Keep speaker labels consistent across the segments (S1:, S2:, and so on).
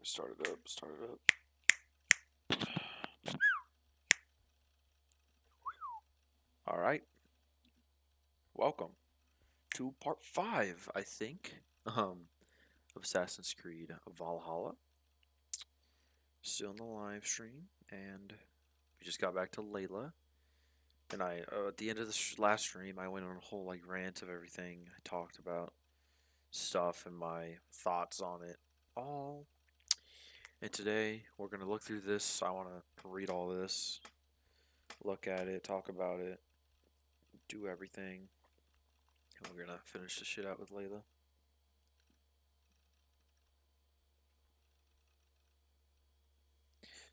S1: Start it up, start it up. All right. Welcome to part 5, I think, of Assassin's Creed Valhalla. Still in the live stream, and we just got back to Layla. And at the end of the last stream, I went on a whole rant of everything. I talked about stuff and my thoughts on it all. And today we're gonna look through this. I want to read all this, look at it, talk about it, do everything. And we're gonna finish the shit out with Layla.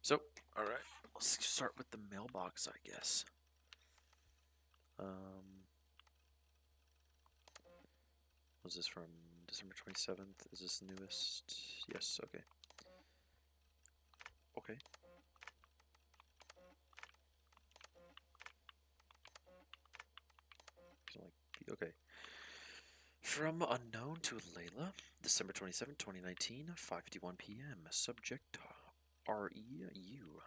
S1: So, alright, let's start with the mailbox, I guess. Was this from December 27th? Is this the newest? Yes, okay. Okay. Okay. From Unknown to Layla, December 27th, 2019, 5:51 p.m. Subject REU.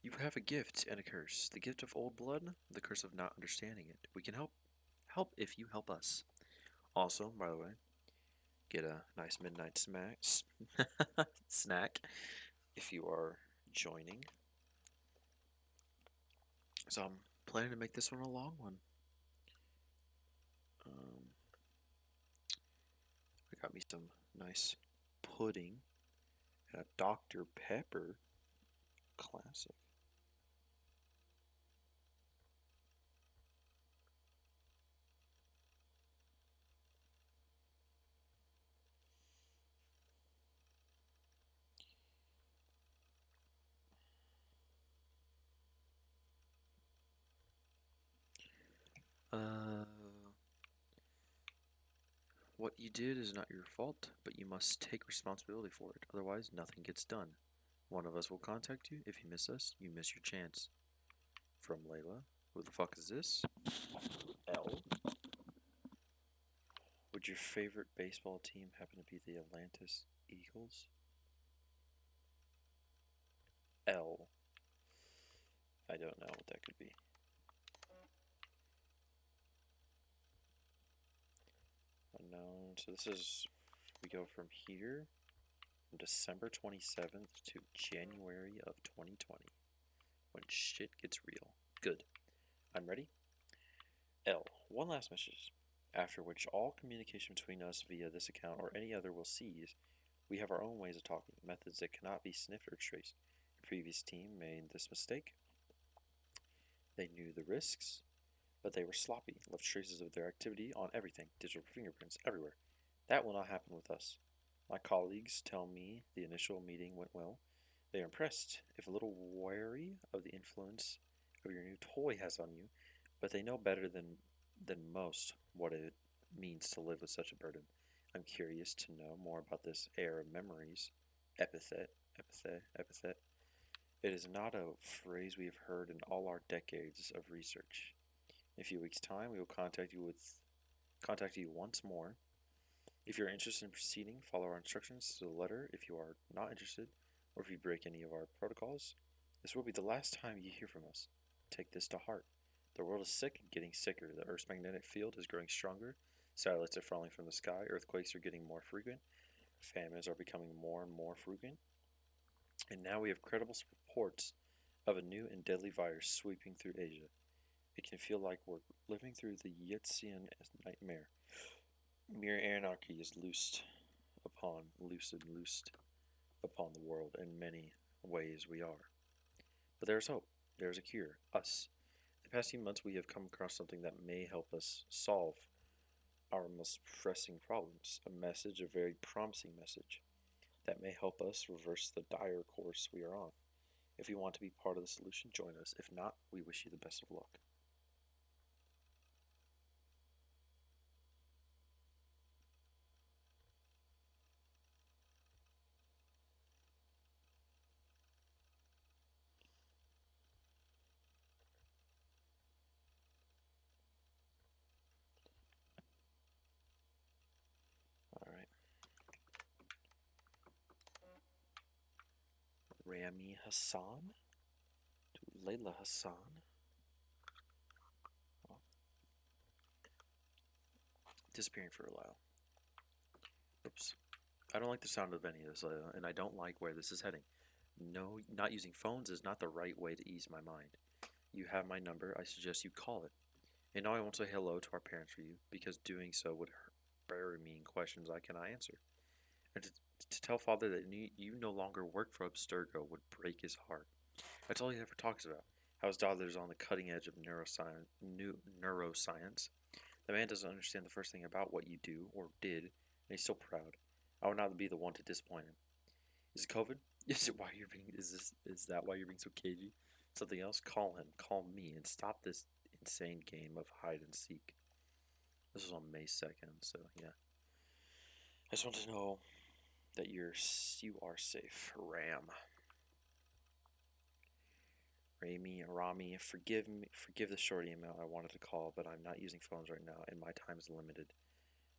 S1: You have a gift and a curse. The gift of old blood, the curse of not understanding it. We can help if you help us. Also, by the way, get a nice midnight snack if you are joining. So I'm planning to make this one a long one. I got me some nice pudding and a Dr. Pepper classic. What you did is not your fault, but you must take responsibility for it. Otherwise, nothing gets done. One of us will contact you. If you miss us, you miss your chance. From Layla. Who the fuck is this? L. Would your favorite baseball team happen to be the Atlantis Eagles? L. I don't know what that could be. Unknown. So this is, we go from here, from December 27th to January of 2020, when shit gets real. Good. I'm ready. L. One last message, after which all communication between us via this account or any other will cease. We have our own ways of talking, methods that cannot be sniffed or traced. The previous team made this mistake. They knew the risks, but they were sloppy, left traces of their activity on everything, digital fingerprints everywhere. That will not happen with us. My colleagues tell me the initial meeting went well. They are impressed, if a little wary of the influence of your new toy has on you, but they know better than most what it means to live with such a burden. I'm curious to know more about this heir of memories. Epithet. It is not a phrase we have heard in all our decades of research. In a few weeks' time, we will contact you once more. If you're interested in proceeding, follow our instructions to the letter. If you are not interested, or if you break any of our protocols, this will be the last time you hear from us. Take this to heart. The world is sick and getting sicker. The Earth's magnetic field is growing stronger. Satellites are falling from the sky. Earthquakes are getting more frequent. Famines are becoming more and more frequent. And now we have credible reports of a new and deadly virus sweeping through Asia. It can feel like we're living through the Yetsian nightmare. Mere anarchy is loosed upon the world. In many ways we are. But there is hope. There is a cure. Us. In the past few months we have come across something that may help us solve our most pressing problems. A message, a very promising message, that may help us reverse the dire course we are on. If you want to be part of the solution, join us. If not, we wish you the best of luck. Alright. Rami Hassan to Layla Hassan. Oh, disappearing for a while. Oops. I don't like the sound of any of this, Layla, and I don't like where this is heading. No, not using phones is not the right way to ease my mind. You have my number. I suggest you call it. And now I won't say hello to our parents for you, because doing so would bury me in questions I cannot answer. And to tell father that you no longer work for Abstergo would break his heart. That's all he ever talks about. How his daughter is on the cutting edge of neuroscience. The man doesn't understand the first thing about what you do or did, and he's so proud. I would not be the one to disappoint him. Is it COVID? Is it why you're being? Is that why you're being so cagey? Something else? Call him. Call me, and stop this insane game of hide and seek. This was on May 2nd, so yeah. I just want to know that you are safe, Ram. Rami, forgive me, forgive the short email I wanted to call, but I'm not using phones right now, and my time is limited.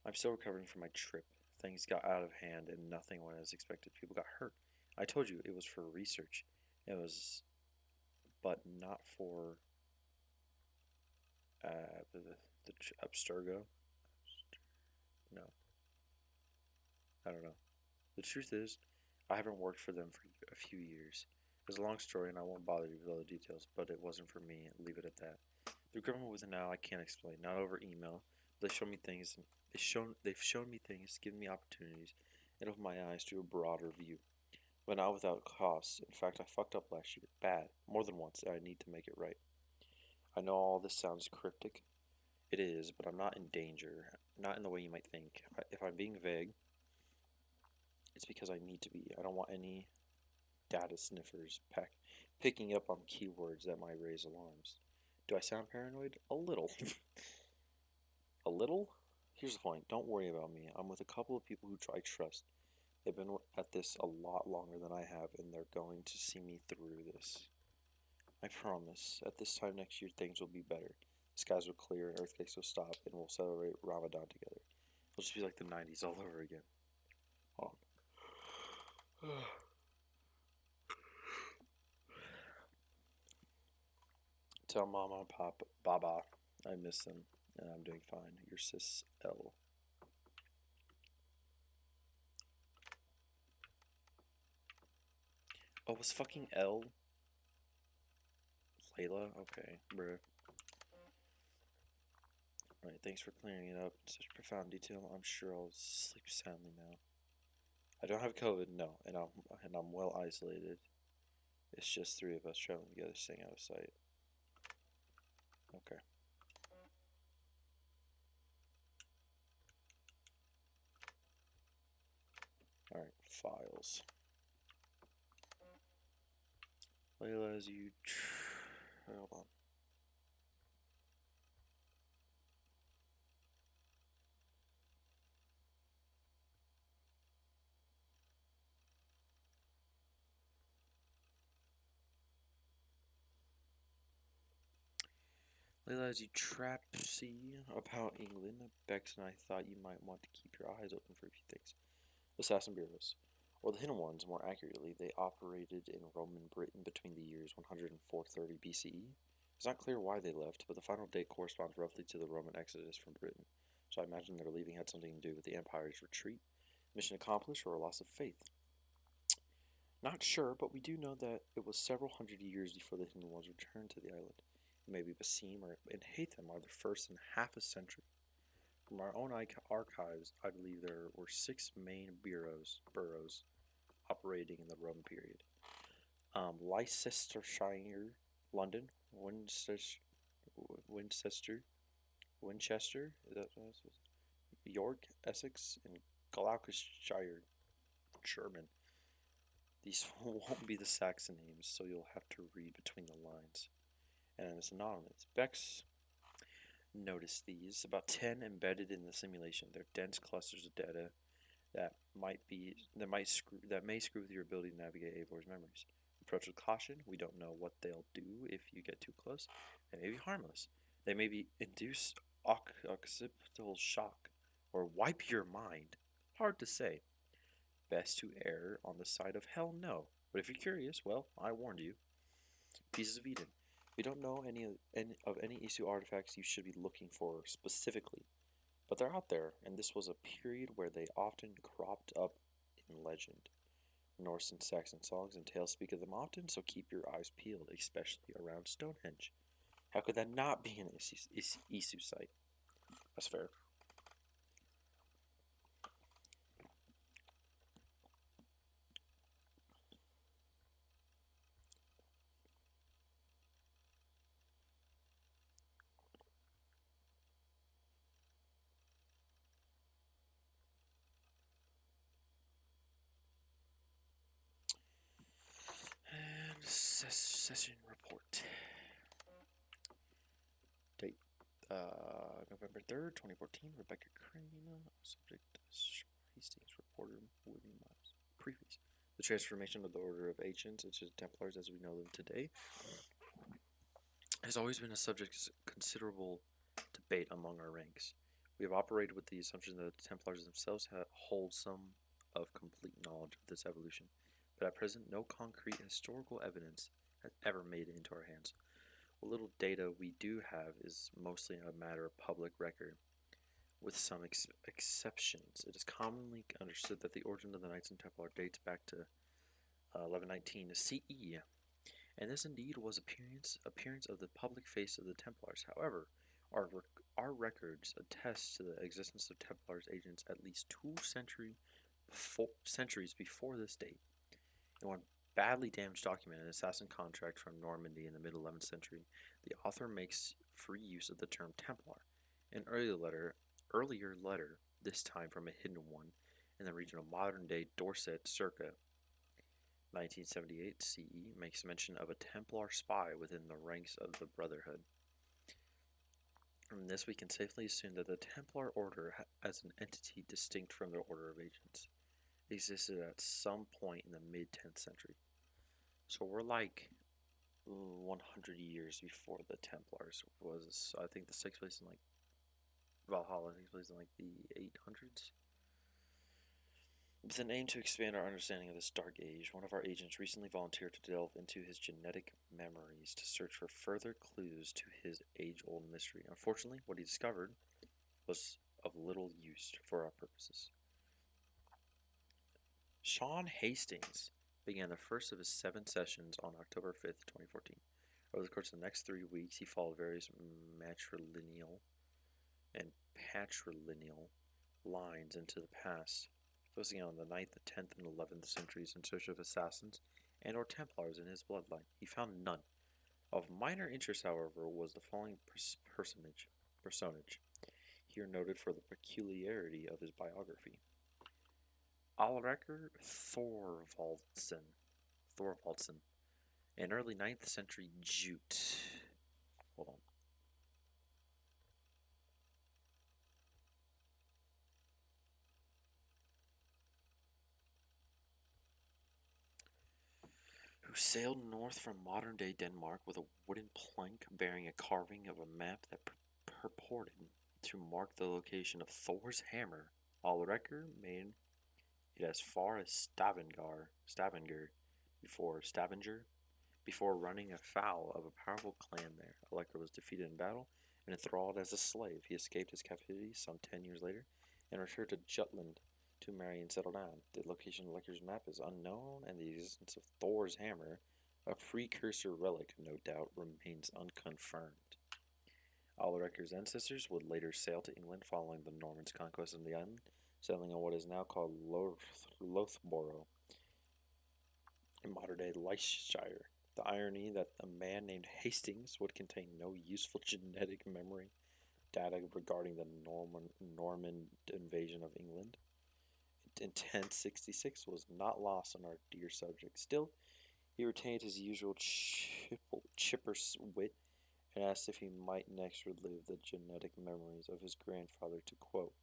S1: I'm still recovering from my trip. Things got out of hand, and nothing went as expected. People got hurt. I told you it was for research. It was, but not for the Abstergo. No, I don't know. The truth is, I haven't worked for them for a few years. It's a long story, and I won't bother you with all the details, but it wasn't for me. Leave it at that. The agreement with it now I can't explain, not over email. They show me things, and they've shown me things, given me opportunities, and opened my eyes to a broader view. But not without costs. In fact, I fucked up last year, bad, more than once, and I need to make it right. I know all this sounds cryptic. It is, but I'm not in danger, not in the way you might think. If I'm being vague, it's because I need to be. I don't want any data sniffers picking up on keywords that might raise alarms. Do I sound paranoid? A little. A little? Here's the point. Don't worry about me. I'm with a couple of people who I trust. They've been at this a lot longer than I have, and they're going to see me through this. I promise. At this time next year, things will be better. The skies will clear, earthquakes will stop, and we'll celebrate Ramadan together. It'll just be like the 90s all over again. Hold on. Tell Mama and Papa, Baba, I miss them, and I'm doing fine. Your sis L. Oh, was fucking L Layla? Okay, bruh. Alright, thanks for clearing it up in such profound detail. I'm sure I'll sleep soundly now. I don't have COVID, no, and I'm well isolated. It's just three of us traveling together, staying out of sight. Okay. Alright, files. Layla, as you... Hold on. Layla, as you trapsy about England, Bex and I thought you might want to keep your eyes open for a few things. Assassin bureaus, or the hidden ones more accurately, they operated in Roman Britain between the years 100 and 430 BCE. It's not clear why they left, but the final date corresponds roughly to the Roman exodus from Britain, so I imagine their leaving had something to do with the empire's retreat, mission accomplished, or a loss of faith. Not sure, but we do know that it was several hundred years before the hidden ones returned to the island. Maybe Basim and Haytham are the first in half a century. From our own archives, I believe there were six main boroughs operating in the Roman period. Leicestershire, London, Winchester, Winchester, is that what it is? York, Essex, and Gloucestershire, German. These won't be the Saxon names, so you'll have to read between the lines. And it's anonymous. Bex noticed these, about 10 embedded in the simulation. They're dense clusters of data that may screw with your ability to navigate Avor's memories. Approach with caution. We don't know what they'll do if you get too close. They may be harmless. They may induce occipital shock or wipe your mind. Hard to say. Best to err on the side of hell no. But if you're curious, well, I warned you. Pieces of Eden. We don't know any Isu artifacts you should be looking for specifically, but they're out there, and this was a period where they often cropped up in legend. Norse and Saxon songs and tales speak of them often, so keep your eyes peeled, especially around Stonehenge. How could that not be an Isu site? That's fair. And session report. Date November 3rd, 2014. Rebecca Crane. Subject Hastings. Reporter William Miles. Preface. The transformation of the Order of Ancients into the Templars as we know them today has always been a subject of considerable debate among our ranks. We have operated with the assumption that the Templars themselves hold some of complete knowledge of this evolution, but at present no concrete historical evidence has ever made it into our hands. What little data we do have is mostly a matter of public record, with some exceptions. It is commonly understood that the origin of the Knights Templar dates back to 1119 CE, and this indeed was appearance of the public face of the Templars. However, our records attest to the existence of Templars agents at least two centuries before this date. In one badly damaged document, an assassin contract from Normandy in the mid-11th century, the author makes free use of the term Templar. An earlier letter, this time from a hidden one, in the region of modern-day Dorset, circa 1978 CE, makes mention of a Templar spy within the ranks of the Brotherhood. From this, we can safely assume that the Templar Order, as an entity distinct from the Order of Agents, existed at some point in the mid-10th century. So we're like 100 years before the Templars was. I think this takes place in like Valhalla takes place in like the 800s. With an aim to expand our understanding of this dark age, one of our agents recently volunteered to delve into his genetic memories to search for further clues to his age-old mystery. Unfortunately, what he discovered was of little use for our purposes. Sean Hastings began the first of his 7 sessions on October 5th, 2014. Over the course of the next 3 weeks, he followed various matrilineal and patrilineal lines into the past, focusing on the 9th, 10th, and 11th centuries in search of assassins and or Templars in his bloodline. He found none. Of minor interest, however, was the following personage, here noted for the peculiarity of his biography. Alreker Thorvaldsen, an early 9th century Jute. Hold on. Who sailed north from modern-day Denmark with a wooden plank bearing a carving of a map that purported to mark the location of Thor's hammer. Alreker made it as far as Stavanger before running afoul of a powerful clan there. Alreker was defeated in battle and enthralled as a slave. He escaped his captivity some 10 years later and returned to Jutland to marry and settle down. The location of Alreker's map is unknown, and the existence of Thor's hammer, a precursor relic, no doubt, remains unconfirmed. Alreker's ancestors would later sail to England following the Normans' conquest of the island, settling on what is now called Lothborough, in modern-day Leicestershire. The irony that a man named Hastings would contain no useful genetic memory data regarding the Norman invasion of England in 1066 was not lost on our dear subject. Still, he retained his usual chipper wit and asked if he might next relive the genetic memories of his grandfather to, quote,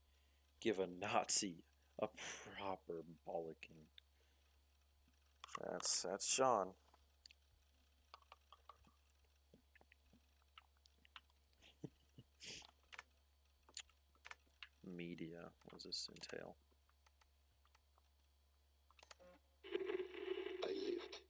S1: give a Nazi a proper bollocking. That's Sean. Media, what does this entail?
S2: I lived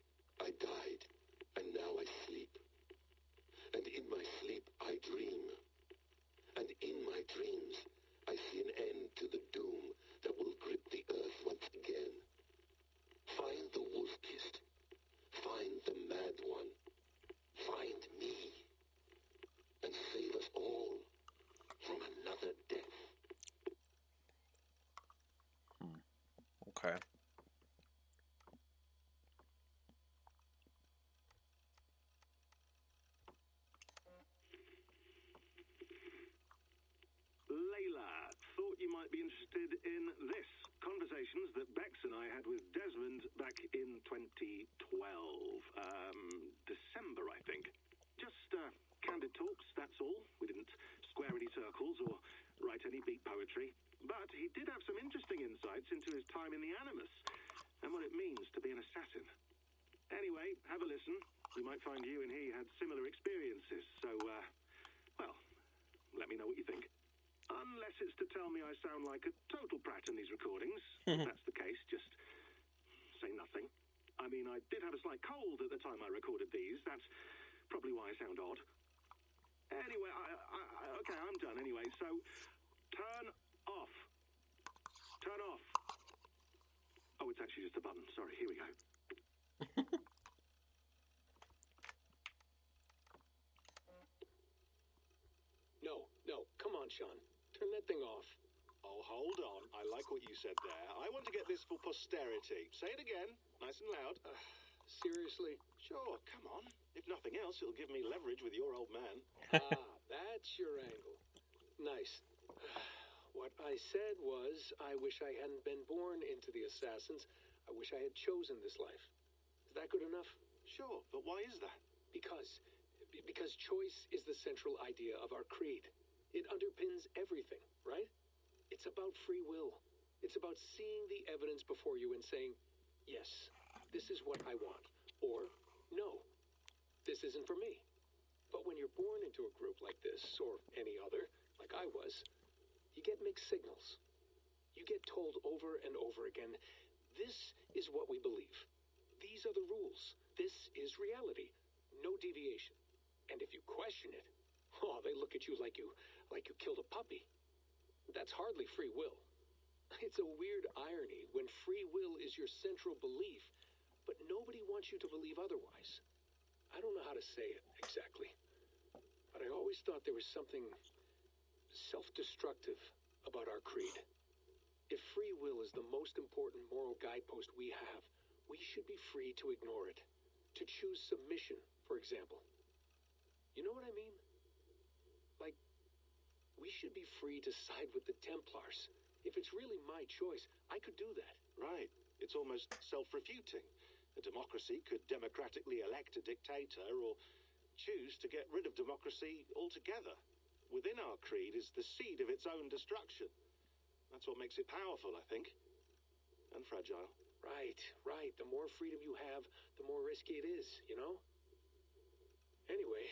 S2: insights into his time in the Animus and what it means to be an assassin. Anyway, have a listen. We might find you and he had similar experiences, so, well, let me know what you think. Unless it's to tell me I sound like a total prat in these recordings. If that's the case, just say nothing. I mean, I did have a slight cold at the time I recorded these. That's probably why I sound odd. Anyway, okay, I'm done anyway, so turn off. Turn off. Oh, it's actually just a button. Sorry, here we go.
S3: No, come on, Sean. Turn that thing off.
S2: Oh, hold on. I like what you said there. I want to get this for posterity. Say it again, nice and loud.
S3: Seriously?
S2: Sure, come on. If nothing else, it'll give me leverage with your old man.
S3: That's your angle. Nice. What I said was, I wish I hadn't been born into the Assassins. I wish I had chosen this life. Is that good enough?
S2: Sure, but why is that?
S3: Because choice is the central idea of our creed. It underpins everything, right? It's about free will. It's about seeing the evidence before you and saying, yes, this is what I want. Or, no, this isn't for me. But when you're born into a group like this, or any other, like I was, you get mixed signals. You get told over and over again, this is what we believe. These are the rules. This is reality. No deviation. And if you question it, oh, they look at you like you killed a puppy. That's hardly free will. It's a weird irony when free will is your central belief, but nobody wants you to believe otherwise. I don't know how to say it exactly, but I always thought there was something self-destructive about our creed. If free will is the most important moral guidepost we have, we should be free to ignore it. To choose submission, for example. You know what I mean? Like, we should be free to side with the Templars. If it's really my choice, I could do that.
S2: Right. It's almost self-refuting. A democracy could democratically elect a dictator or choose to get rid of democracy altogether. Within our creed is the seed of its own destruction. That's what makes it powerful, I think. And fragile.
S3: Right. The more freedom you have, the more risky it is, you know? Anyway,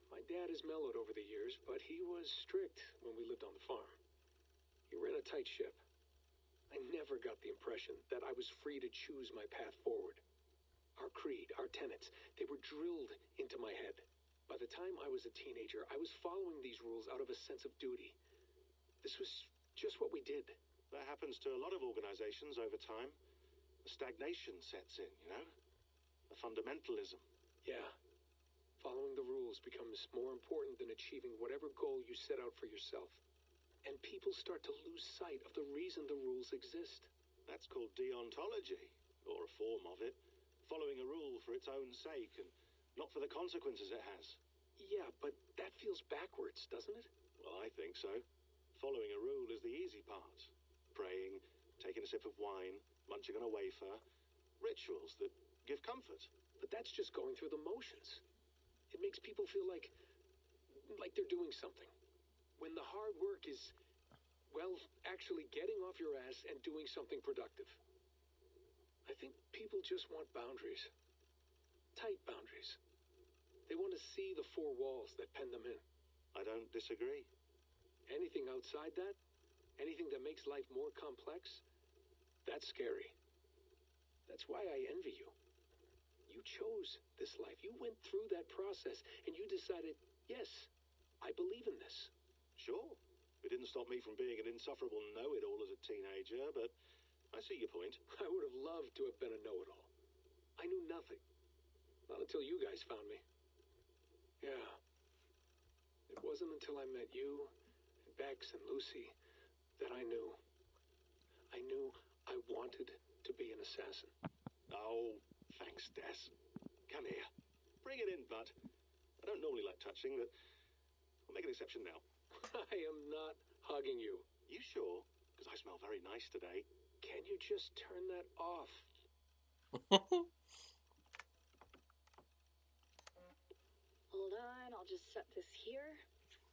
S3: my dad has mellowed over the years, but he was strict when we lived on the farm. He ran a tight ship. I never got the impression that I was free to choose my path forward. Our creed, our tenets, they were drilled into my head. By the time I was a teenager, I was following these rules out of a sense of duty. This was just what we did.
S2: That happens to a lot of organizations over time. A stagnation sets in, you know? A fundamentalism.
S3: Yeah. Following the rules becomes more important than achieving whatever goal you set out for yourself. And people start to lose sight of the reason the rules exist.
S2: That's called deontology, or a form of it. Following a rule for its own sake and not for the consequences it has.
S3: Yeah, but that feels backwards, doesn't it?
S2: Well, I think so. Following a rule is the easy part. Praying, taking a sip of wine, munching on a wafer. Rituals that give comfort.
S3: But that's just going through the motions. It makes people feel like they're doing something. When the hard work is, well, actually getting off your ass and doing something productive. I think people just want boundaries. Tight boundaries. They want to see the four walls that pen them in.
S2: I don't disagree.
S3: Anything outside that, anything that makes life more complex, that's scary. That's why I envy you. You chose this life. You went through that process, and you decided, yes, I believe in this.
S2: Sure. It didn't stop me from being an insufferable know-it-all as a teenager, but I see your point.
S3: I would have loved to have been a know-it-all. I knew nothing. Not until you guys found me. Yeah. It wasn't until I met you, and Bex, and Lucy, that I knew. I knew I wanted to be an assassin.
S2: Oh, thanks, Des. Come here. Bring it in, bud. I don't normally like touching, but I'll make an exception now.
S3: I am not hugging you.
S2: You sure? Because I smell very nice today.
S3: Can you just turn that off?
S4: Hold on, I'll just set this here.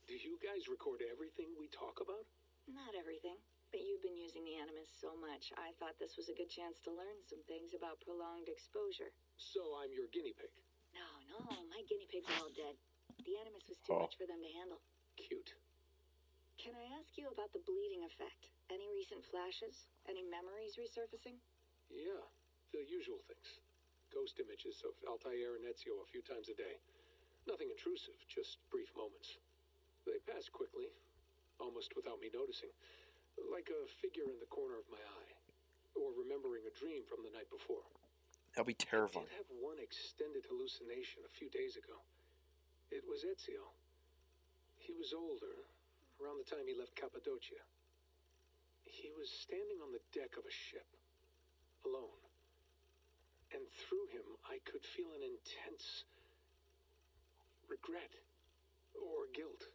S3: Do you guys record everything we talk about?
S4: Not everything. But you've been using the Animus so much, I thought this was a good chance to learn some things about prolonged exposure.
S3: So I'm your guinea pig.
S4: No, my guinea pigs are all dead. The Animus was too
S1: Oh.
S4: much for them to handle.
S3: Cute.
S4: Can I ask you about the bleeding effect? Any recent flashes? Any memories resurfacing?
S3: Yeah, the usual things. Ghost images of Altair and Ezio a few times a day. Nothing intrusive, just brief moments. They pass quickly, almost without me noticing. Like a figure in the corner of my eye. Or remembering a dream from the night before.
S1: That'll be
S3: I
S1: terrifying.
S3: did have one extended hallucination a few days ago. It was Ezio. He was older, around the time he left Cappadocia. He was standing on the deck of a ship, alone. And through him, I could feel an intense regret or guilt.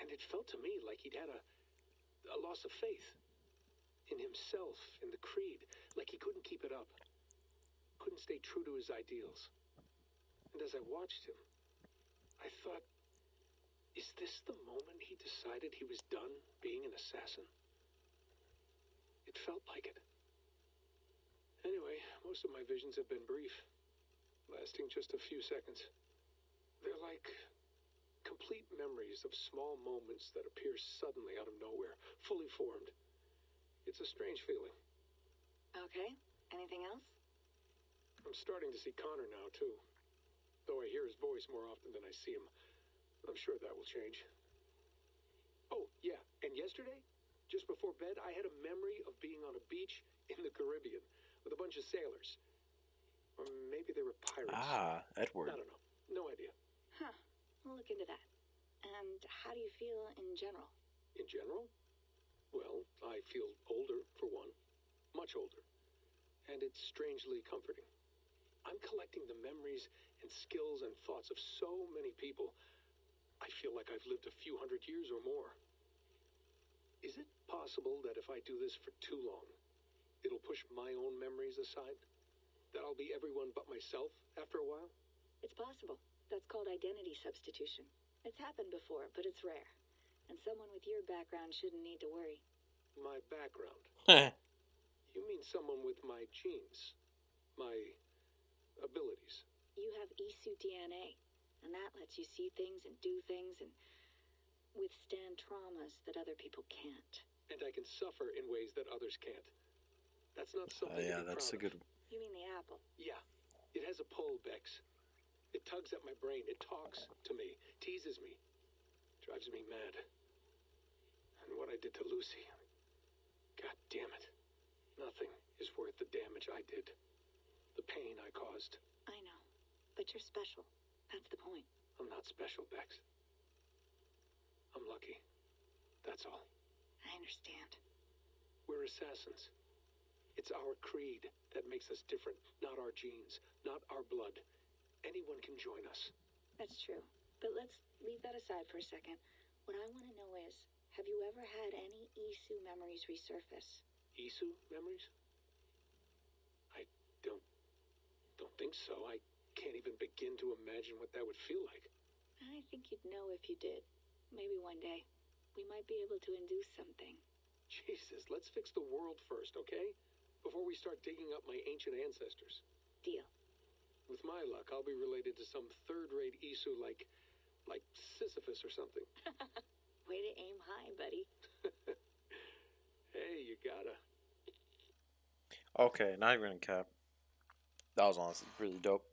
S3: And it felt to me like he'd had a loss of faith in himself, in the creed, like he couldn't keep it up, couldn't stay true to his ideals. And as I watched him, I thought, is this the moment he decided he was done being an assassin? It felt like it. Anyway, most of my visions have been brief, lasting just a few seconds. They're like complete memories of small moments that appear suddenly out of nowhere, fully formed. It's a strange feeling.
S4: Okay. Anything else?
S3: I'm starting to see Connor now, too. Though I hear his voice more often than I see him. I'm sure that will change. Oh, yeah, and yesterday, just before bed, I had a memory of being on a beach in the Caribbean with a bunch of sailors. Or maybe they were pirates.
S1: Ah, Edward.
S3: I don't know. No idea.
S4: Huh. We'll look into that. And how do you feel in general?
S3: In general? Well, I feel older, for one. Much older. And it's strangely comforting. I'm collecting the memories and skills and thoughts of so many people. I feel like I've lived a few hundred years or more. Is it possible that if I do this for too long, it'll push my own memories aside? That I'll be everyone but myself after a while?
S4: It's possible. That's called identity substitution. It's happened before, but it's rare. And someone with your background shouldn't need to worry.
S3: My background? You mean someone with my genes? My abilities?
S4: You have Isu DNA, and that lets you see things and do things and withstand traumas that other people can't.
S3: And I can suffer in ways that others can't. That's not something to
S1: Yeah,
S3: be
S1: that's a
S3: proud
S1: good.
S3: of.
S4: You mean the apple?
S3: Yeah, it has a pull, Bex. It tugs at my brain. It talks to me, teases me, drives me mad. And what I did to Lucy, God damn it. Nothing is worth the damage I did. The pain I caused.
S4: I know. But you're special. That's the point.
S3: I'm not special, Bex. I'm lucky. That's all.
S4: I understand.
S3: We're assassins. It's our creed that makes us different, not our genes, not our blood. Anyone can join us.
S4: That's true. But let's leave that aside for a second. What I want to know is, have you ever had any Isu memories resurface?
S3: Isu memories? I don't think so. I can't even begin to imagine what that would feel like.
S4: I think you'd know if you did. Maybe one day. We might be able to induce something.
S3: Jesus, let's fix the world first, okay? Before we start digging up my ancient ancestors.
S4: Deal.
S3: With my luck, I'll be related to some third-rate Isu like Sisyphus or something.
S4: Way to aim high, buddy.
S3: Hey, you gotta.
S1: Okay, not even gonna cap. That was honestly really dope.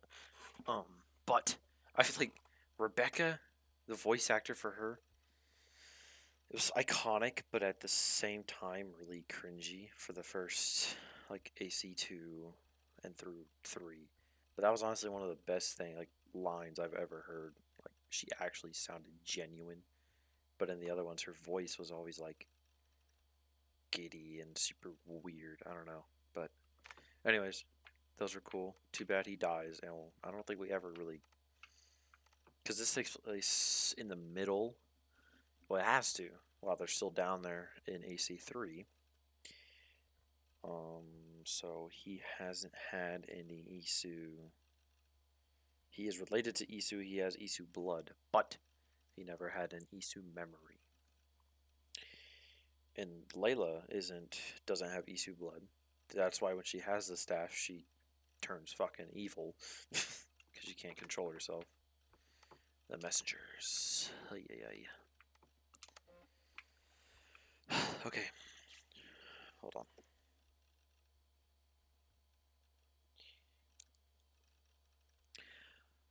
S1: But I feel like Rebecca, the voice actor for her, it was iconic, but at the same time really cringy for the first like AC2 and through 3. But that was honestly one of the best lines I've ever heard. Like she actually sounded genuine. But in the other ones her voice was always like giddy and super weird. I don't know. But anyways, those are cool. Too bad he dies, and I don't think we ever really, because this takes place in the middle. Well, it has to. While they're still down there in AC3. So he hasn't had any Isu. He is related to Isu. He has Isu blood, but he never had an Isu memory. And Layla doesn't have Isu blood. That's why when she has the staff, she turns fucking evil because she can't control herself. The messengers. Ay, ay, ay. Okay, hold on.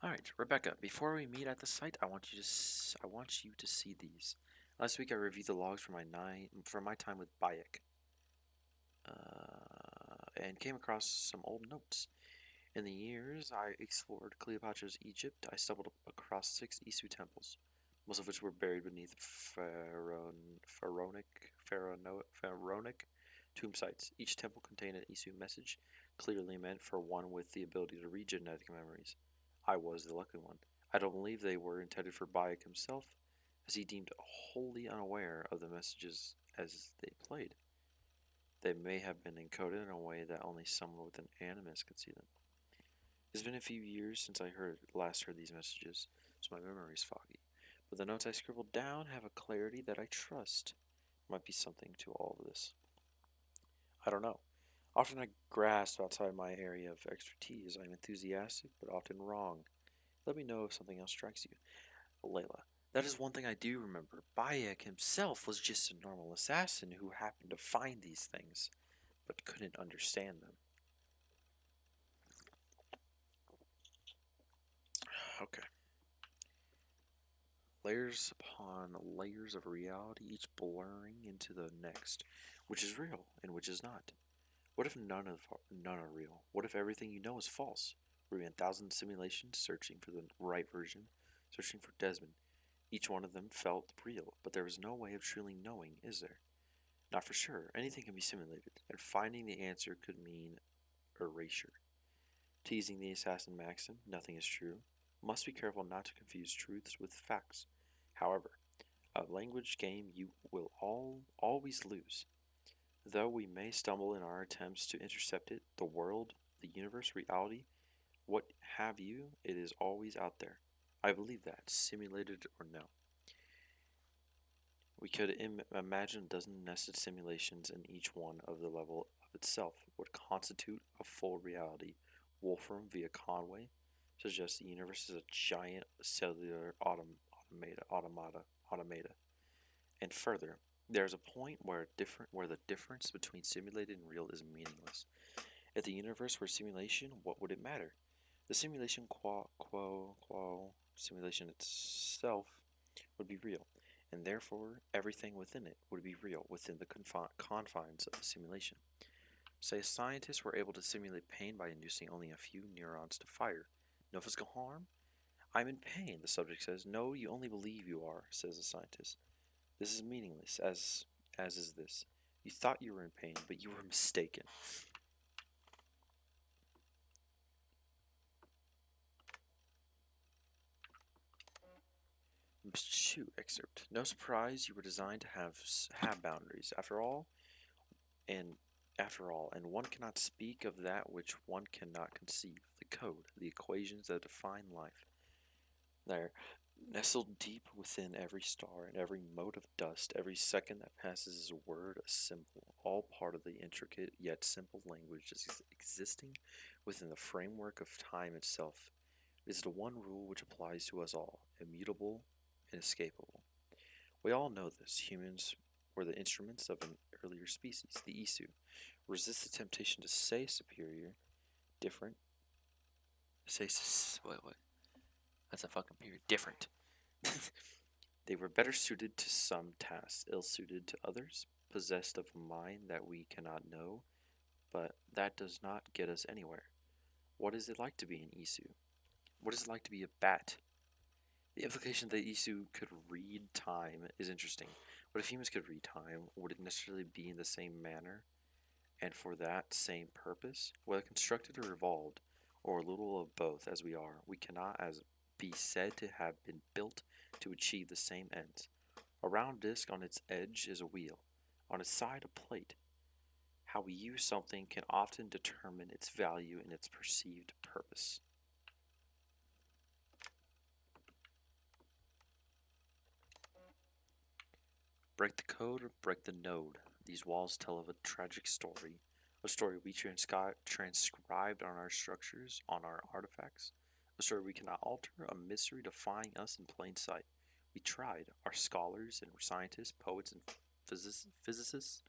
S1: All right, Rebecca. Before we meet at the site, I want you to see these. Last week, I reviewed the logs for my time with Bayek, and came across some old notes. In the years I explored Cleopatra's Egypt, I stumbled across 6 Isu temples, most of which were buried beneath pharaonic tomb sites. Each temple contained an Isu message, clearly meant for one with the ability to read genetic memories. I was the lucky one. I don't believe they were intended for Bayek himself, as he deemed wholly unaware of the messages as they played. They may have been encoded in a way that only someone with an animus could see them. It's been a few years since I last heard these messages, so my memory is foggy. But the notes I scribbled down have a clarity that I trust. Might be something to all of this. I don't know. Often I grasp outside my area of expertise. I'm enthusiastic, but often wrong. Let me know if something else strikes you. Layla. That is one thing I do remember. Bayek himself was just a normal assassin who happened to find these things, but couldn't understand them. Okay. Layers upon layers of reality, each blurring into the next, which is real and which is not. What if none are real? What if everything you know is false? We ran thousands of simulations searching for the right version, searching for Desmond. Each one of them felt real, but there was no way of truly knowing, is there? Not for sure. Anything can be simulated, and finding the answer could mean erasure. Teasing the assassin maxim, nothing is true, must be careful not to confuse truths with facts. However, a language game you will always lose. Though we may stumble in our attempts to intercept it, the world, the universe, reality, what have you, it is always out there. I believe that, simulated or no. We could imagine a dozen nested simulations, and each one of the level of itself would constitute a full reality. Wolfram via Conway suggests the universe is a giant cellular automata. And further, there is a point where the difference between simulated and real is meaningless. If the universe were simulation, what would it matter? The simulation simulation itself would be real, and therefore everything within it would be real within the confines of the simulation. Say a scientist were able to simulate pain by inducing only a few neurons to fire. No physical harm? I'm in pain, the subject says. No, you only believe you are, says the scientist. This is meaningless, as is this. You thought you were in pain, but you were mistaken. Shoot, excerpt. No surprise, you were designed to have boundaries. After all, and one cannot speak of that which one cannot conceive. The code, the equations that define life. They're nestled deep within every star and every mote of dust. Every second that passes is a word, a symbol, all part of the intricate yet simple language existing within the framework of time itself. It is the one rule which applies to us all, immutable, inescapable. We all know this. Humans were the instruments of an earlier species, the Isu. Resist the temptation to say superior, different. Wait. That's a fucking period. Different. They were better suited to some tasks, ill suited to others, possessed of a mind that we cannot know, but that does not get us anywhere. What is it like to be an Isu? What is it like to be a bat? The implication that Isu could read time is interesting. But if humans could read time, would it necessarily be in the same manner and for that same purpose? Whether constructed or evolved, or a little of both as we are, we cannot as be said to have been built to achieve the same ends. A round disc, on its edge is a wheel, on its side a plate. How we use something can often determine its value and its perceived purpose. Break the code or break the node. These walls tell of a tragic story. A story we transcribed on our structures, on our artifacts. A story we cannot alter, a mystery defying us in plain sight. We tried. Our scholars and scientists, poets and physicists,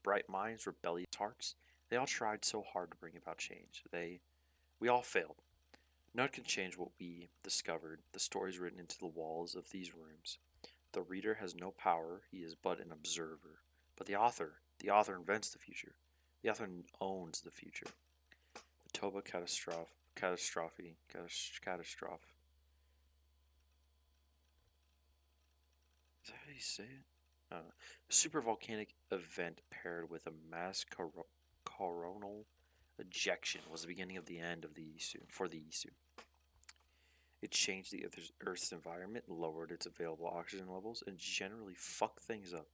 S1: bright minds, rebellious hearts, they all tried so hard to bring about change. We all failed. None can change what we discovered, the stories written into the walls of these rooms. The reader has no power, he is but an observer. But the author invents the future. The author owns the future. The Toba catastrophe. Is that how you say it? A supervolcanic event paired with a mass coronal ejection was the beginning of the end of the Isu, for the Isu. It changed the Earth's environment, lowered its available oxygen levels, and generally fucked things up.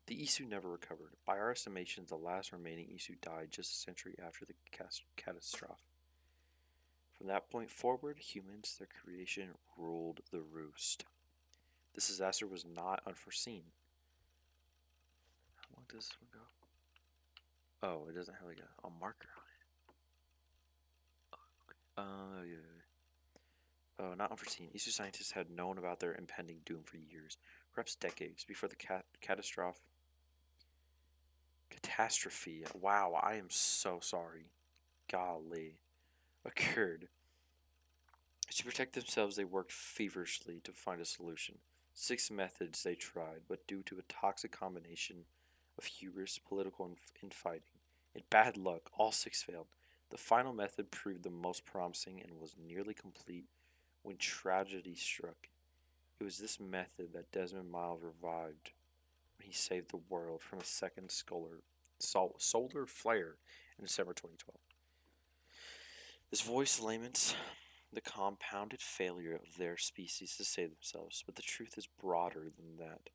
S1: The Isu never recovered. By our estimations, the last remaining Isu died just a century after the catastrophe. From that point forward, humans, their creation, ruled the roost. This disaster was not unforeseen. How long does this one go? Oh, it doesn't have like a marker on it. Yeah. Oh, not unforeseen. Isu scientists had known about their impending doom for years, perhaps decades, before the catastrophe. Wow, I am so sorry. Golly. Occurred. To protect themselves, they worked feverishly to find a solution. 6 methods they tried, but due to a toxic combination of hubris, political infighting, and bad luck, all 6 failed. The final method proved the most promising and was nearly complete when tragedy struck. It was this method that Desmond Miles revived when he saved the world from a second solar flare in December 2012. This voice laments the compounded failure of their species to save themselves, but the truth is broader than that.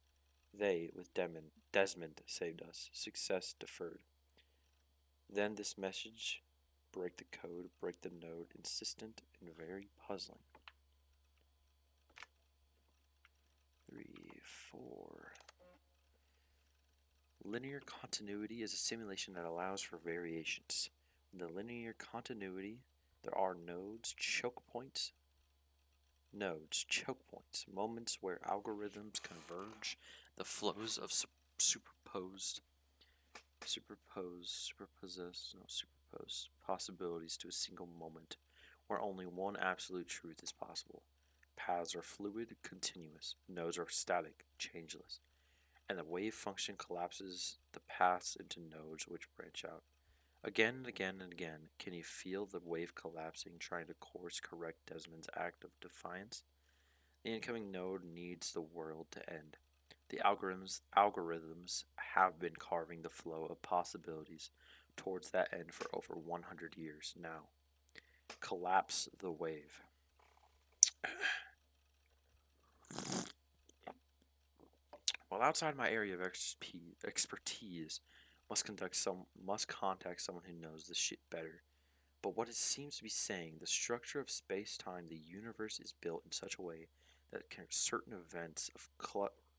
S1: They, with Desmond, saved us. Success deferred. Then this message, break the code, break the node, insistent and very puzzling. 3, 4. Linear continuity is a simulation that allows for variations. In the linear continuity, there are choke points, moments where algorithms converge, the flows of superposed possibilities to a single moment, where only one absolute truth is possible. Paths are fluid, continuous, nodes are static, changeless, and the wave function collapses the paths into nodes which branch out. Again and again and again, can you feel the wave collapsing, trying to course correct Desmond's act of defiance? The incoming node needs the world to end. The algorithms have been carving the flow of possibilities towards that end for over 100 years now. Collapse the wave. While outside my area of expertise, must contact someone who knows this shit better. But what it seems to be saying, the structure of space-time, the universe is built in such a way that certain events of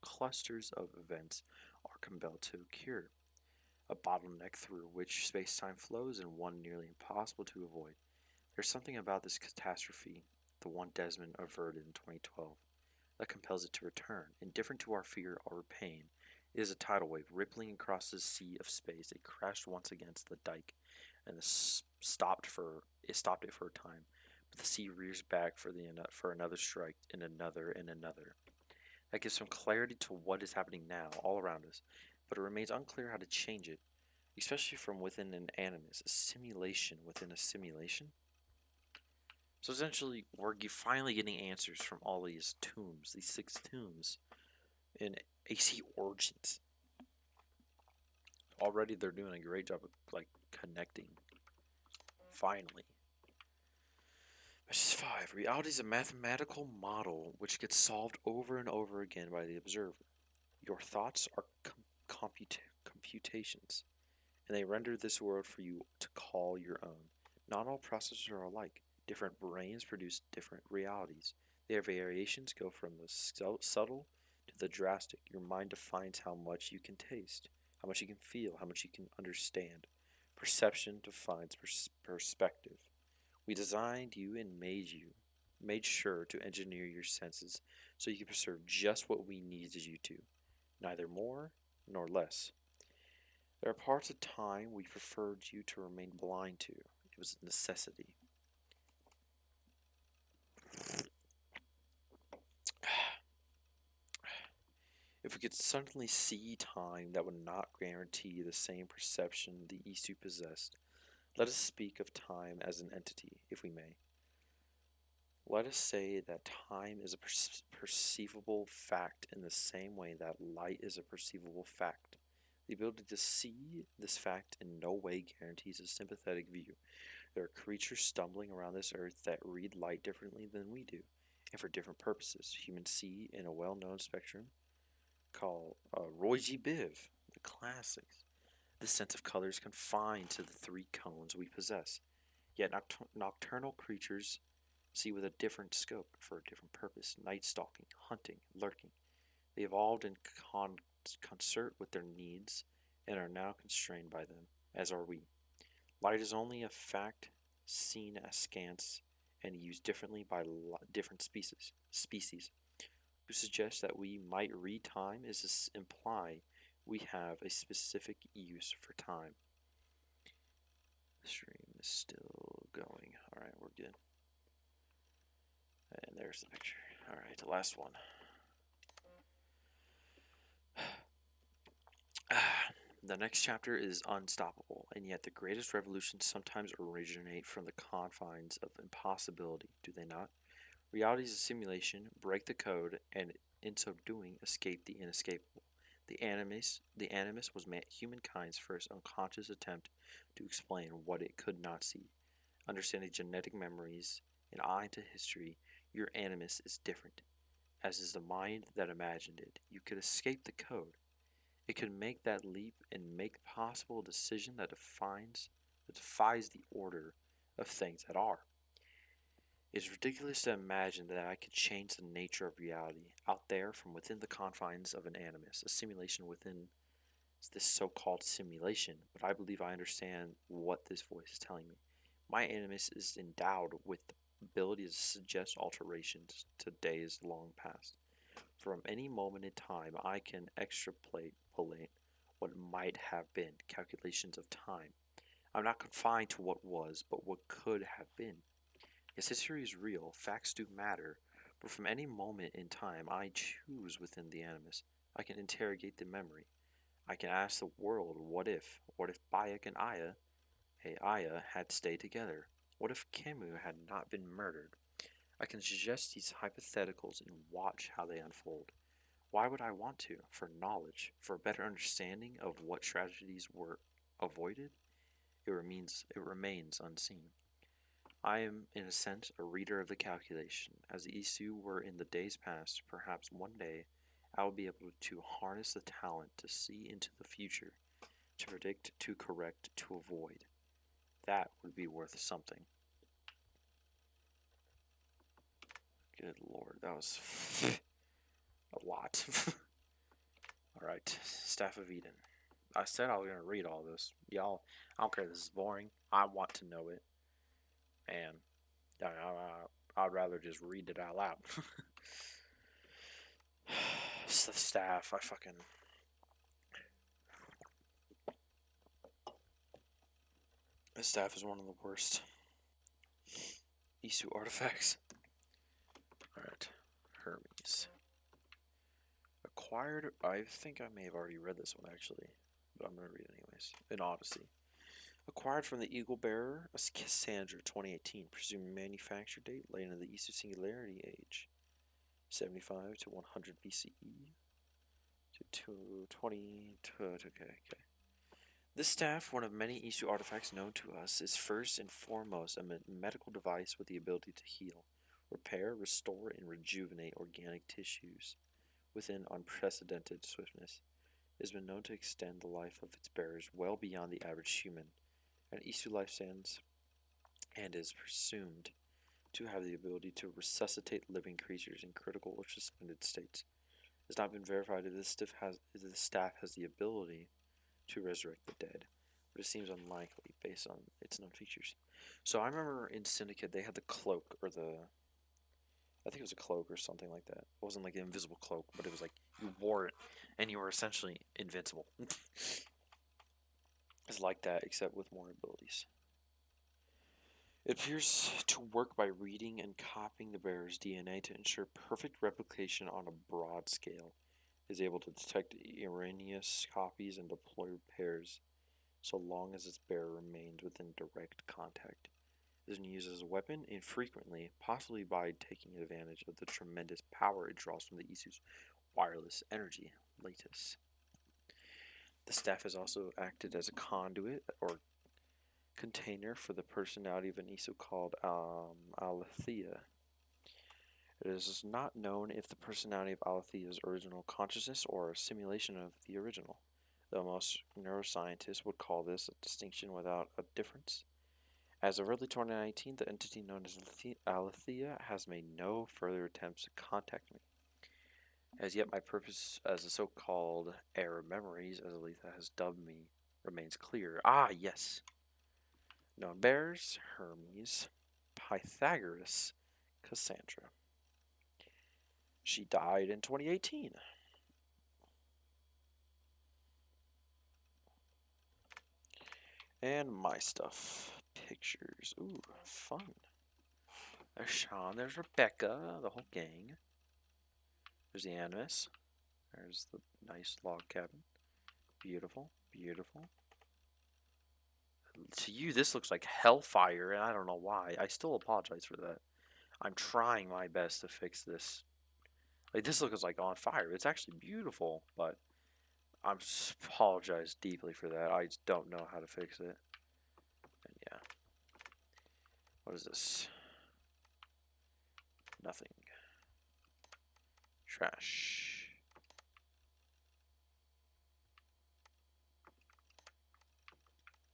S1: clusters of events are compelled to occur. A bottleneck through which space-time flows and one nearly impossible to avoid. There's something about this catastrophe, the one Desmond averted in 2012, that compels it to return. Indifferent to our fear or pain, it is a tidal wave rippling across the sea of space. It crashed once against the dike, and stopped it for a time. But the sea rears back for another strike, and another. That gives some clarity to what is happening now, all around us, but it remains unclear how to change it, especially from within an animus, a simulation within a simulation. So essentially, we're finally getting answers from all these tombs, these 6 tombs in AC Origins. Already they're doing a great job of connecting. Finally. Message 5. Reality is a mathematical model which gets solved over and over again by the observer. Your thoughts are computations, and they render this world for you to call your own. Not all processors are alike. Different brains produce different realities. Their variations go from the subtle to to the drastic. Your mind defines how much you can taste, how much you can feel, how much you can understand. Perception defines perspective. We designed you and made sure to engineer your senses so you could preserve just what we needed you to, neither more nor less. There are parts of time we preferred you to remain blind to. It was a necessity. If we could suddenly see time, that would not guarantee the same perception the Isu possessed. Let us speak of time as an entity, if we may. Let us say that time is a perceivable fact in the same way that light is a perceivable fact. The ability to see this fact in no way guarantees a sympathetic view. There are creatures stumbling around this earth that read light differently than we do, and for different purposes. Humans see in a well-known spectrum called Roy G. Biv, the classics. This sense of color is confined to the three cones we possess. Yet nocturnal creatures see with a different scope for a different purpose: night stalking, hunting, lurking. They evolved in concert with their needs and are now constrained by them, as are we. Light is only a fact seen askance and used differently by different species. To suggest that we might read time is to imply we have a specific use for time. The stream is still going. Alright, we're good. And there's the picture. Alright, the last one. The next chapter is unstoppable, and yet the greatest revolutions sometimes originate from the confines of impossibility, do they not? Reality is a simulation, break the code, and in so doing, escape the inescapable. The animus was humankind's first unconscious attempt to explain what it could not see. Understanding genetic memories, an eye to history, your animus is different, as is the mind that imagined it. You could escape the code. It could make that leap and make possible a decision that defies the order of things that are. It is ridiculous to imagine that I could change the nature of reality out there from within the confines of an animus, a simulation within this so-called simulation, but I believe I understand what this voice is telling me. My animus is endowed with the ability to suggest alterations to days long past. From any moment in time, I can extrapolate what might have been, calculations of time. I'm not confined to what was, but what could have been. Yes, history is real, facts do matter, but from any moment in time I choose within the animus. I can interrogate the memory. I can ask the world, what if? What if Bayek and Aya had stayed together? What if Camus had not been murdered? I can suggest these hypotheticals and watch how they unfold. Why would I want to? For knowledge, for a better understanding of what tragedies were avoided? It remains unseen. I am, in a sense, a reader of the calculation. As the Isu were in the days past, perhaps one day I will be able to harness the talent to see into the future, to predict, to correct, to avoid. That would be worth something. Good lord, that was a lot. Alright, Staff of Eden. I said I was going to read all this. Y'all, I don't care if this is boring. I want to know it. And I'd rather just read it out loud. It's the staff. The staff is one of the worst Isu artifacts. Alright, Hermes. Acquired. I think I may have already read this one actually, but I'm going to read it anyways. An Odyssey. Acquired from the Eagle Bearer, a Cassandra 2018. Presumed manufacture date late in the Isu Singularity Age. 75 to 100 BCE. To 20. Okay. This staff, one of many Isu artifacts known to us, is first and foremost a medical device with the ability to heal, repair, restore, and rejuvenate organic tissues within unprecedented swiftness. It has been known to extend the life of its bearers well beyond the average human. An Isu lifespans and is presumed to have the ability to resuscitate living creatures in critical or suspended states. has not been verified if the staff has the ability to resurrect the dead, but it seems unlikely based on its known features. So I remember in Syndicate they had the cloak, or I think it was a cloak or something like that. It wasn't like an invisible cloak, but it was like you wore it and you were essentially invincible. It's like that, except with more abilities. It appears to work by reading and copying the bearer's DNA to ensure perfect replication on a broad scale. It is able to detect erroneous copies and deploy repairs so long as its bearer remains within direct contact. It is used as a weapon infrequently, possibly by taking advantage of the tremendous power it draws from the Isu's wireless energy lattice. The staff has also acted as a conduit or container for the personality of an Isu called Alethea. It is not known if the personality of Alethea's original consciousness or a simulation of the original, though most neuroscientists would call this a distinction without a difference. As of early 2019, the entity known as Alethea has made no further attempts to contact me. As yet, my purpose as a so-called heir of memories, as Alethea has dubbed me, remains clear. Ah, yes. Known bears, Hermes, Pythagoras, Cassandra. She died in 2018. And my stuff. Pictures. Ooh, fun. There's Sean, there's Rebecca, the whole gang. There's the Animus. There's the nice log cabin. Beautiful, beautiful. To you, this looks like hellfire, and I don't know why. I still apologize for that. I'm trying my best to fix this. Like, this looks like on fire. It's actually beautiful, but I apologize deeply for that. I just don't know how to fix it. And yeah. What is this? Nothing. Trash.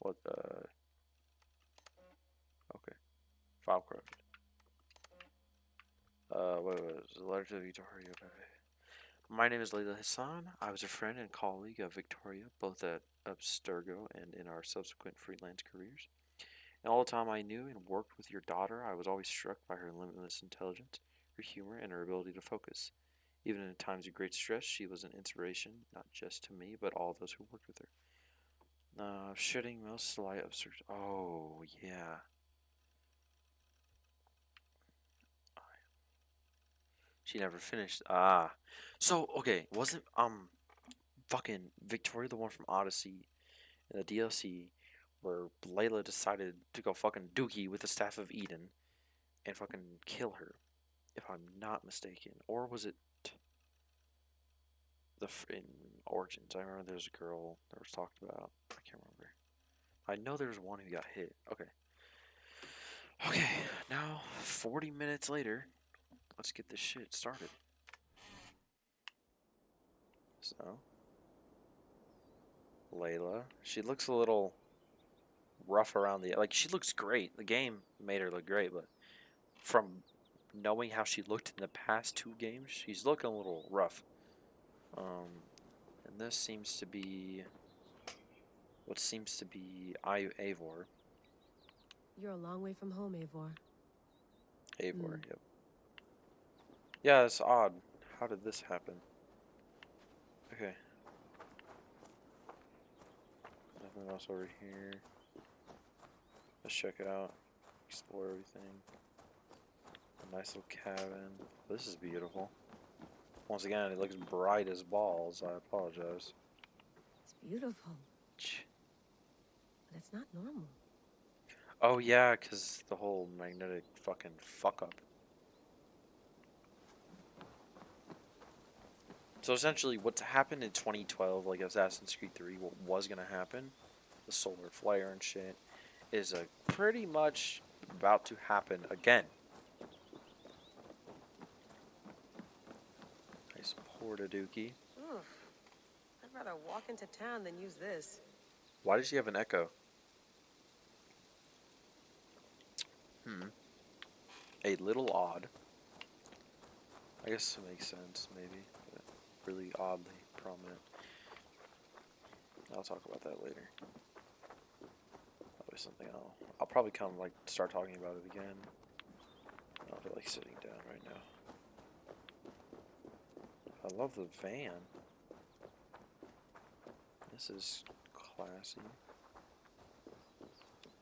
S1: What the? Okay. File corrupted. What was it? Letter to Victoria. My name is Layla Hassan. I was a friend and colleague of Victoria, both at Abstergo and in our subsequent freelance careers. And all the time I knew and worked with your daughter, I was always struck by her limitless intelligence, her humor, and her ability to focus. Even in times of great stress, she was an inspiration, not just to me, but all those who worked with her. Shedding most light of search. Oh, yeah. She never finished. Ah. So, okay, wasn't, fucking Victoria the one from Odyssey in the DLC where Layla decided to go fucking dookie with the Staff of Eden and fucking kill her, if I'm not mistaken? Or was it in Origins? I remember there's a girl that was talked about. I can't remember. I know there was one who got hit. Okay. Okay, now 40 minutes later, let's get this shit started. So, Layla, she looks a little rough around the, like, she looks great. The game made her look great, but from knowing how she looked in the past 2 games, she's looking a little rough. And this seems to be what seems to be Eivor.
S5: You're a long way from home, Eivor.
S1: Eivor, yep. Yeah, it's odd. How did this happen? Okay. Nothing else over here. Let's check it out. Explore everything. A nice little cabin. This is beautiful. Once again, it looks bright as balls. I apologize.
S5: It's beautiful. But it's not normal.
S1: Oh yeah, because the whole magnetic fucking fuck up. So essentially, what's happened in 2012, like Assassin's Creed 3, what was gonna happen, the solar flare and shit, is pretty much about to happen again. Nice porta-dookie.
S5: Oof. I'd rather walk into town than use this.
S1: Why does she have an echo? A little odd. I guess it makes sense, maybe. But really oddly prominent. I'll talk about that later. Probably something I'll probably come like start talking about it again. I don't feel like sitting down right now. I love the van. This is classy.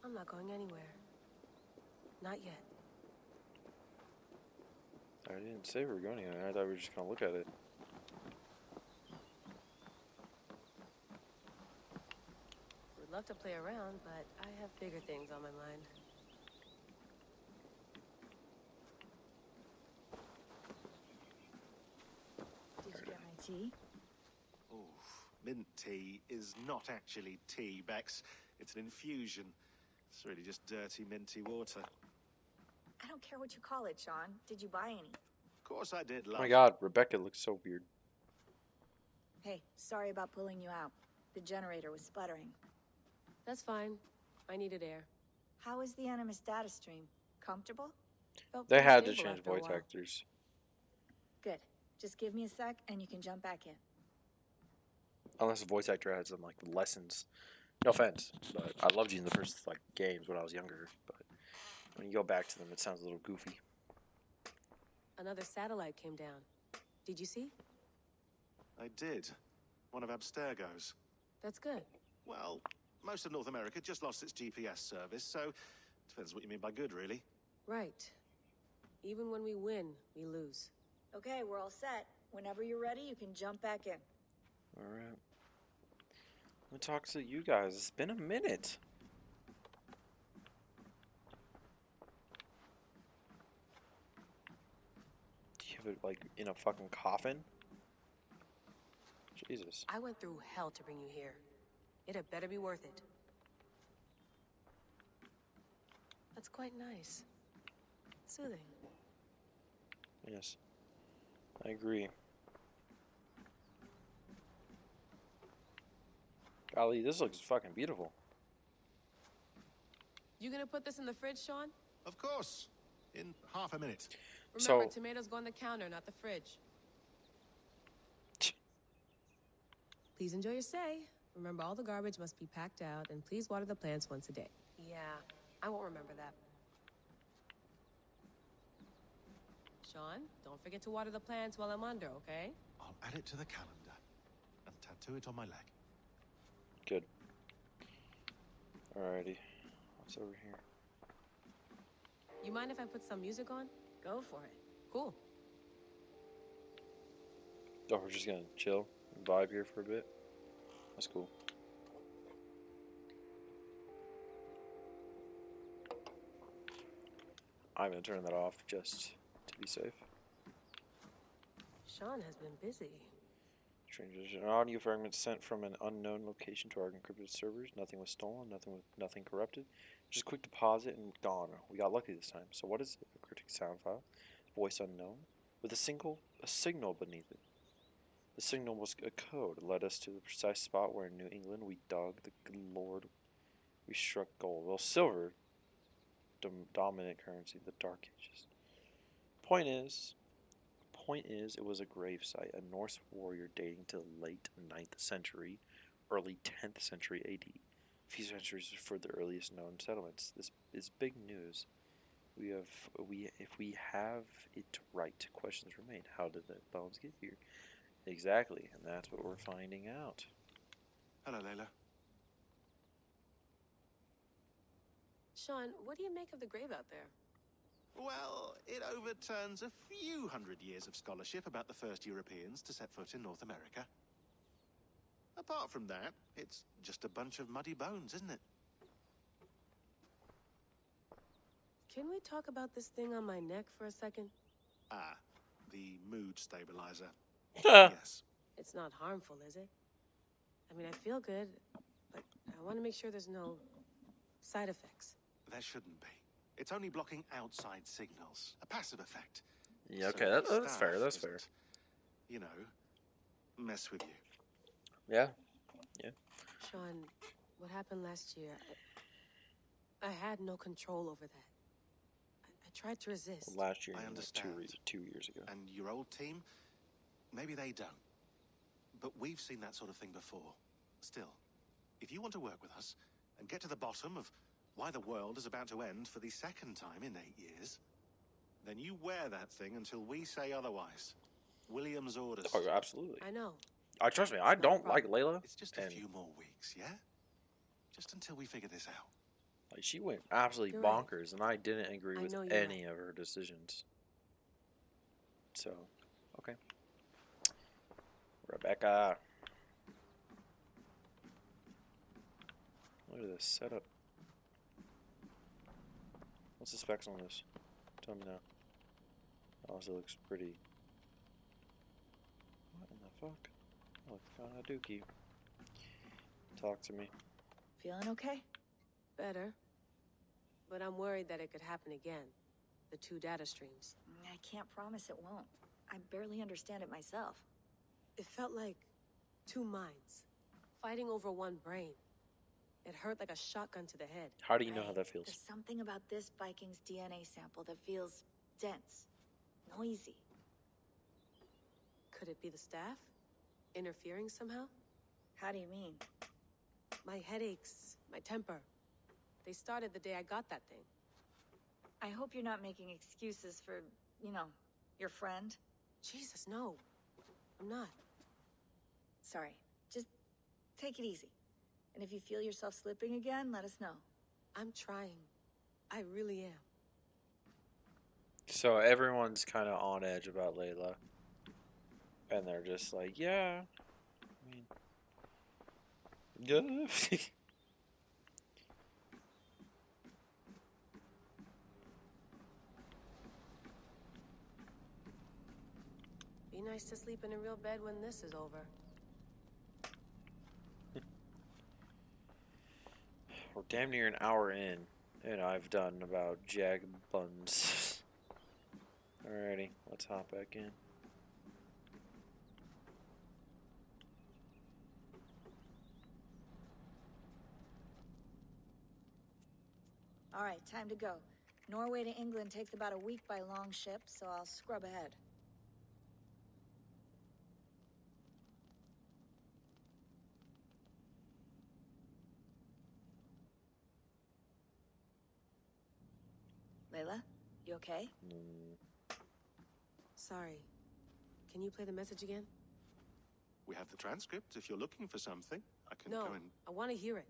S5: I'm not going anywhere. Not yet.
S1: I didn't say we were going anywhere. I thought we were just gonna look at it.
S5: Would love to play around, but I have bigger things on my mind.
S6: Did you get my tea?
S2: Oof. Mint tea is not actually tea, Bex. It's an infusion. It's really just dirty, minty water.
S6: I don't care what you call it, Sean. Did you buy any?
S2: Of course I did,
S1: Oh
S2: love.
S1: my god, Rebecca looks so weird.
S6: Hey, sorry about pulling you out. The generator was sputtering.
S5: That's fine. I needed air.
S6: How is the Animus data stream? Comfortable?
S5: Felt
S1: They
S5: pretty
S1: had to
S5: stable
S1: change
S5: after a
S1: voice
S5: while.
S1: actors.
S6: Good. Just give me a sec and you can jump back in.
S1: Unless the voice actor had some like lessons. No offense, but I loved you in the first like games when I was younger. But when you go back to them, it sounds a little goofy.
S5: Another satellite came down. Did you see?
S2: I did. One of Abstergo's.
S5: That's good.
S2: Well, most of North America just lost its GPS service, so depends what you mean by good, really.
S5: Right. Even when we win, we lose.
S6: Okay, we're all set. Whenever you're ready, you can jump back in.
S1: Alright. I'm gonna talk to you guys. It's been a minute. Do you have it like in a fucking coffin? Jesus.
S5: I went through hell to bring you here. It had better be worth it. That's quite nice. Soothing.
S1: Yes. I agree. Golly, this looks fucking beautiful.
S5: You gonna put this in the fridge, Sean?
S2: Of course. In half a minute.
S5: Remember,
S1: So-
S5: tomatoes go on the counter, not the fridge. Please enjoy your stay. Remember, all the garbage must be packed out, and please water the plants once a day. Yeah, I won't remember that. Sean, don't forget to water the plants while I'm under, okay?
S2: I'll add it to the calendar and tattoo it on my leg.
S1: Good. Alrighty. What's over here?
S5: You mind if I put some music on?
S6: Go for it.
S5: Cool.
S1: Oh, we're just gonna chill and vibe here for a bit. That's cool. I'm gonna turn that off just to be safe.
S5: Sean has been busy.
S1: Transition audio fragment sent from an unknown location to our encrypted servers. Nothing was stolen. Nothing corrupted. Just quick deposit and gone. We got lucky this time. So what is it? A cryptic sound file, voice unknown, with a signal beneath it. The signal was a code. It led us to the precise spot where in New England we dug the Lord. We struck gold. Well, silver, dominant currency, the Dark Ages. Point is, it was a grave site, a Norse warrior dating to the late 9th century, early 10th century AD. A few centuries before the earliest known settlements. This is big news. If we have it right, questions remain. How did the bones get here? Exactly, and that's what we're finding out.
S2: Hello, Layla.
S5: Sean, what do you make of the grave out there?
S2: Well, it overturns a few hundred years of scholarship about the first Europeans to set foot in North America. Apart from that, it's just a bunch of muddy bones, isn't it?
S5: Can we talk about this thing on my neck for a second?
S2: Ah, the mood stabilizer. Yes.
S5: It's not harmful, is it? I mean, I feel good, but I want to make sure there's no side effects.
S2: There shouldn't be. It's only blocking outside signals. A passive effect.
S1: Yeah,
S2: So
S1: okay,
S2: the
S1: that's fair,
S2: staff
S1: that's fair.
S2: doesn't, you know, mess with you.
S1: Yeah.
S5: Sean, what happened last year, I had no control over that. I tried to resist.
S1: Last year,
S2: I
S1: like
S2: understand.
S1: 2 years ago.
S2: And your old team, maybe they don't.
S7: but we've seen that sort of thing before. Still, if you want to work with us and get to the bottom of why the world is about to end for the second time in 8 years, then you wear that thing until we say otherwise. William's orders.
S1: Oh, absolutely.
S5: I know.
S1: Trust me, I don't like Layla.
S7: It's just a few more weeks, yeah? Just until we figure this out.
S1: Like, she went absolutely
S5: You're right.
S1: bonkers, and I didn't agree with
S5: know you're
S1: any
S5: right.
S1: of her decisions. So, okay. Rebecca. Look at this setup. What's the specs on this? Tell me now. Oh, so it looks pretty. What in the fuck? Oh, it's kind of dookie. Talk to me.
S6: Feeling okay?
S5: Better. But I'm worried that it could happen again. The 2 data streams.
S6: I can't promise it won't. I barely understand it myself.
S5: It felt like 2 minds, fighting over 1 brain. It hurt like a shotgun to the head.
S1: How do you know how
S6: Right.
S1: that feels?
S6: There's something about this Viking's DNA sample that feels dense, noisy.
S5: Could it be the staff? Interfering somehow?
S6: How do you mean?
S5: My headaches, my temper. They started the day I got that thing.
S6: I hope you're not making excuses for, your friend.
S5: Jesus, no. I'm not.
S6: Sorry. Just take it easy. And if you feel yourself slipping again, let us know.
S5: I'm trying. I really am.
S1: So everyone's kind of on edge about Layla. And they're just like, yeah. I mean, yeah.
S5: Be nice to sleep in a real bed when this is over.
S1: We're damn near an hour in, and I've done about jag buns. Alrighty, let's hop back in.
S6: All right, time to go. Norway to England takes about a week by long ship, so I'll scrub ahead. Layla, you okay?
S5: Sorry. Can you play the message again?
S7: We have the transcript. If you're looking for something, I can
S5: No,
S7: go and...
S5: I want to hear it.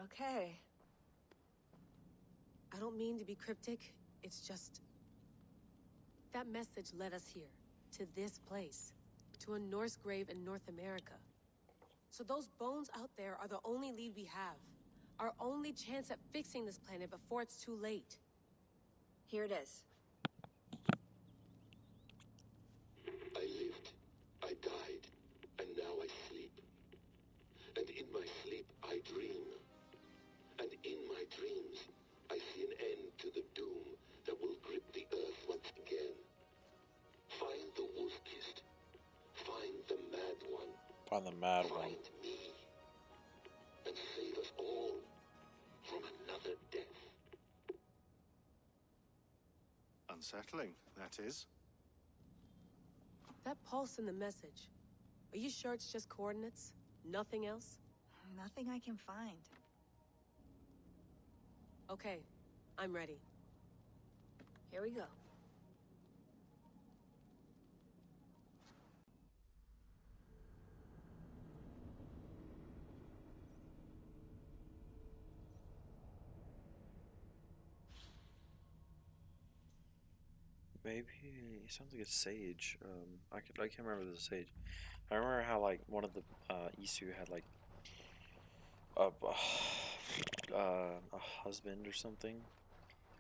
S6: Okay.
S5: I don't mean to be cryptic. It's just... that message led us here. To this place. To a Norse grave in North America. So those bones out there are the only lead we have. Our only chance at fixing this planet before it's too late.
S6: Here it is.
S8: I lived, I died, and now I sleep. And in my sleep I dream. And in my dreams I see an end to the doom that will grip the earth once again. Find the wolf-kissed. Find the mad one.
S1: Find the mad one.
S8: Find me. And save us all from another death.
S7: Unsettling, that is.
S5: That pulse in the message. Are you sure it's just coordinates? Nothing else?
S6: Nothing I can find.
S5: Okay, I'm ready.
S6: Here we go.
S1: Maybe it sounds like a sage. I can't remember the sage. I remember how like one of the Isu had like a husband or something.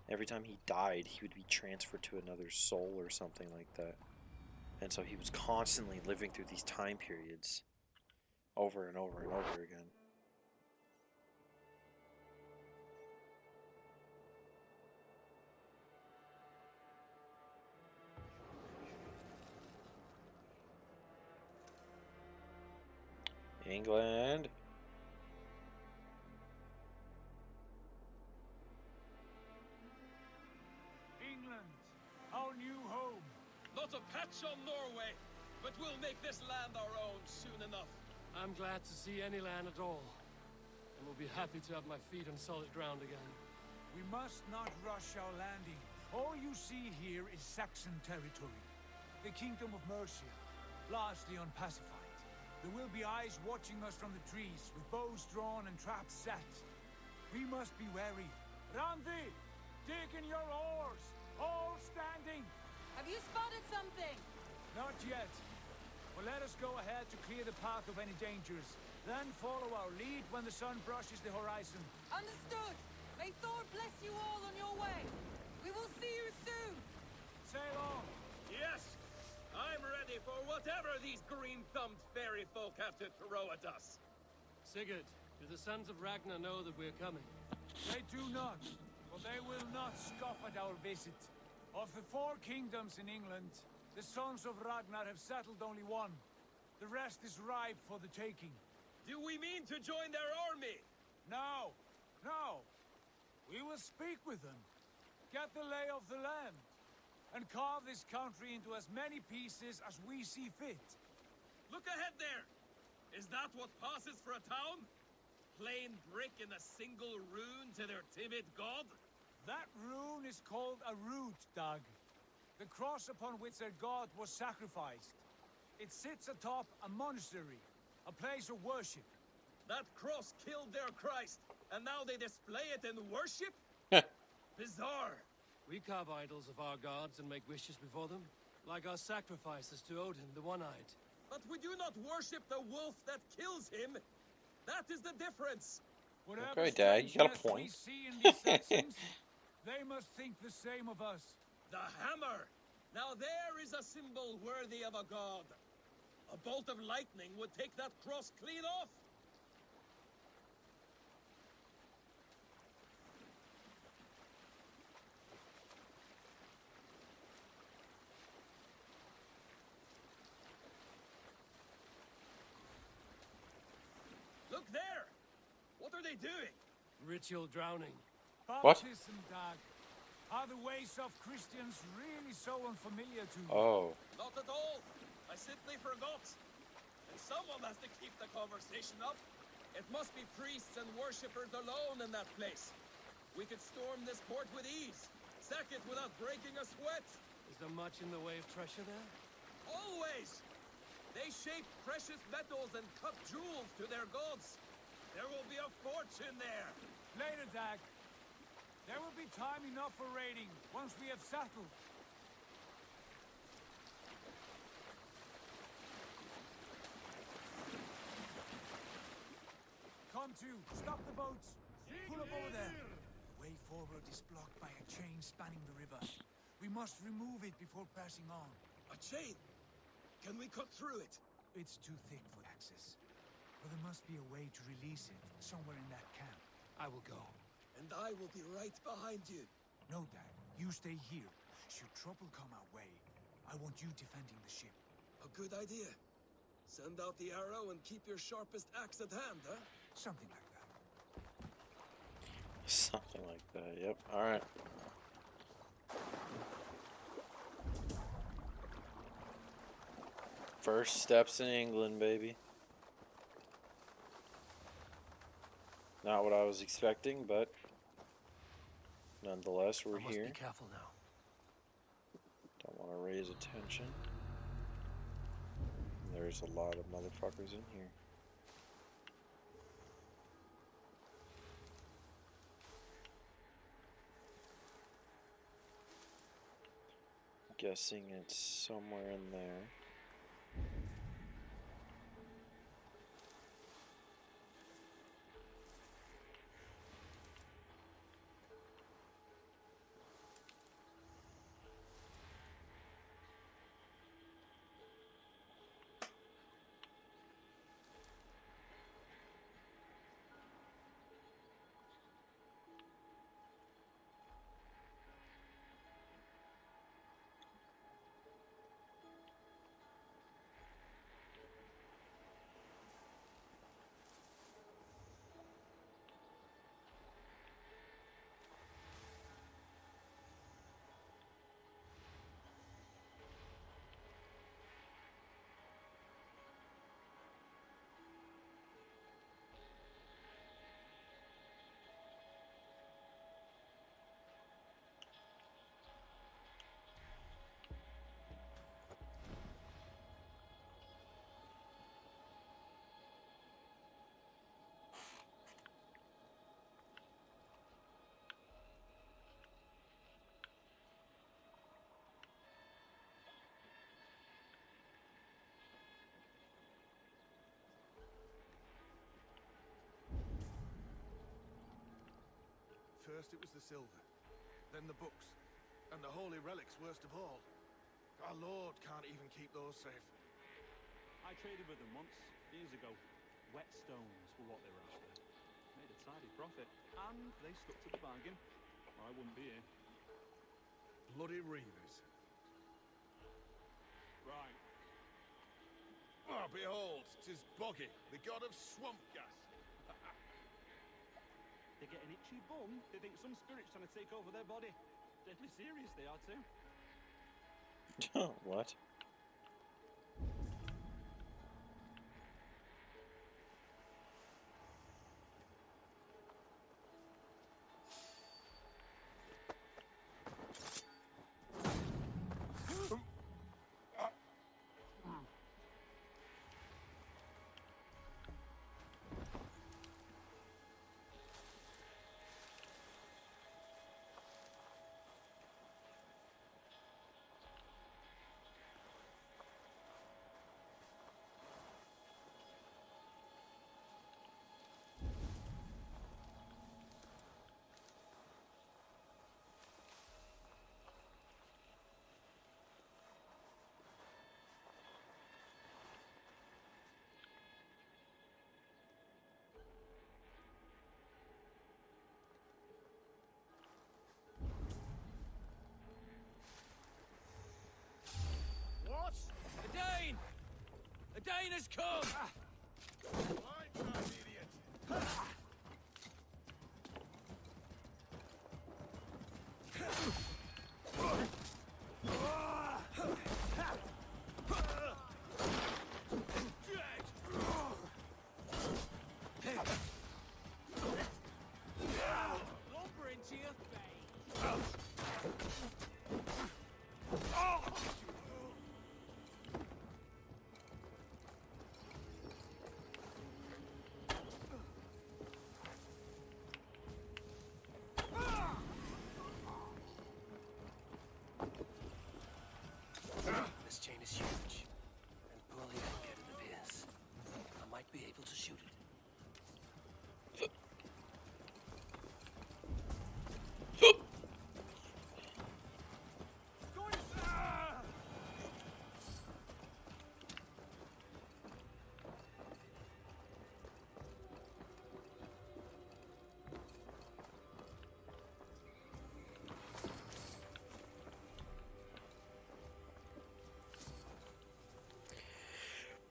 S1: Every time he died, he would be transferred to another soul or something like that. And so he was constantly living through these time periods over and over and over again. England.
S9: England, our new home. The not a patch on Norway, but we'll make this land our own soon enough.
S10: I'm glad to see any land at all, and will be happy to have my feet on solid ground again.
S11: We must not rush our landing. All you see here is Saxon territory. The Kingdom of Mercia, largely unpacified. There will be eyes watching us from the trees, with bows drawn and traps set. We must be wary. Randi, dig in your oars! All standing!
S12: Have you spotted something?
S11: Not yet. But let us go ahead to clear the path of any dangers. Then follow our lead when the sun brushes the horizon.
S12: Understood! May Thor bless you all on your way! We will see you soon!
S11: Sail on!
S9: Yes! I'm ready for whatever these green-thumbed fairy folk have to throw at us.
S10: Sigurd, do the sons of Ragnar know that we're coming?
S11: They do not, but they will not scoff at our visit. Of the 4 kingdoms in England, the sons of Ragnar have settled only one. The rest is ripe for the taking.
S9: Do we mean to join their army?
S11: No, no. We will speak with them, get the lay of the land, and carve this country into as many pieces as we see fit.
S9: Look ahead there! Is that what passes for a town? Plain brick in a single rune to their timid god?
S11: That rune is called a root, Doug. The cross upon which their god was sacrificed. It sits atop a monastery, a place of worship.
S9: That cross killed their Christ, and now they display it in worship? Bizarre.
S10: We carve idols of our gods and make wishes before them, like our sacrifices to Odin, the One-Eyed.
S9: But we do not worship the wolf that kills him. That is the difference.
S1: Okay, Dad, you got a point.
S11: They must think the same of us.
S9: The hammer! Now there is a symbol worthy of a god. A bolt of lightning would take that cross clean off. Look there! What are they doing?
S10: Ritual drowning.
S1: What?
S11: Baptism, Doug. Are the ways of Christians really so unfamiliar to you?
S1: Oh.
S9: Not at all. I simply forgot. And someone has to keep the conversation up. It must be priests and worshippers alone in that place. We could storm this port with ease. Sack it without breaking a sweat.
S10: Is there much in the way of treasure there?
S9: Always! They shape precious metals and cut jewels to their gods. There will be a fortune there.
S11: Later, Dag. There will be time enough for raiding once we have settled. Come to, stop the boats. Pull up over there. The way forward is blocked by a chain spanning the river. We must remove it before passing on.
S9: A chain? Can we cut through it?
S11: It's too thick for access. But there must be a way to release it somewhere in that camp.
S10: I will go.
S9: And I will be right behind you.
S11: No, Dad. You stay here. Should trouble come our way, I want you defending the ship.
S9: A good idea. Send out the arrow and keep your sharpest axe at hand, huh?
S11: Something like that.
S1: Something like that, yep. Alright. First steps in England, baby. Not what I was expecting, but nonetheless, we're here.
S10: Be careful now.
S1: Don't want to raise attention. There's a lot of motherfuckers in here. Guessing it's somewhere in there.
S13: First it was the silver, then the books, and the holy relics worst of all. Our Lord can't even keep those safe.
S14: I traded with them once, years ago. Wet stones were what they were after. Made a tidy profit, and they stuck to the bargain, or I wouldn't be here.
S13: Bloody reavers.
S14: Right.
S13: Oh, behold, 'tis Boggy, the god of swamp gas.
S14: They get an itchy bum, they think some spirit's trying to take over their body. Deadly serious they are too.
S1: What?
S13: What?
S9: A Dane! A Dane has come!
S13: I tried, idiot.
S9: Lumber into your face!
S10: This chain is huge, and poorly anchored it appears. I might be able to shoot it.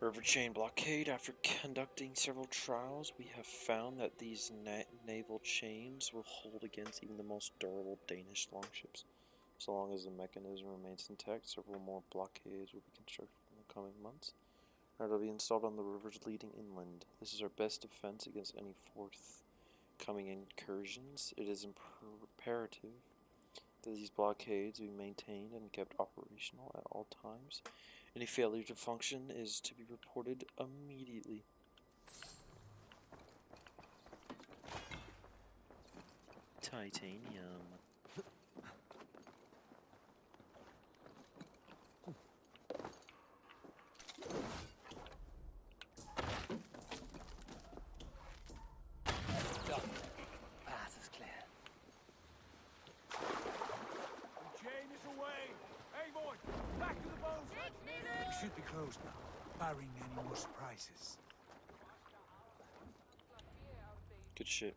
S1: River chain blockade. After conducting several trials, we have found that these naval chains will hold against even the most durable Danish longships. So long as the mechanism remains intact, several more blockades will be constructed in the coming months. Or they'll be installed on the rivers leading inland. This is our best defense against any forthcoming incursions. It is imperative that these blockades be maintained and kept operational at all times. Any failure to function is to be reported immediately. Titanium.
S10: Done. Path is clear.
S11: The chain is away. Hey, boy, back to the boat. We should be closed now, barring any more surprises.
S1: Good shit.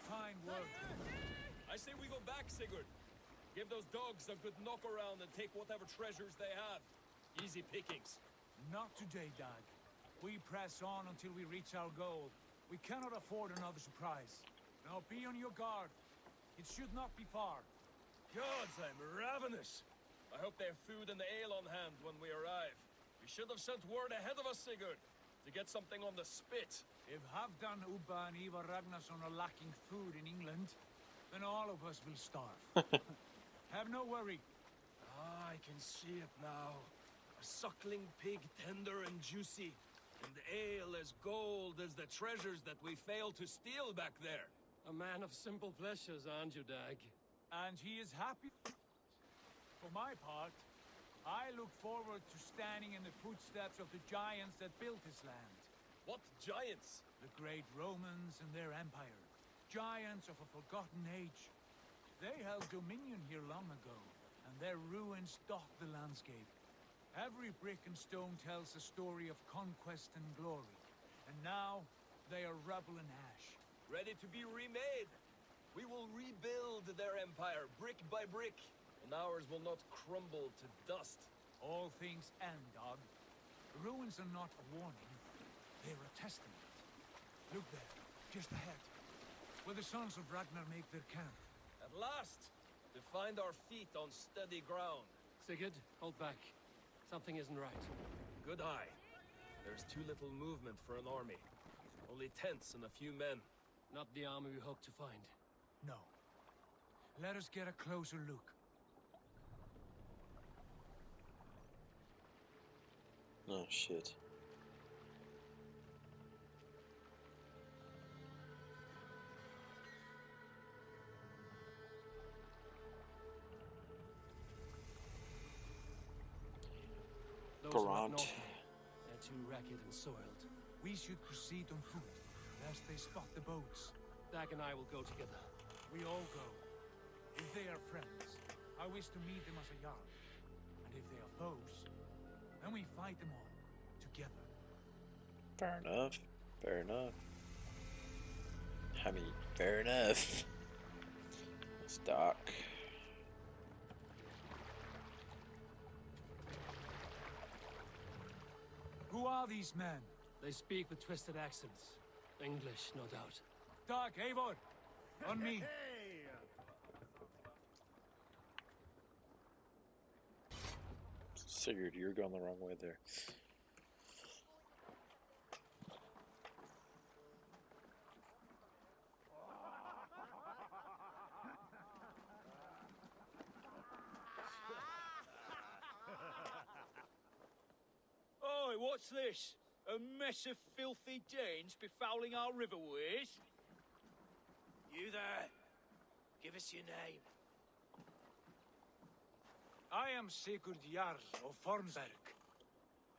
S11: Fine work.
S9: I say we go back, Sigurd. Give those dogs a good knock around and take whatever treasures they have. Easy pickings.
S11: Not today, Dag. We press on until we reach our goal. We cannot afford another surprise. Now be on your guard. It should not be far.
S9: Gods, I'm ravenous. I hope they have food and ale on hand when we arrive. We should have sent word ahead of us, Sigurd, to get something on the spit.
S11: If Halfdan, Ubba, and Ivar Ragnarsson are lacking food in England, then all of us will starve. Have no worry.
S9: Ah, I can see it now. A suckling pig, tender and juicy. And ale as gold as the treasures that we failed to steal back there.
S10: A man of simple pleasures, aren't you, Dag?
S11: And he is happy. For my part, I look forward to standing in the footsteps of the giants that built this land.
S9: What giants?
S11: The great Romans and their empire. Giants of a forgotten age. They held dominion here long ago, and their ruins dot the landscape. Every brick and stone tells a story of conquest and glory. And now, they are rubble and ash.
S9: Ready to be remade. We will rebuild their empire brick by brick, and ours will not crumble to dust.
S11: All things end, dog. The ruins are not a warning. They're a testament. Look there, just ahead, where the sons of Ragnar make their camp.
S9: At last, to find our feet on steady ground.
S10: Sigurd, hold back. Something isn't right.
S9: Good eye. There's too little movement for an army. Only tents and a few men.
S10: Not the army we hope to find.
S11: No. Let us get a closer look.
S1: Oh, shit.
S10: Those are up
S1: Grant.
S10: north. They're too ragged and soiled.
S11: We should proceed on foot, lest they spot the boats.
S10: Dag and I will go together.
S11: We all go. If they are friends, I wish to meet them as a jarl. And if they are foes, then we fight them all, together.
S1: Fair enough. Fair enough. I mean, fair enough. Let's dock.
S11: Who are these men?
S10: They speak with twisted accents. English, no doubt.
S11: Doc, Eivor, on me.
S1: Sigurd, you're going the wrong way there.
S15: Oi, what's this? A mess of filthy Danes befouling our riverways? You there? Give us your name.
S11: I am Sigurd Jarl of Fornberg.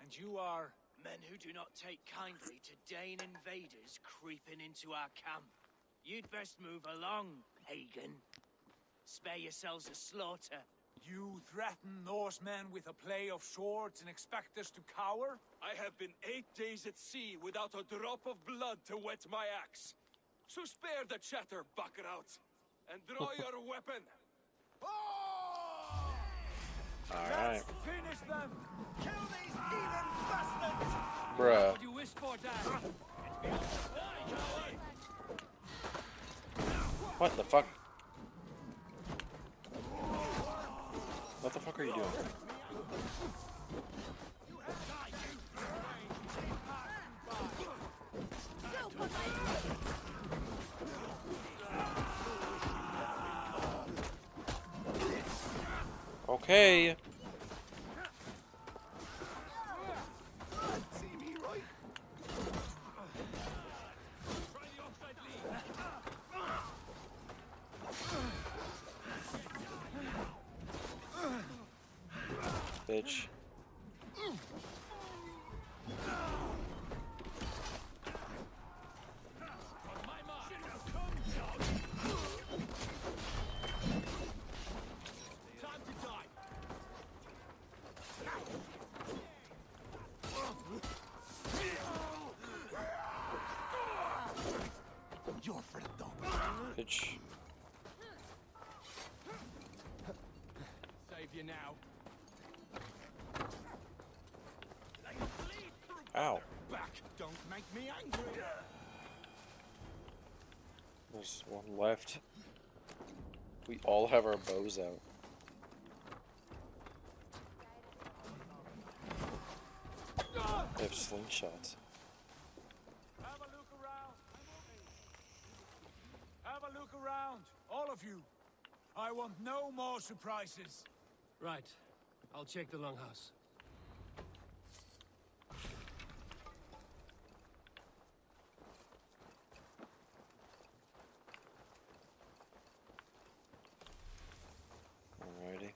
S11: And you are...
S15: Men who do not take kindly to Dane invaders creeping into our camp. You'd best move along, pagan. Spare yourselves a slaughter.
S11: You threaten Norsemen with a play of swords and expect us to cower?
S15: I have been 8 days at sea without a drop of blood to wet my axe. So spare the chatter, buckerout, and draw your weapon.
S1: Alright.
S11: Finish them!
S15: Kill these heathen bastards!
S1: Bruh.
S10: What do you wish for, Dag?
S1: What the fuck? What the fuck are you doing? Okay. Bitch.
S11: You're for the dog.
S1: Bitch.
S15: Save you now.
S1: Ow.
S15: Back. Don't make me angry.
S1: There's one left. We all have our bows out. They have slingshots.
S11: Have a look around. Have a look around, all of you. I want no more surprises.
S10: Right. I'll check the longhouse.
S1: Alrighty.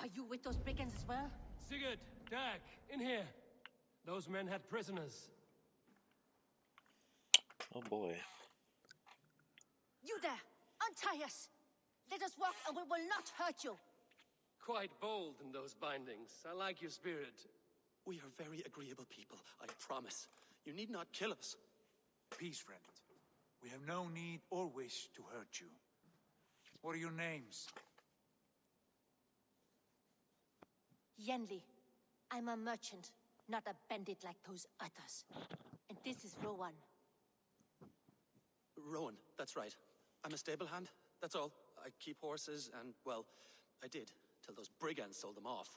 S5: Are you with those brigands as well?
S10: Sigurd, Dag, in here. Those men had prisoners.
S1: Oh boy.
S16: You there! Untie us! Let us walk and we will not hurt you!
S10: Quite bold in those bindings. I like your spirit.
S17: We are very agreeable people, I promise. You need not kill us.
S11: Peace, friend. We have no need or wish to hurt you. What are your names?
S16: Yenli. I'm a merchant, not a bandit like those others. And this is Rowan.
S17: Rowan, that's right. I'm a stable hand, that's all. I keep horses and, well, I did, till those brigands sold them off.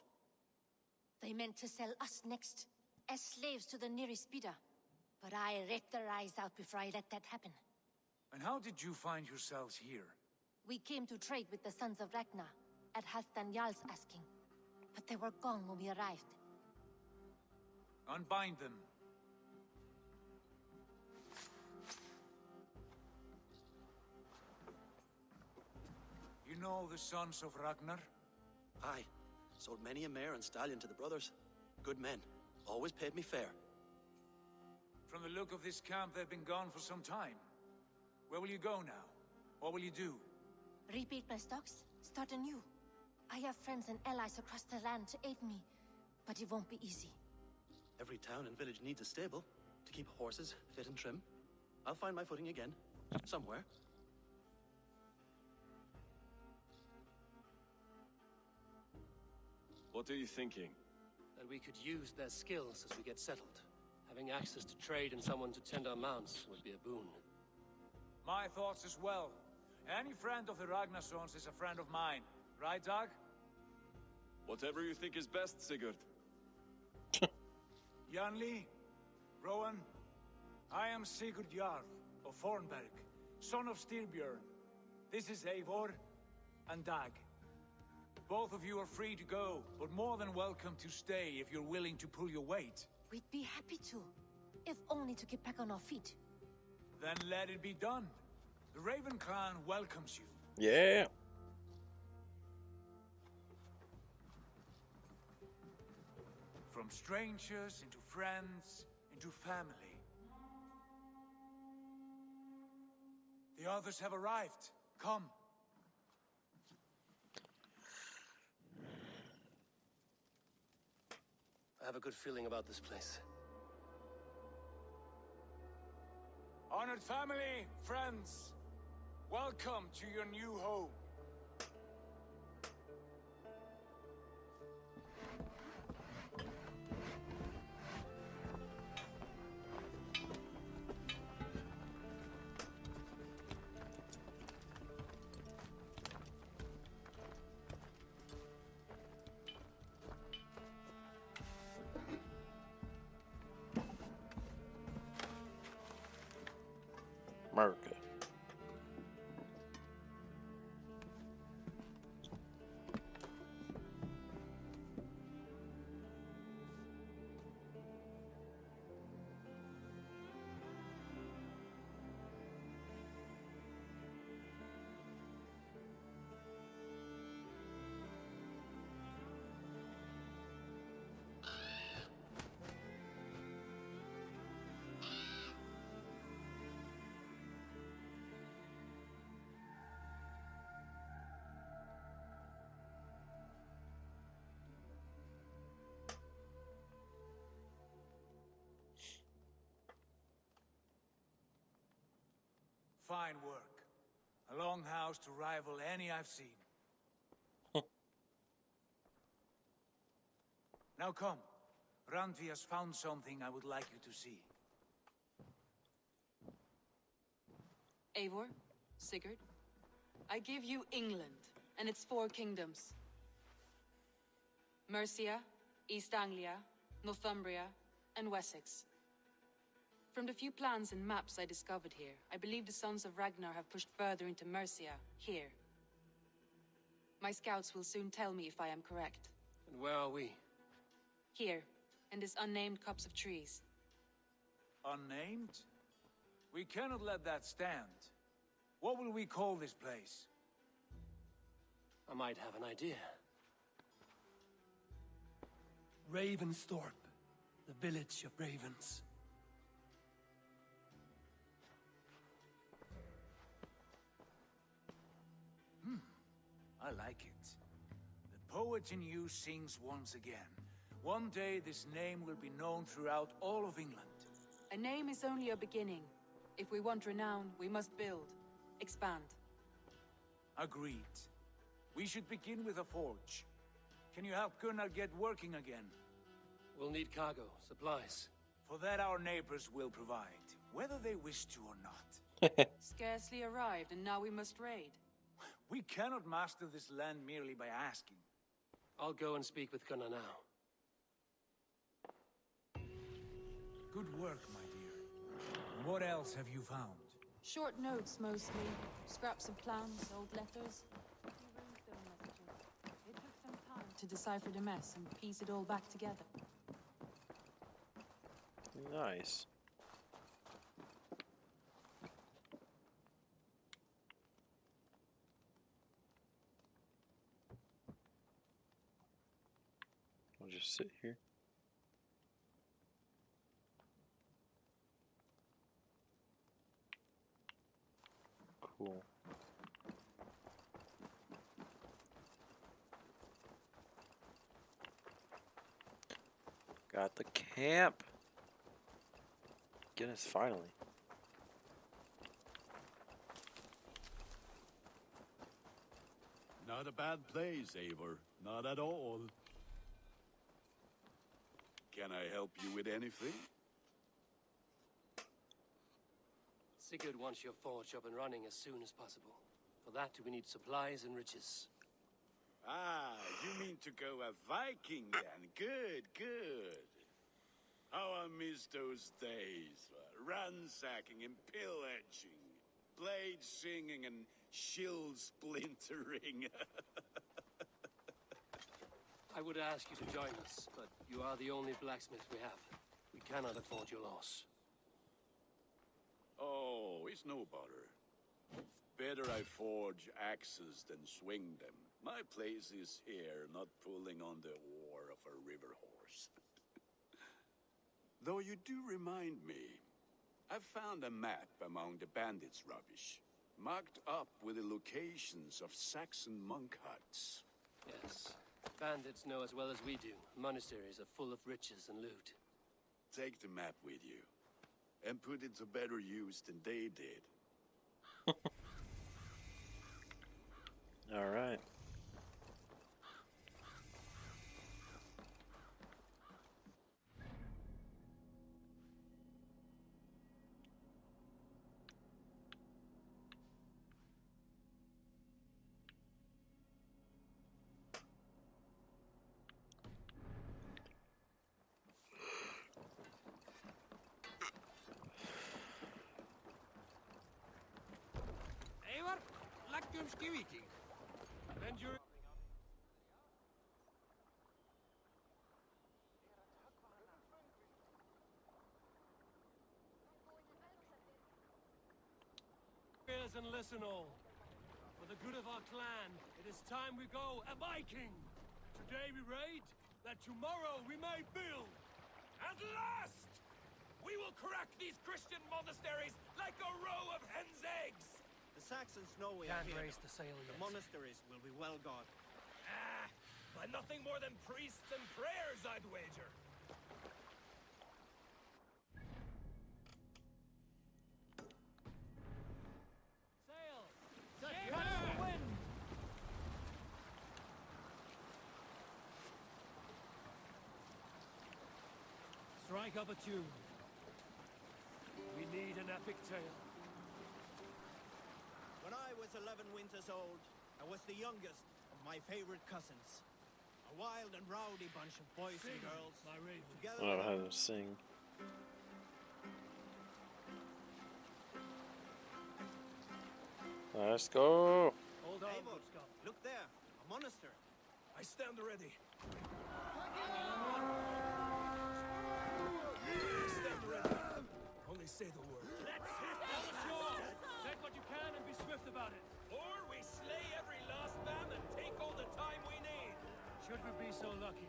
S16: They meant to sell us next, as slaves to the nearest bidder. But I ripped their eyes out before I let that happen.
S11: And how did you find yourselves here?
S16: We came to trade with the Sons of Ragnar, at Halfdan Jarl's asking. But they were gone when we arrived.
S11: Unbind them. You know the Sons of Ragnar?
S17: Aye. Sold many a mare and stallion to the brothers. Good men. Always paid me fair.
S11: From the look of this camp, they've been gone for some time. Where will you go now? What will you do?
S16: Rebuild my stocks? Start anew. I have friends and allies across the land to aid me, but it won't be easy.
S17: Every town and village needs a stable to keep horses fit and trim. I'll find my footing again. Somewhere.
S18: What are you thinking?
S10: That we could use their skills as we get settled. Having access to trade and someone to tend our mounts would be a boon.
S11: My thoughts as well. Any friend of the Ragnarsons is a friend of mine. Right, Dag?
S18: Whatever you think is best, Sigurd.
S11: Janli, Rowan, I am Sigurd Jarl of Fornberg, son of Styrbjörn. This is Eivor and Dag. Both of you are free to go, but more than welcome to stay if you're willing to pull your weight.
S16: We'd be happy to, if only to get back on our feet.
S11: Then let it be done. The Raven clan welcomes you.
S1: Yeah.
S11: From strangers into friends, into family. The others have arrived. Come.
S10: I have a good feeling about this place.
S11: Honored family, friends, welcome to your new home.
S1: America.
S11: Fine work. A longhouse to rival any I've seen. Now come. Randvi has found something I would like you to see.
S12: Eivor, Sigurd, I give you England and its 4 kingdoms. Mercia, East Anglia, Northumbria, and Wessex. From the few plans and maps I discovered here, I believe the Sons of Ragnar have pushed further into Mercia, here. My scouts will soon tell me if I am correct.
S10: And where are we?
S12: Here, in this unnamed copse of trees.
S11: Unnamed? We cannot let that stand. What will we call this place?
S10: I might have an idea. Ravensthorpe, the village of ravens.
S11: I like it. The poet in you sings once again. One day this name will be known throughout all of England.
S12: A name is only a beginning. If we want renown, we must build, expand.
S11: Agreed. We should begin with a forge. Can you help Gunnar get working again?
S10: We'll need cargo, supplies.
S11: For that our neighbors will provide, whether they wish to or not.
S12: Scarcely arrived, and now we must raid.
S11: We cannot master this land merely by asking.
S10: I'll go and speak with Gunnar now.
S11: Good work, my dear. What else have you found?
S12: Short notes, mostly. Scraps of plans, old letters. A few runestone messages. It took some time to decipher the mess and piece it all back together.
S1: Nice. I'll just sit here. Cool. Got the camp. Goodness, finally.
S19: Not a bad place, Eivor. Not at all. Can I help you with anything?
S10: Sigurd wants your forge up and running as soon as possible. For that, we need supplies and riches.
S19: Ah, you mean to go a Viking then? Good, good. How I miss those days. Ransacking and pillaging. Blade singing and shield splintering.
S10: I would ask you to join us, but you are the only blacksmith we have. We cannot afford your loss.
S19: Oh, it's no bother. Better I forge axes than swing them. My place is here, not pulling on the oar of a river horse. Though you do remind me, I found a map among the bandits' rubbish, marked up with the locations of Saxon monk huts.
S10: Yes. Bandits know as well as we do. Monasteries are full of riches and loot.
S19: Take the map with you, and put it to better use than they did.
S1: All right.
S15: Eivor, Laggumski Viking. Lend your...
S10: Ears and listen all. For the good of our clan, it is time we go a Viking.
S15: Today we raid, that tomorrow we may build. At last! We will crack these Christian monasteries like a row of hen's eggs!
S20: The Saxons know we
S10: Can't
S20: are here.
S10: raise the sail yet.
S20: The monasteries will be well guarded.
S15: Ah, by nothing more than priests and prayers, I'd wager.
S10: Sail! Catch the wind! Strike up a tune. We need an epic tale.
S20: When I was 11 winters old, I was the youngest of my favorite cousins. A wild and rowdy bunch of boys and girls. Together
S1: I don't know how to sing. Let's go.
S20: Hold on, look there, a monastery.
S15: I stand ready. Only say the word.
S10: Let's hit the shore! Take what you can and be swift about it.
S15: Or we slay every last man and take all the time we need.
S10: Should we be so lucky?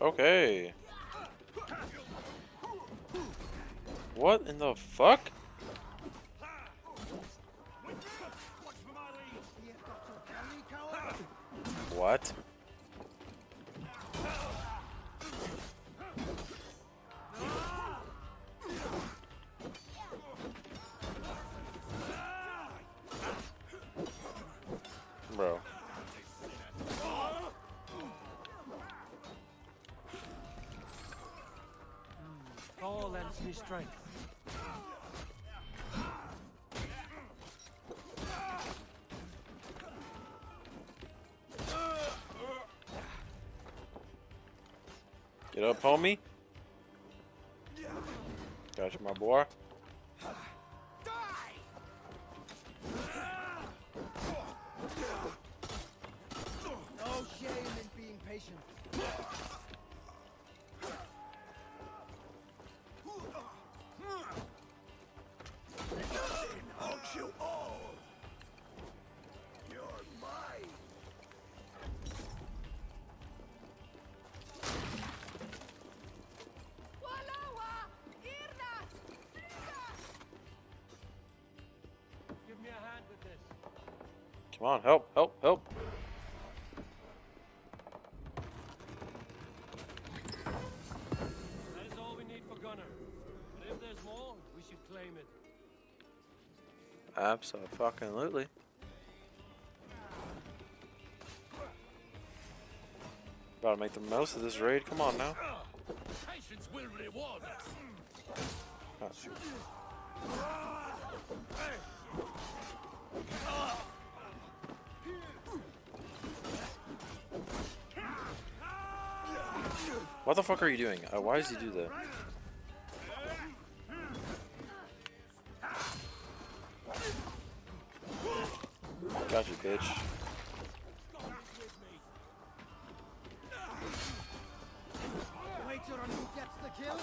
S1: Okay. What in the fuck? What? Bro.
S10: All lends me strength.
S1: Get up, homie. Gotcha, my boy.
S20: No shame in being patient.
S19: Aren't you all? You're mine.
S10: Give me a hand with this.
S1: Come on, help, help, help.
S10: That is all we need for Gunner. But if there's more, we should claim it.
S1: Absolutely. About to make the most of this raid. Come on now.
S15: Patience will reward us.
S1: Oh. What the fuck are you doing? Why does he do that? Got you, bitch.
S20: Waiter on who gets the kill.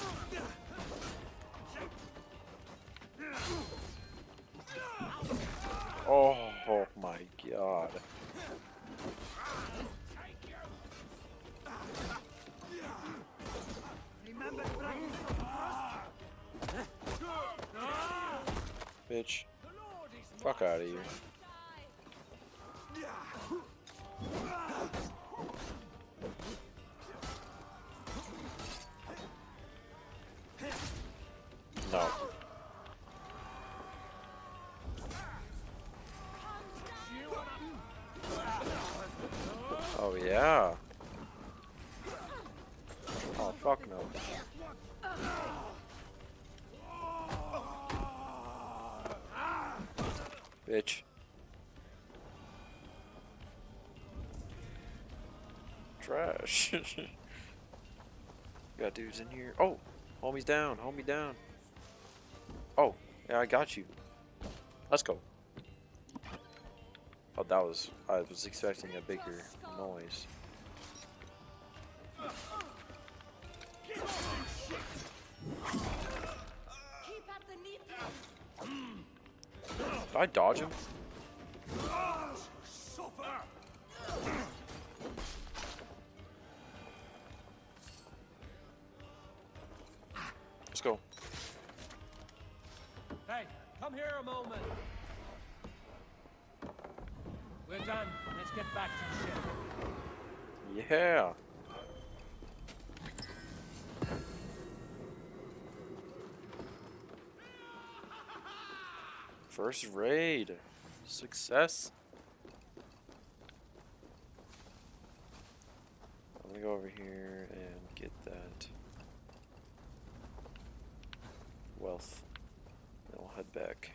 S1: Oh my god.
S20: Remember,
S1: Bitch. Fuck out of here. No. Oh yeah. Oh fuck no. Bitch. Trash. Got dudes in here. Oh, homie's down. Homie down. Oh, yeah, I got you. Let's go. Oh, that was. I was expecting a bigger noise. Did I dodge him? Let's go.
S10: Hey, come here a moment. We're done. Let's get back to the ship.
S1: Yeah. First raid. Success. I'm gonna go over here and get that wealth. Then we'll head back.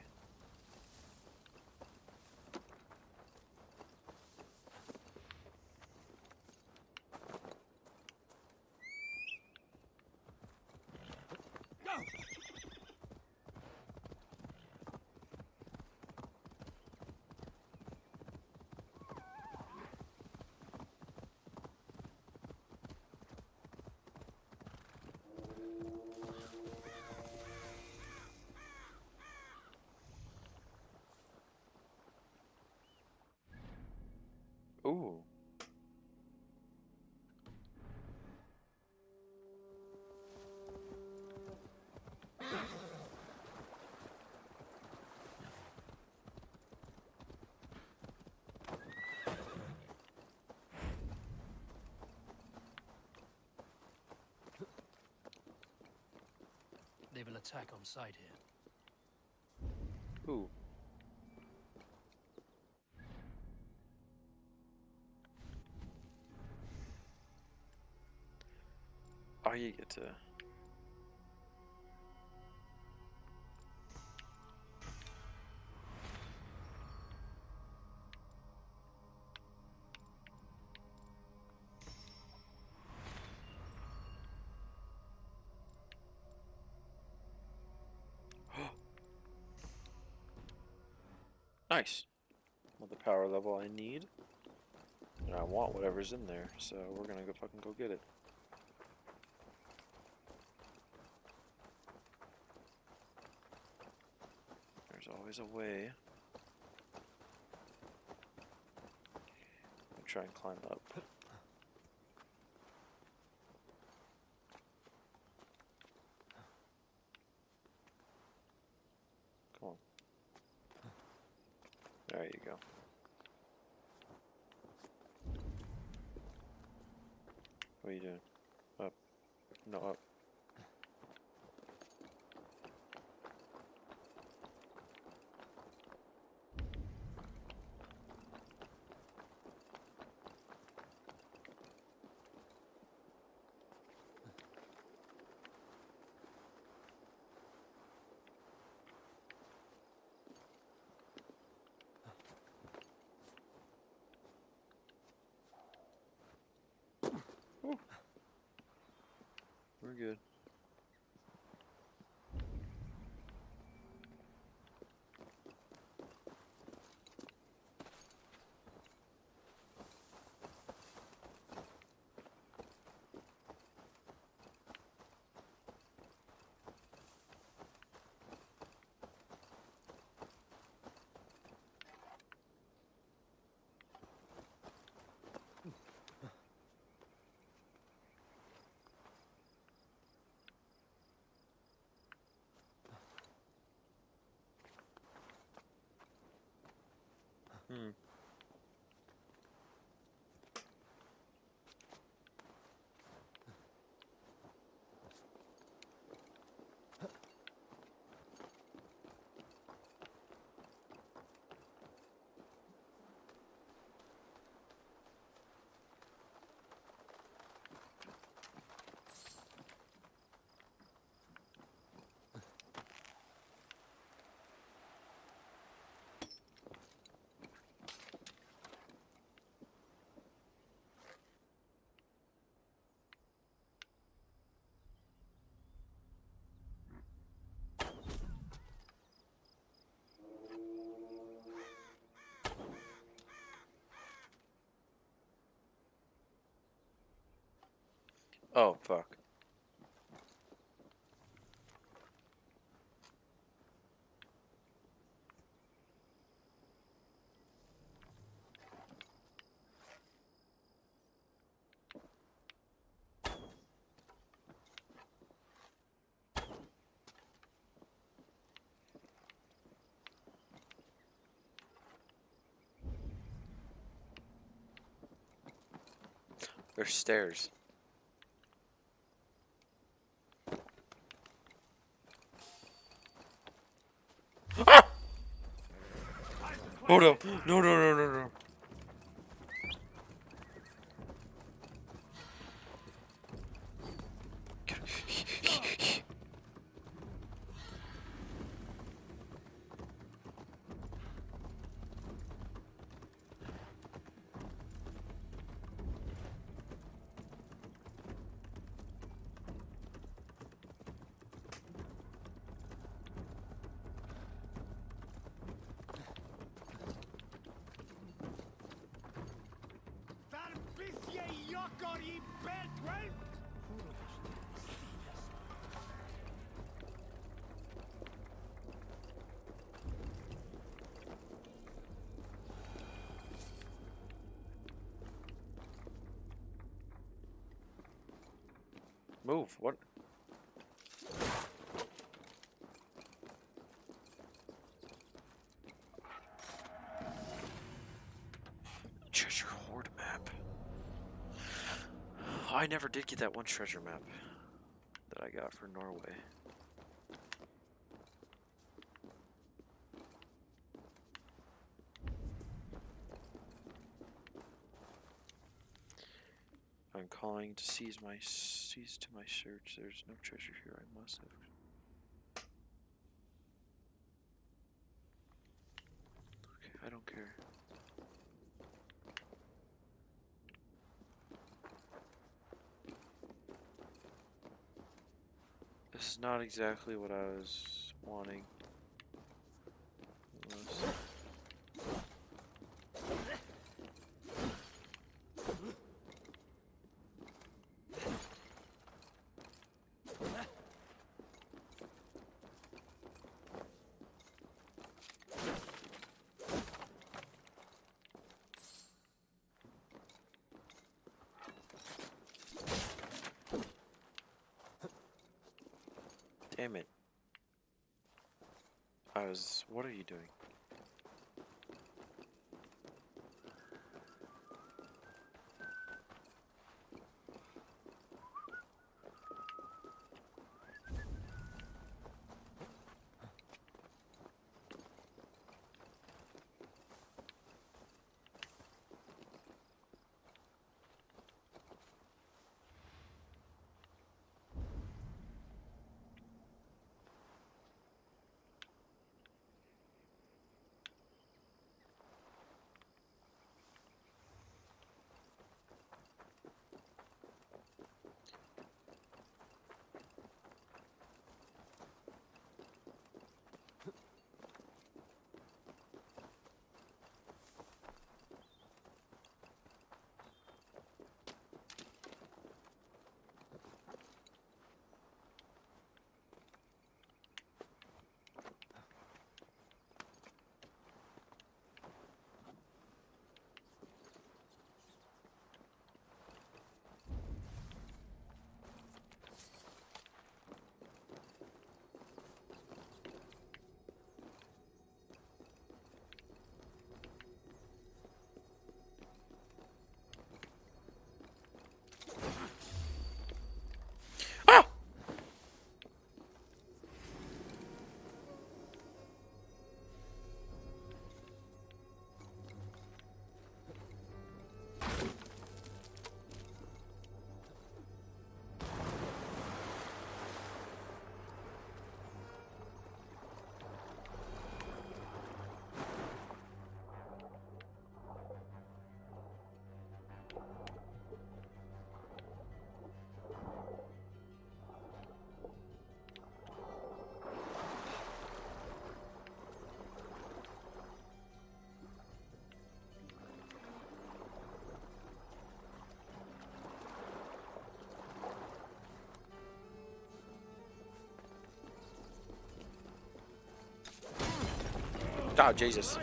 S10: they will attack on sight here.
S1: Ooh. Oh, you get to... Nice. With the power level I need. And I want whatever's in there, so we're gonna go fucking go get it. There's always a way. I'll try and climb up. Come on. There you go. What are you doing? Up. No, up. Ooh. We're good. Hmm. Oh, fuck. There's stairs. Ah! Oh no! No, no, no, no, no. Move. What? Treasure hoard map. I never did get that one treasure map that I got for Norway. I'm calling to cease to my search. There's no treasure here. I must have. Okay, I don't care. This is not exactly what I was wanting. Damn it. What are you doing? Oh, Jesus.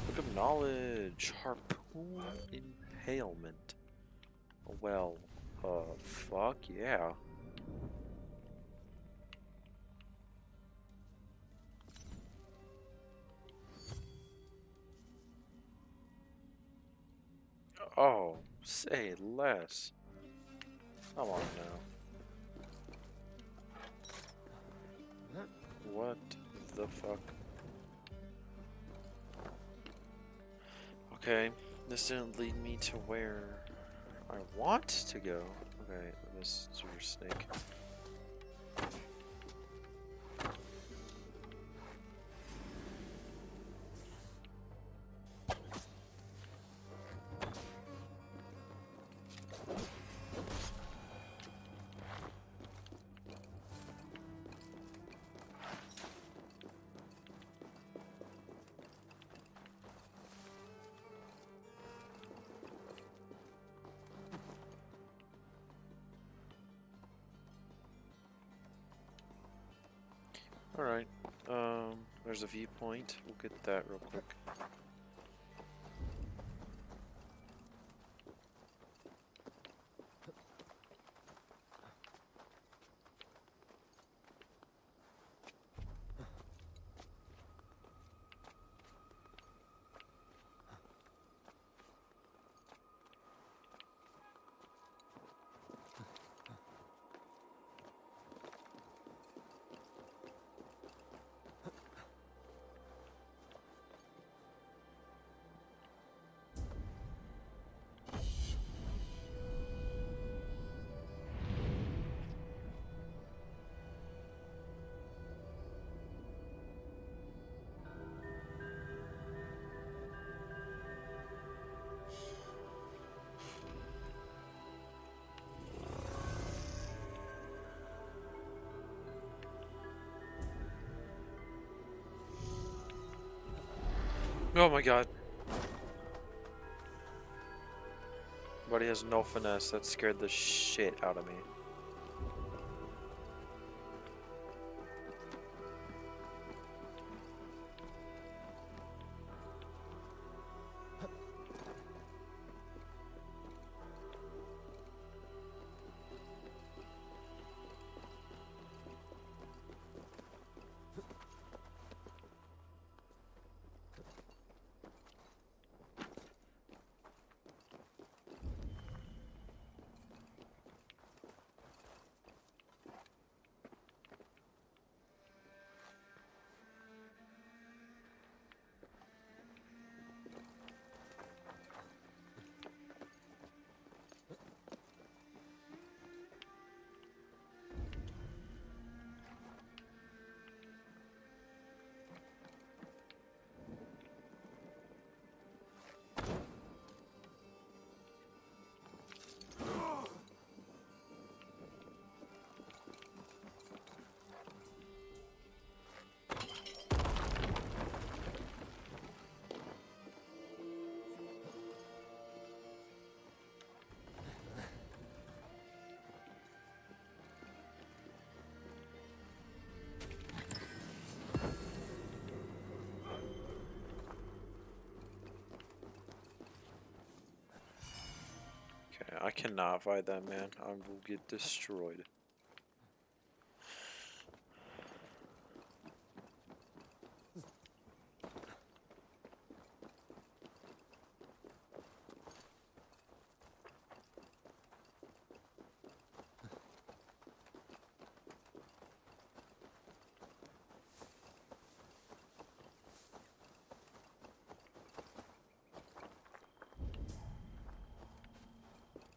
S1: Book of Knowledge. Harpoon Impalement. Well, fuck yeah. Oh, say less. Come on now. What the fuck? Okay, this didn't lead me to where I want to go. Okay, this is your snake. Alright, there's a viewpoint. We'll get that real quick. Oh my god. Buddy has no finesse. That scared the shit out of me. I cannot fight that man. I will get destroyed.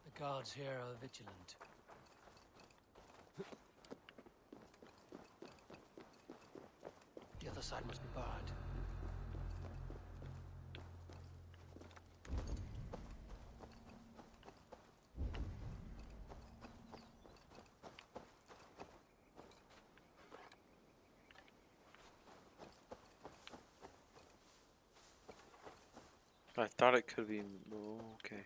S10: The guards here are vigilant. The other side must be barred.
S1: I thought it could be. Oh, okay.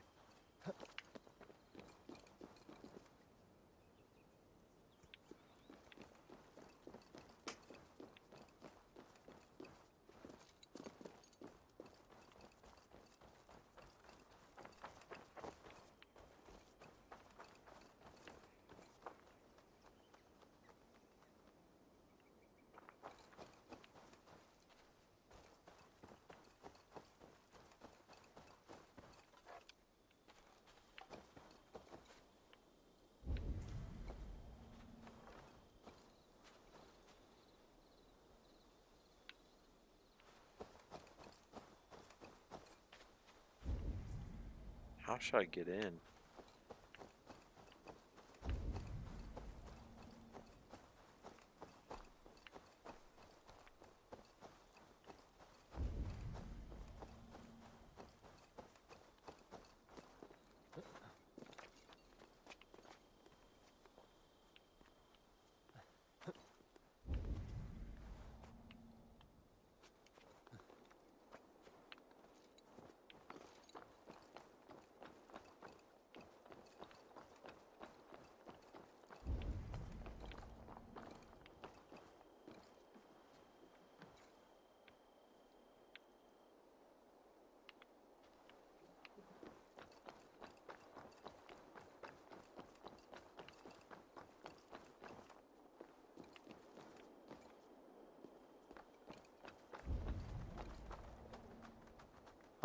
S1: How should I get in?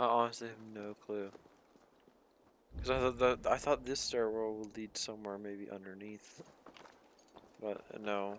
S1: I honestly have no clue. Because I thought this stairwell would lead somewhere maybe underneath. But no.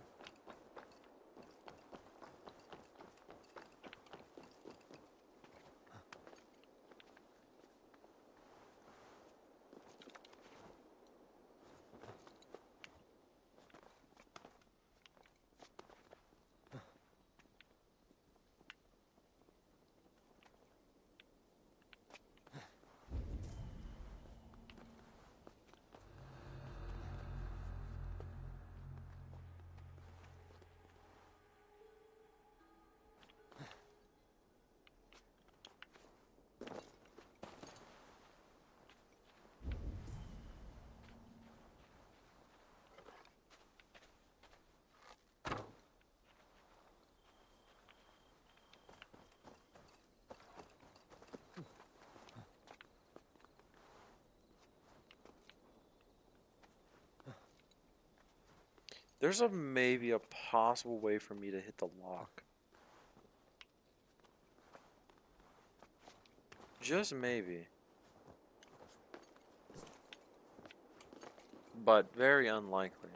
S1: There's a maybe a possible way for me to hit the lock. Just maybe. But very unlikely.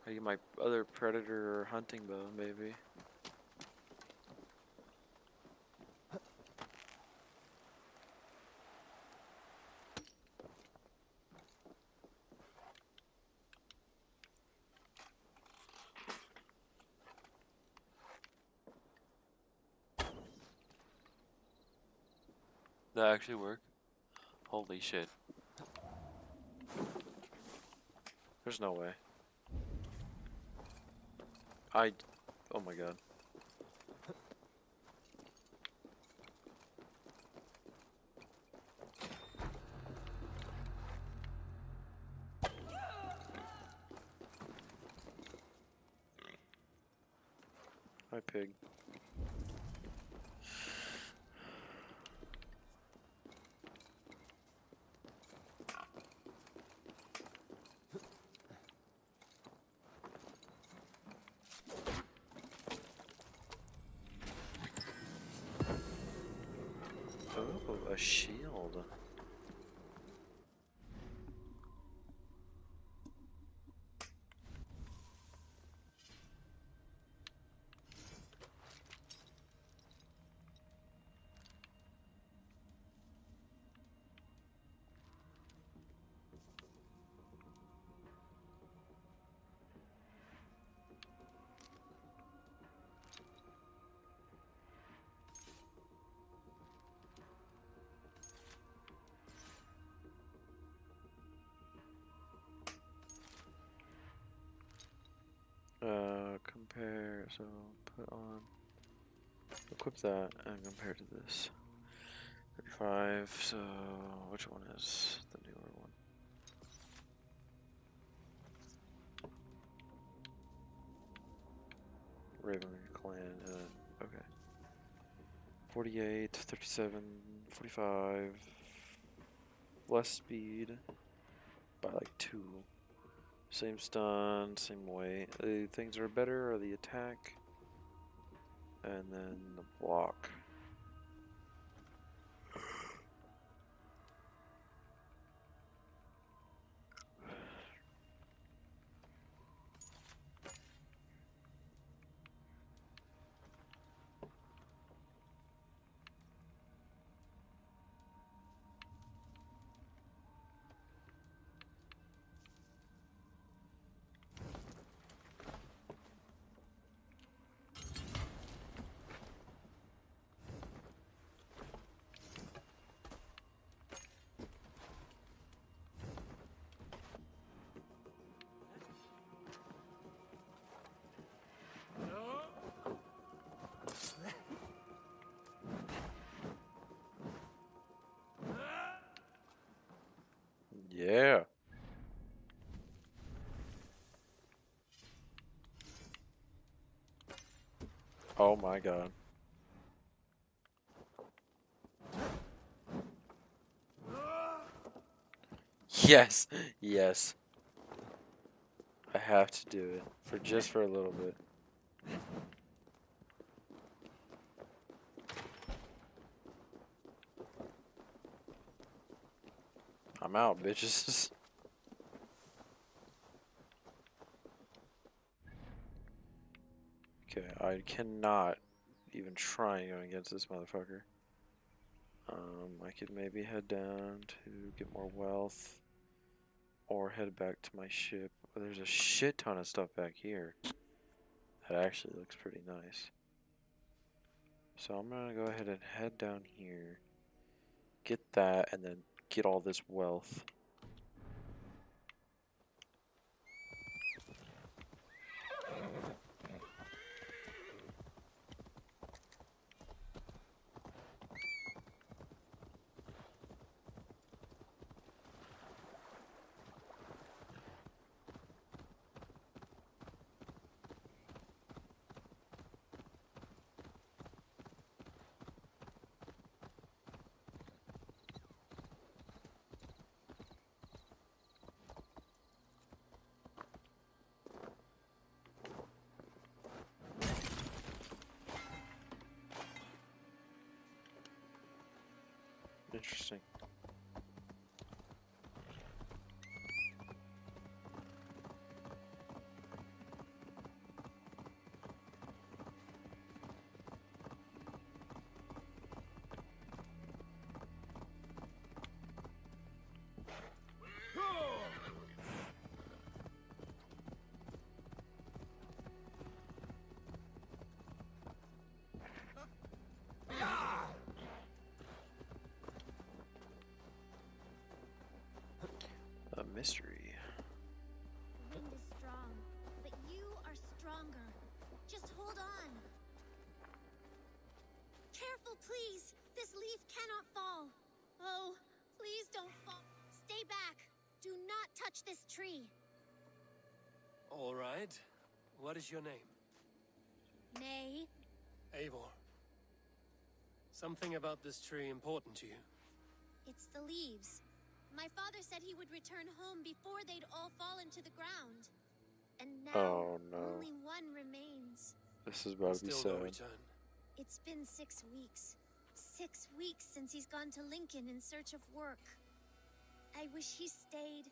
S1: I get my other predator or hunting bow, maybe. That actually work? Holy shit. There's no way. Oh my god. Hi, pig. Oh, a shield. Compare, so put on, equip that and compare to this. 35, so which one is the newer one? Raven Clan, okay. 48, 37, 45, less speed by like 2. Same stun, same weight. The things are better are the attack and then the block. Yeah. Oh my god. Yes, yes. I have to do it for just for a little bit. I'm out, bitches. Okay, I cannot even try going against this motherfucker. I could maybe head down to get more wealth, or head back to my ship. There's a shit ton of stuff back here. That actually looks pretty nice. So I'm gonna go ahead and head down here, get that, and then get all this wealth. Interesting. A mystery.
S21: The wind is strong, but you are stronger. Just hold on. Careful, please. This leaf cannot fall. Oh, please don't fall. Stay back. Do not touch this tree.
S10: All right. What is your name?
S21: Nay.
S10: Eivor. Something about this tree important to you?
S21: It's the leaves. My father said he would return home before they'd all fall into the ground. And now,
S1: Oh, no.
S21: only one remains.
S1: This is about to be
S10: Still no
S1: sad.
S10: return.
S21: It's been 6 weeks. 6 weeks since he's gone to Lincoln in search of work. I wish he stayed.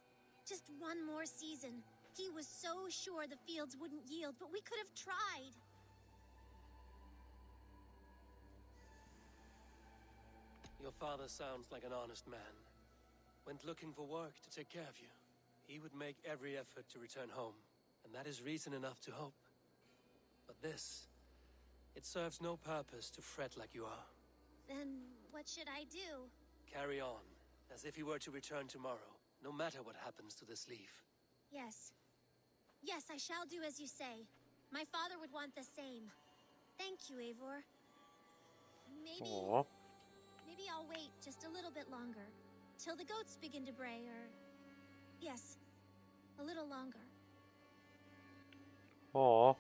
S21: Just one more season. He was so sure the fields wouldn't yield, but we could have tried.
S10: Your father sounds like an honest man. Went looking for work to take care of you. He would make every effort to return home, and that is reason enough to hope. But this, it serves no purpose to fret like you are.
S21: Then what should I do?
S10: Carry on, as if you were to return tomorrow, no matter what happens to this leaf.
S21: Yes. Yes, I shall do as you say. My father would want the same. Thank you, Eivor. Maybe...
S1: Aww.
S21: Maybe I'll wait just a little bit longer. Till the goats begin to bray, or... Yes, a little longer.
S1: Aww.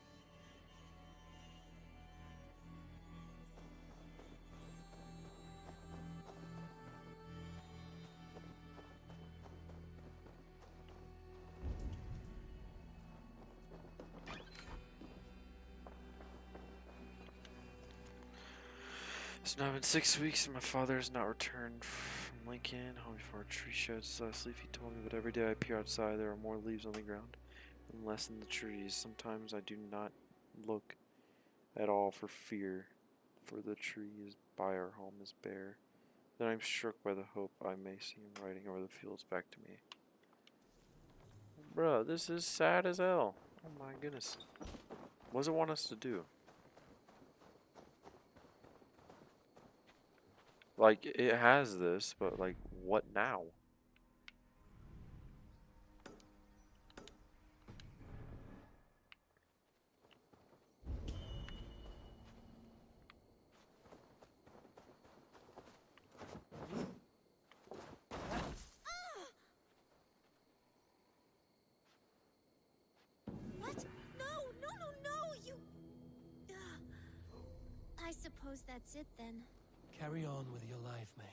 S1: It's now been 6 weeks and my father has not returned from Lincoln. Home before a tree sheds his last leaf, he told me, but every day I peer outside, there are more leaves on the ground and less in the trees. Sometimes I do not look at all for fear, for the trees by our home is bare. Then I'm struck by the hope I may see him riding over the fields back to me. Bruh, this is sad as hell. Oh my goodness. What does it want us to do? Like, it has this, but like, what now?
S21: What? No, no, no, no, you... I suppose that's it then.
S10: Carry on with your life, May.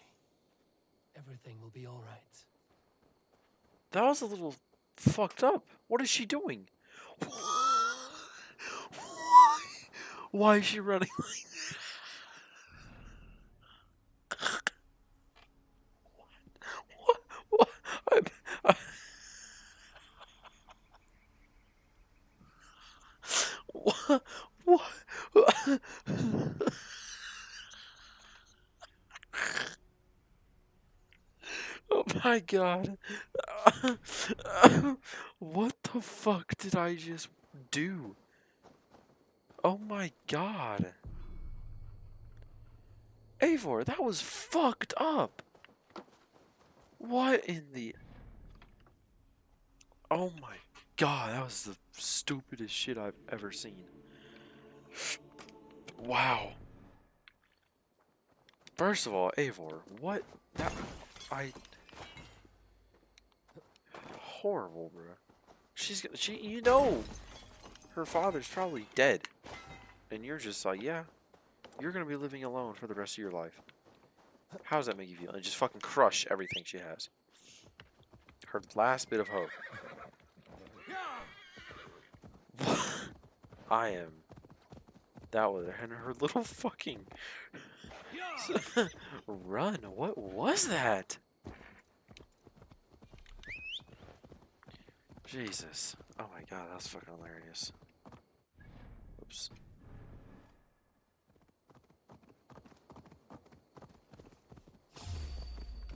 S10: Everything will be all right.
S1: That was a little fucked up. What is she doing? Why is she running like that? What? What? What? Oh my god. What the fuck did I just do? Oh my god. Eivor, that was fucked up. What in the... Oh my god, that was the stupidest shit I've ever seen. Wow. First of all, Eivor, what? That... Horrible, bro. You know, her father's probably dead. And you're just like, yeah, you're gonna be living alone for the rest of your life. How does that make you feel? And just fucking crush everything she has. Her last bit of hope. I am. That was, and her little fucking Run! What was that? Jesus. Oh my god, that's fucking hilarious. Oops.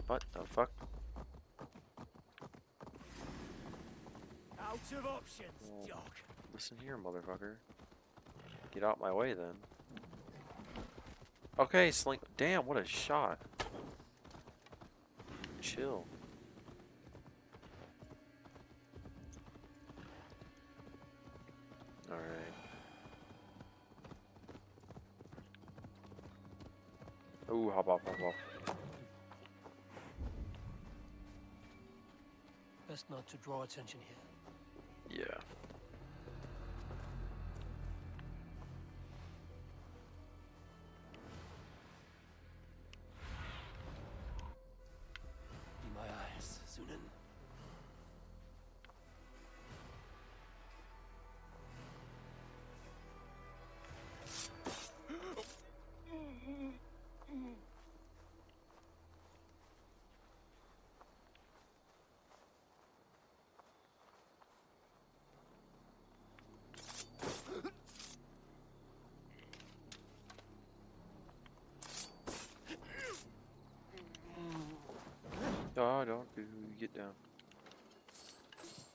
S1: What the fuck?
S20: Out of options, Doc.
S1: Listen here, motherfucker. Get out my way then. Okay, Slink. Damn, what a shot. Chill. Alright. Ooh, hop off, hop off.
S10: Best not to draw attention here.
S1: Yeah.
S10: Be my eyes, Sunan.
S1: Oh, don't get down.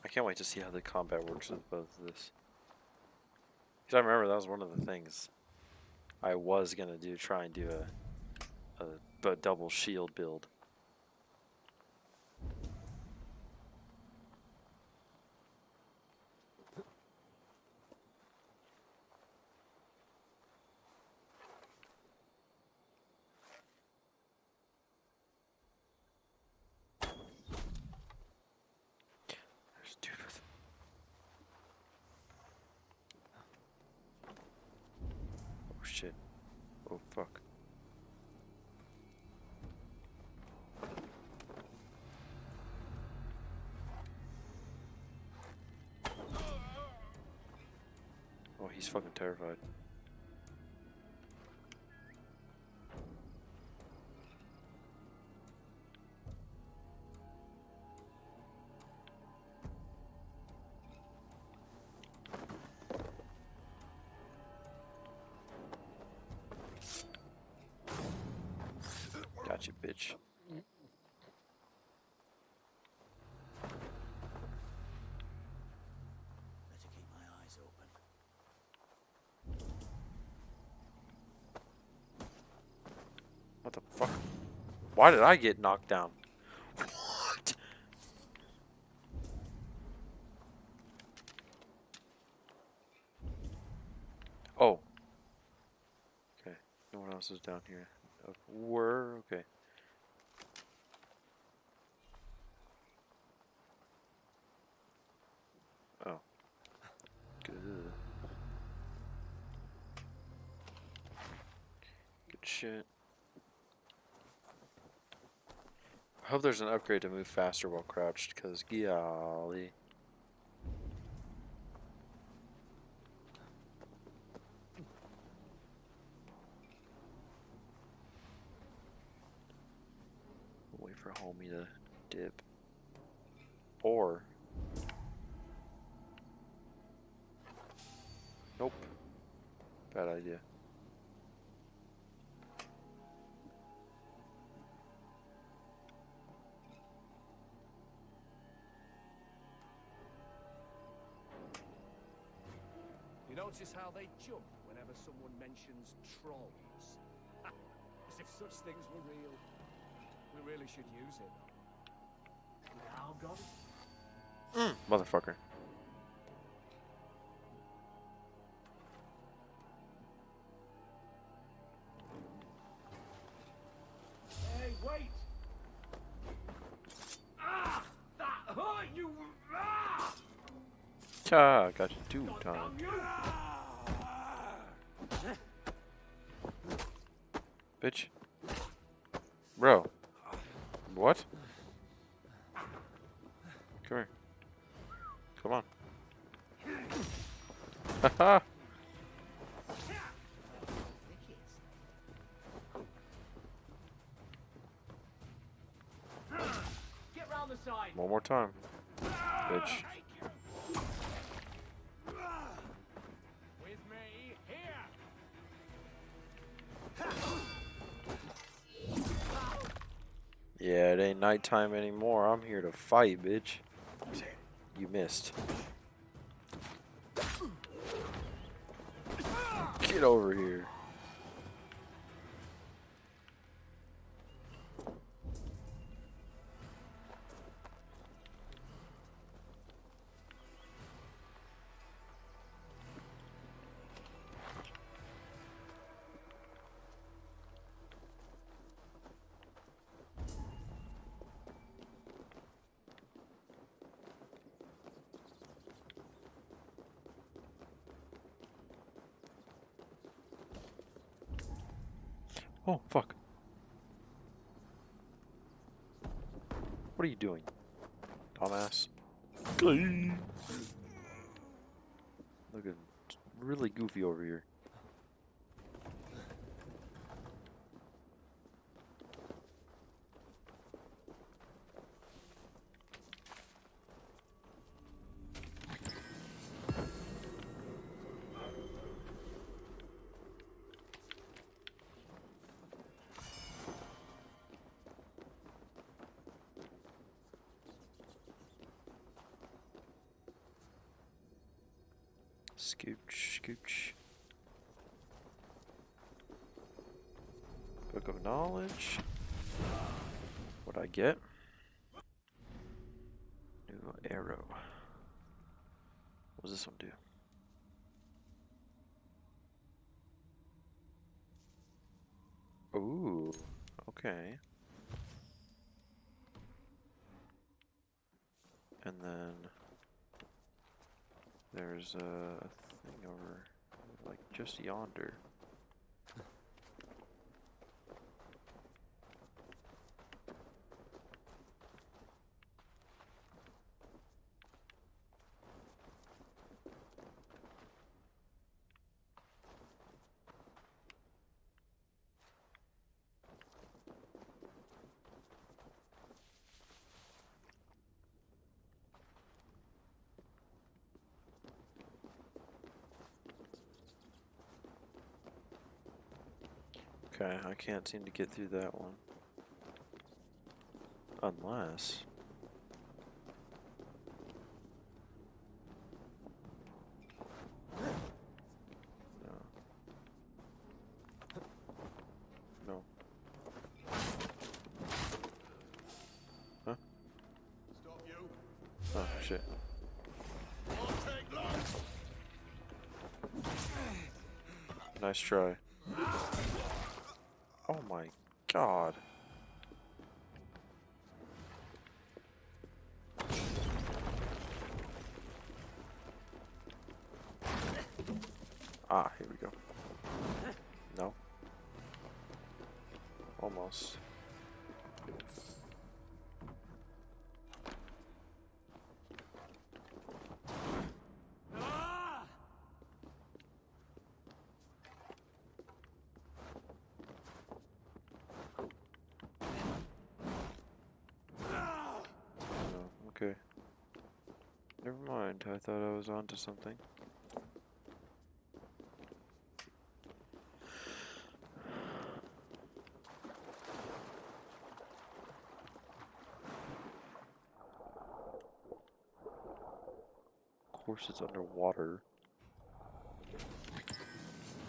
S1: I can't wait to see how the combat works with both of this. Because I remember that was one of the things I was gonna do, try and do a double shield build. There's a dude with... Oh shit. Oh fuck. Oh, he's fucking terrified. Gotcha, bitch.
S20: Better keep my eyes open.
S1: What the fuck? Why did I get knocked down? What? Oh. Okay. No one else is down here. We're okay. Oh. Good. Good shit. I hope there's an upgrade to move faster while crouched, because golly. Wait for homie to dip. Or... Nope. Bad idea.
S15: You notice how they jump whenever someone mentions trolls? As if such things were real. We really should use it. Now got it?
S1: Motherfucker.
S15: Hey, wait! Ah! That hurt you! Ah!
S1: Ah, got you two times. Bitch. Bro. What? Come here. Come on. Haha. more time, bitch.
S11: With me here.
S1: Yeah, it ain't nighttime anymore. I'm here to fight, bitch. You missed. Get over here. Oh, fuck. What are you doing, dumbass? Looking really goofy over here. Scooch, scooch. Book of Knowledge. What'd I get? New arrow. What does this one do? Ooh, okay. And then there's a thing over, like, just yonder. Okay, I can't seem to get through that one. Unless... No. Huh?
S13: Stop you.
S1: Oh, shit.
S13: Won't take long.
S1: Nice try. Oh my god. Ah, here we go. No. Almost. Okay. Never mind. I thought I was onto something. Of course, it's underwater.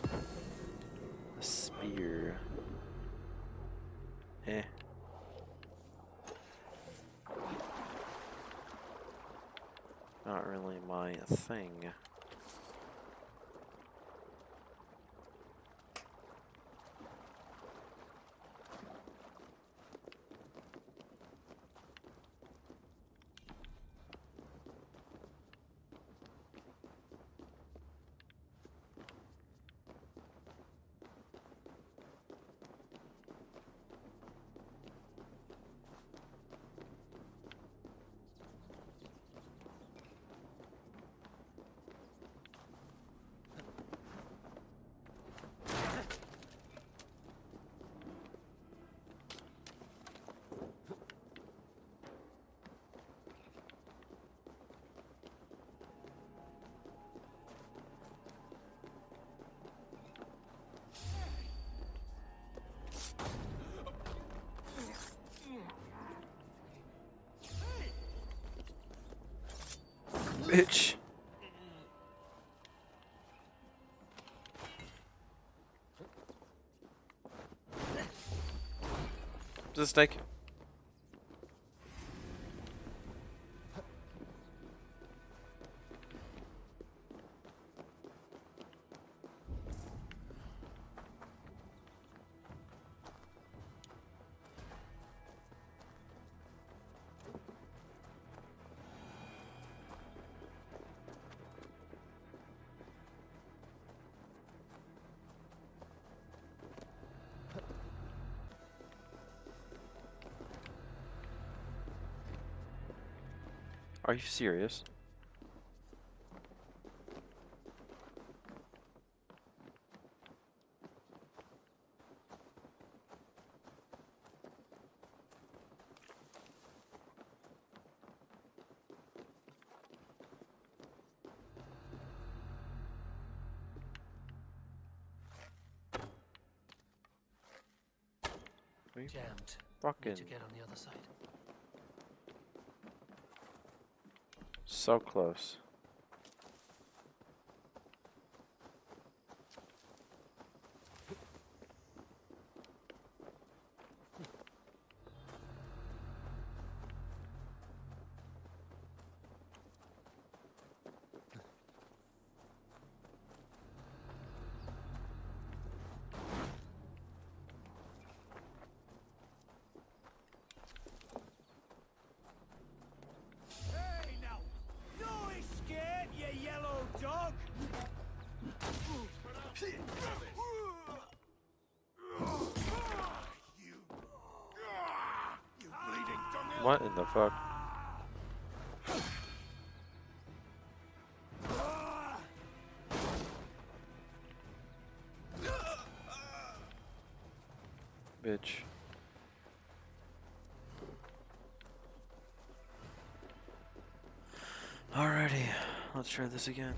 S1: A spear. Eh. Not really my thing. bitch. Is this a snake? Are you serious?
S10: Jammed.
S1: Fucking
S10: Need to get on the other side.
S1: so close.
S11: Hey now! No escape, you yellow dog!
S1: What in the fuck? Bitch. Alrighty, let's try this again.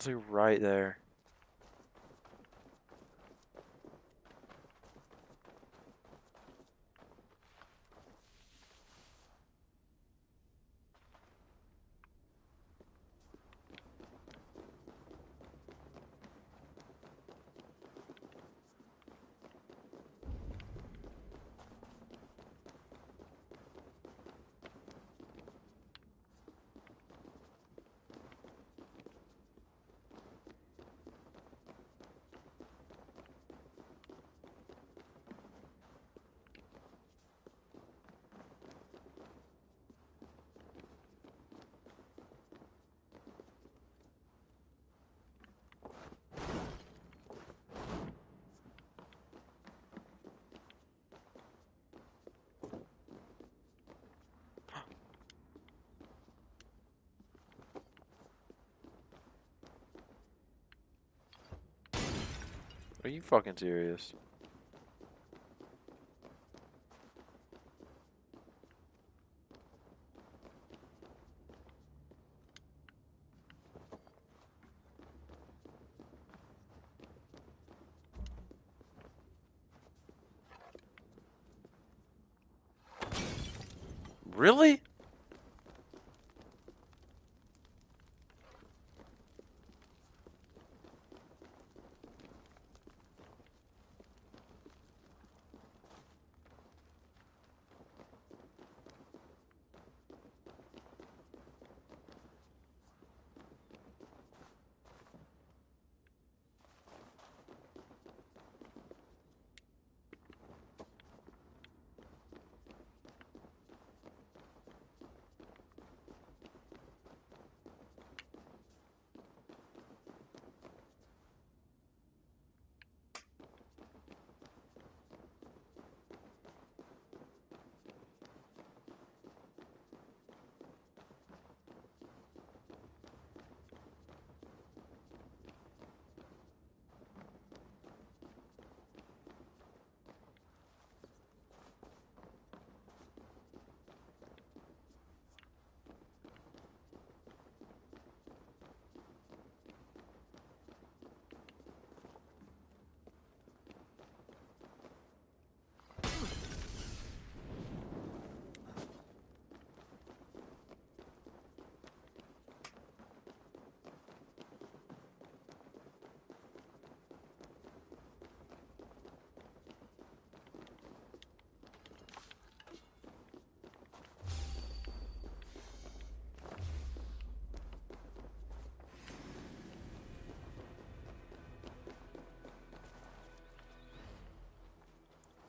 S1: It's like right there. Are you fucking serious? Really?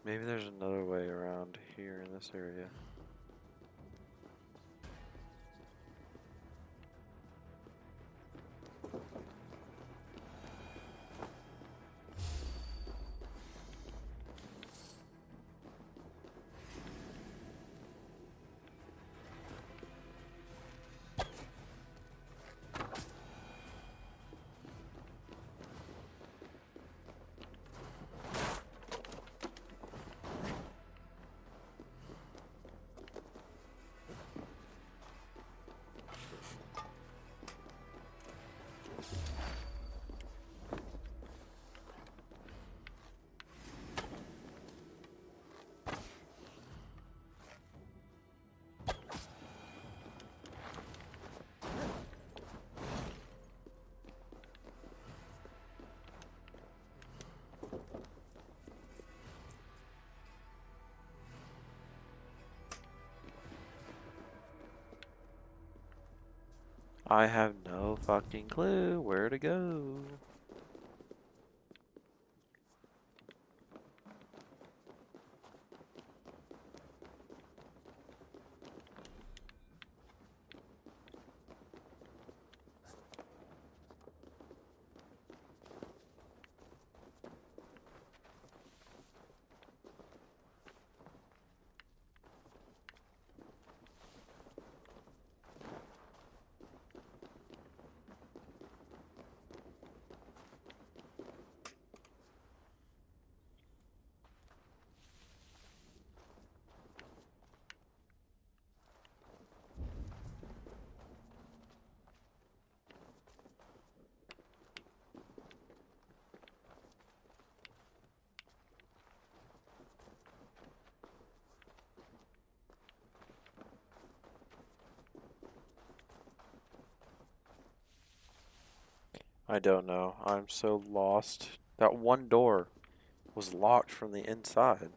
S1: Maybe there's another way around here in this area. I have no fucking clue where to go. I don't know. I'm so lost. That one door was locked from the inside.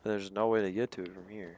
S1: There's no way to get to it from here.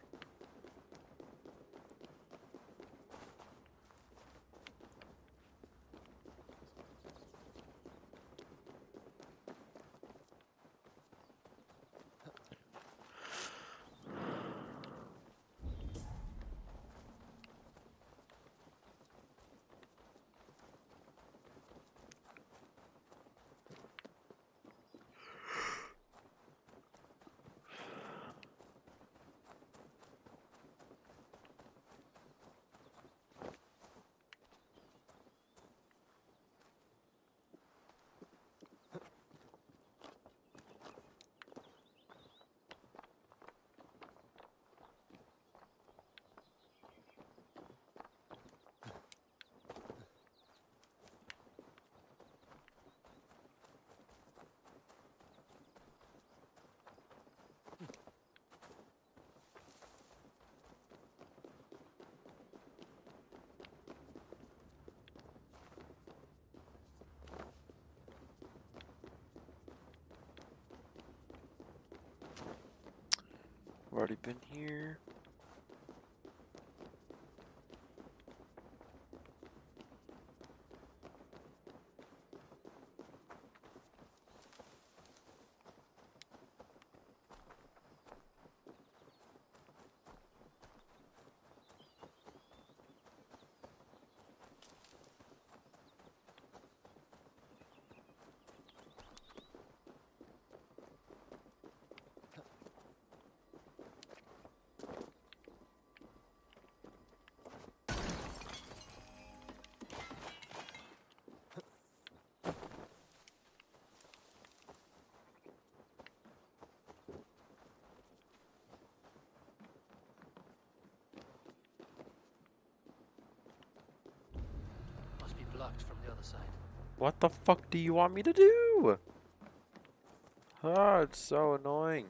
S1: I've already been here.
S10: Must be blocked from the other side.
S1: What the fuck do you want me to do? Ah, it's so annoying.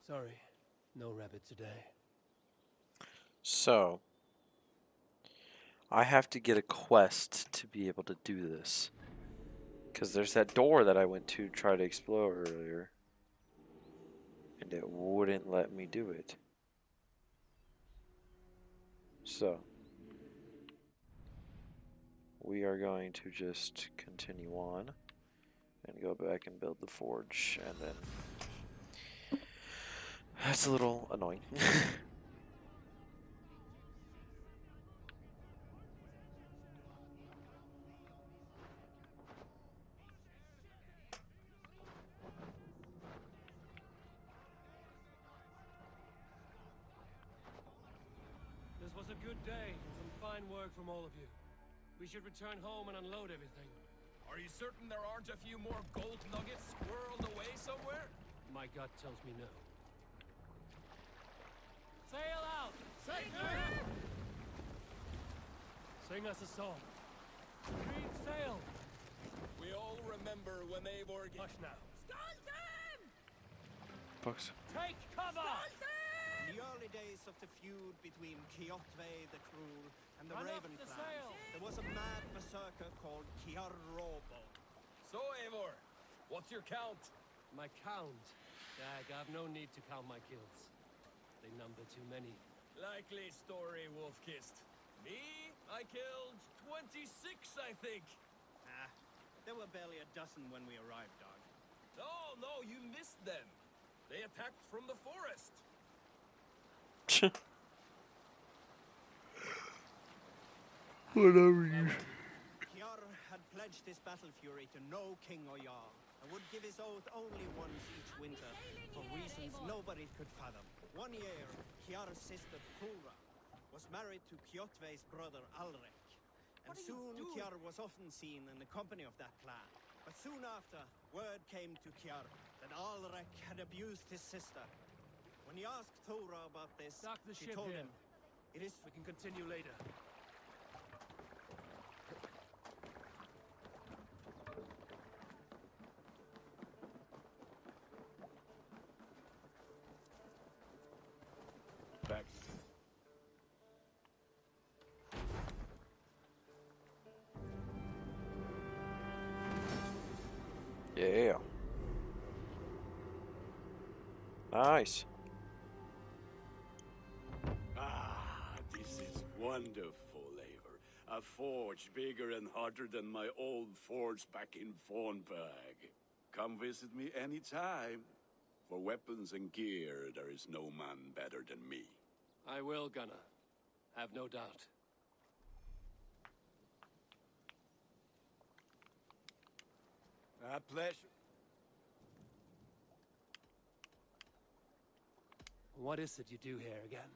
S10: Sorry, no rabbit today.
S1: So, I have to get a quest to be able to do this. Because there's that door that I went to try to explore earlier. And it wouldn't let me do it. So, we are going to just continue on and go back and build the forge, and then that's a little annoying.
S10: This was a good day. Some fine work from all of you. We should return home and unload everything.
S9: Are you certain there aren't a few more gold nuggets squirreled away somewhere?
S10: My gut tells me no. Sail out! Sing us a song. Read sail!
S9: We all remember when they were...
S10: Hush now.
S1: Fucks.
S10: Take cover!
S20: In the early days of the feud between Kjotve the Cruel and the
S10: Run up
S20: Raven
S10: the
S20: clan,
S10: sail.
S20: there was a mad berserker called Kjarrobo.
S9: So, Eivor, what's your count?
S10: My count? Dag, I've no need to count my kills. They number too many.
S9: Likely story, Wolf-Kissed. Me, I killed 26, I think.
S20: Ah, there were barely a dozen when we arrived, dog.
S9: No, you missed them. They attacked from the forest.
S1: Whatever you...
S20: Kjar had pledged his battle fury to no king or jarl, and would give his oath only once each winter, for reasons nobody could fathom. One year, Kjar's sister Thora was married to Kjotve's brother Alrek, and soon Kjar was often seen in the company of that clan. But soon after, word came to Kjar that Alrek had abused his sister. When he asked Thora about this,
S10: Dock the
S20: she
S10: ship
S20: told
S10: here.
S20: him, "It is..."
S10: We can continue later.
S19: Back.
S1: Yeah. Nice.
S19: Ah, this is wonderful, Eivor. A forge bigger and hotter than my old forge back in Fornberg. Come visit me anytime. For weapons and gear, there is no man better than me.
S10: I will, Gunnar. Have no doubt.
S19: A pleasure.
S10: What is it you do here again?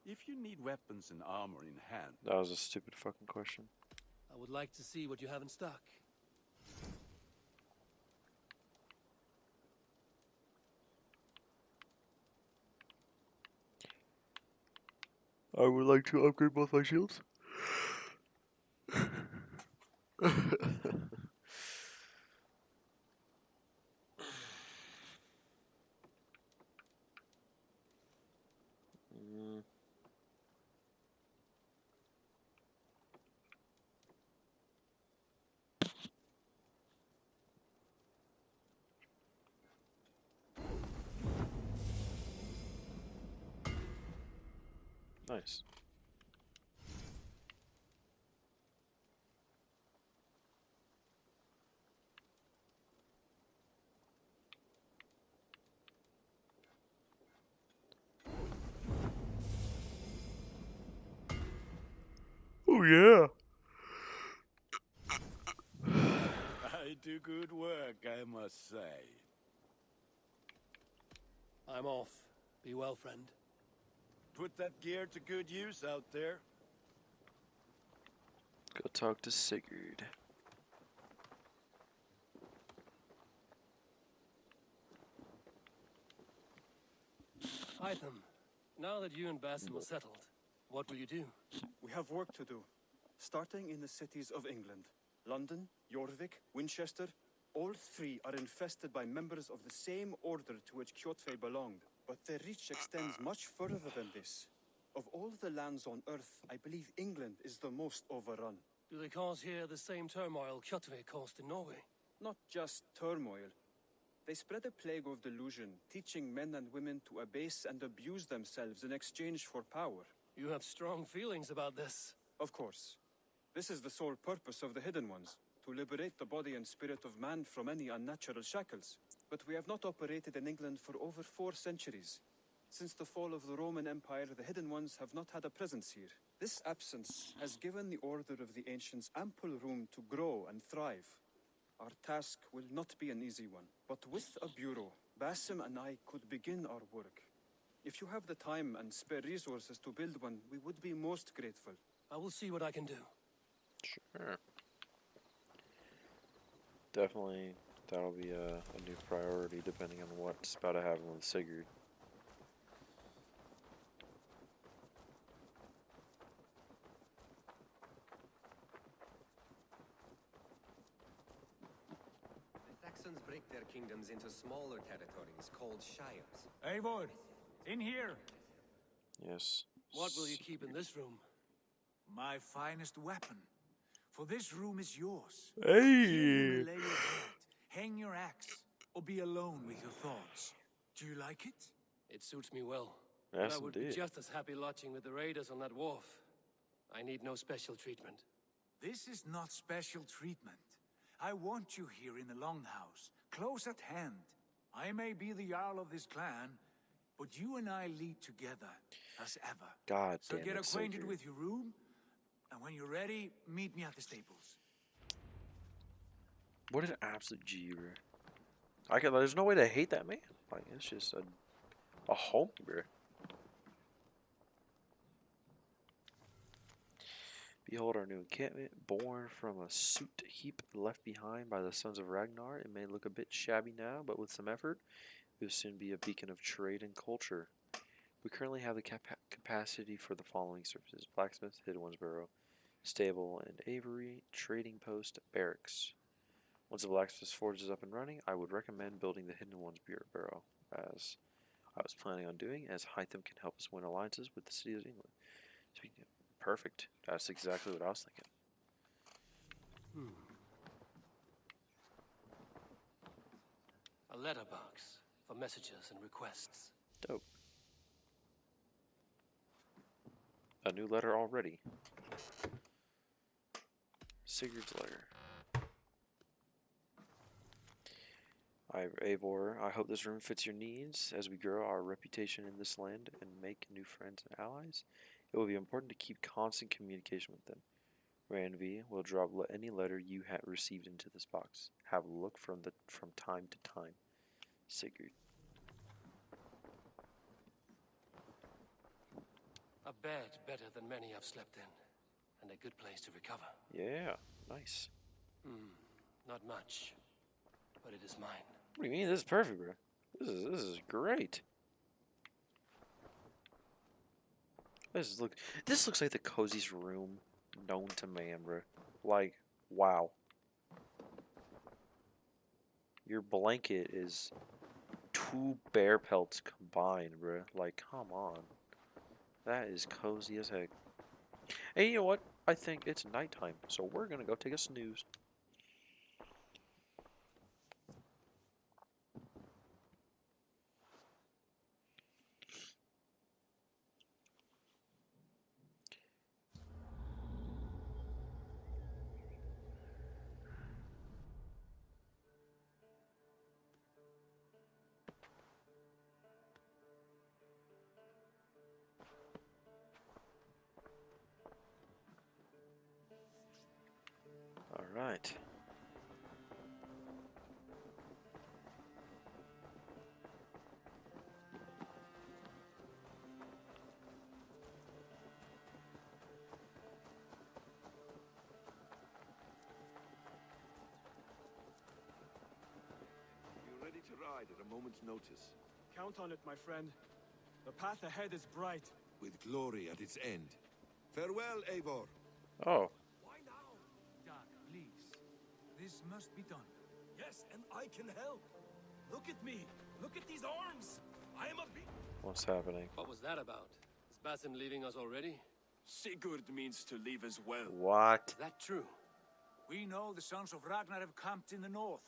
S19: If you need weapons and armor in hand,
S1: That was a stupid fucking question.
S10: I would like to see what you have in stock.
S1: I would like to upgrade both my shields. Nice. Oh yeah.
S19: I do good work, I must say.
S10: I'm off. Be well, friend.
S19: Put that gear to good use out there.
S1: Go talk to Sigurd.
S10: Hytham, now that you and Basim are settled, what will you do?
S4: We have work to do. Starting in the cities of England. London, Jorvik, Winchester. All three are infested by members of the same order to which Kjotve belonged. But their reach extends much further than this. Of all the lands on Earth, I believe England is the most overrun.
S10: Do they cause here the same turmoil Kjotve caused in Norway?
S4: Not just turmoil. They spread a plague of delusion, teaching men and women to abase and abuse themselves in exchange for power.
S10: You have strong feelings about this.
S4: Of course. This is the sole purpose of the Hidden Ones, to liberate the body and spirit of man from any unnatural shackles. But we have not operated in England for over 4 centuries. Since the fall of the Roman Empire, the Hidden Ones have not had a presence here. This absence has given the Order of the Ancients ample room to grow and thrive. Our task will not be an easy one, but with a bureau, Basim and I could begin our work. If you have the time and spare resources to build one, we would be most grateful.
S10: I will see what I can do.
S1: Sure. Definitely, that'll be a new priority depending on what's about to happen with Sigurd.
S3: The Saxons break their kingdoms into smaller territories called shires.
S11: Eivor, in here.
S1: Yes.
S10: What will you keep in this room?
S11: My finest weapon. For this room is yours.
S1: Hey!
S11: Here you may lay your head, hang your axe, or be alone with your thoughts. Do you like it?
S10: It suits me well.
S1: Yes,
S10: I would
S1: indeed.
S10: be just as happy lodging with the raiders on that wharf. I need no special treatment.
S11: This is not special treatment. I want you here in the Longhouse, close at hand. I may be the Jarl of this clan, but you and I lead together, as ever.
S1: God
S11: So
S1: damn
S11: get
S1: it,
S11: acquainted
S1: Sigurd.
S11: with your room, and when you're ready, meet me at the stables.
S1: What an absolute G, bro. There's no way to hate that man. Like, it's just a homie, bro. Behold our new encampment, born from a soot heap left behind by the sons of Ragnar. It may look a bit shabby now, but with some effort, it will soon be a beacon of trade and culture. We currently have the capacity for the following services: blacksmith, Hidden Ones Burrow, stable and aviary, trading post, barracks. Once the blacksmith's forge is up and running, I would recommend building the Hidden Ones Burrow, as I was planning on doing, as Hytham can help us win alliances with the cities of England. Speaking of, perfect. That's exactly what I was thinking.
S10: A letterbox for messages and requests.
S1: Dope. A new letter already. Sigurd's letter. Eivor, I hope this room fits your needs. As we grow our reputation in this land and make new friends and allies, it will be important to keep constant communication with them. Ranvi will drop any letter you have received into this box. Have a look from time to time. Sigurd.
S10: A bed better than many I've slept in, and a good place to recover.
S1: Yeah, nice.
S10: Not much, but it is mine.
S1: What do you mean? This is perfect, bro. This is great. This looks like the coziest room known to man, bro. Like, wow. Your blanket is 2 bear pelts combined, bro. Like, come on. That is cozy as heck. And you know what? I think it's nighttime, so we're gonna go take a snooze. Alright.
S13: You're ready to ride at a moment's notice.
S11: Count on it, my friend. The path ahead is bright.
S8: With glory at its end. Farewell, Eivor.
S1: Oh.
S11: Why now? Doc, please. This must be done.
S9: Yes, and I can help. Look at me. Look at these arms.
S1: What's happening?
S10: What was that about? Is Basim leaving us already?
S18: Sigurd means to leave as well.
S1: What?
S10: Is that true?
S11: We know the sons of Ragnar have camped in the north.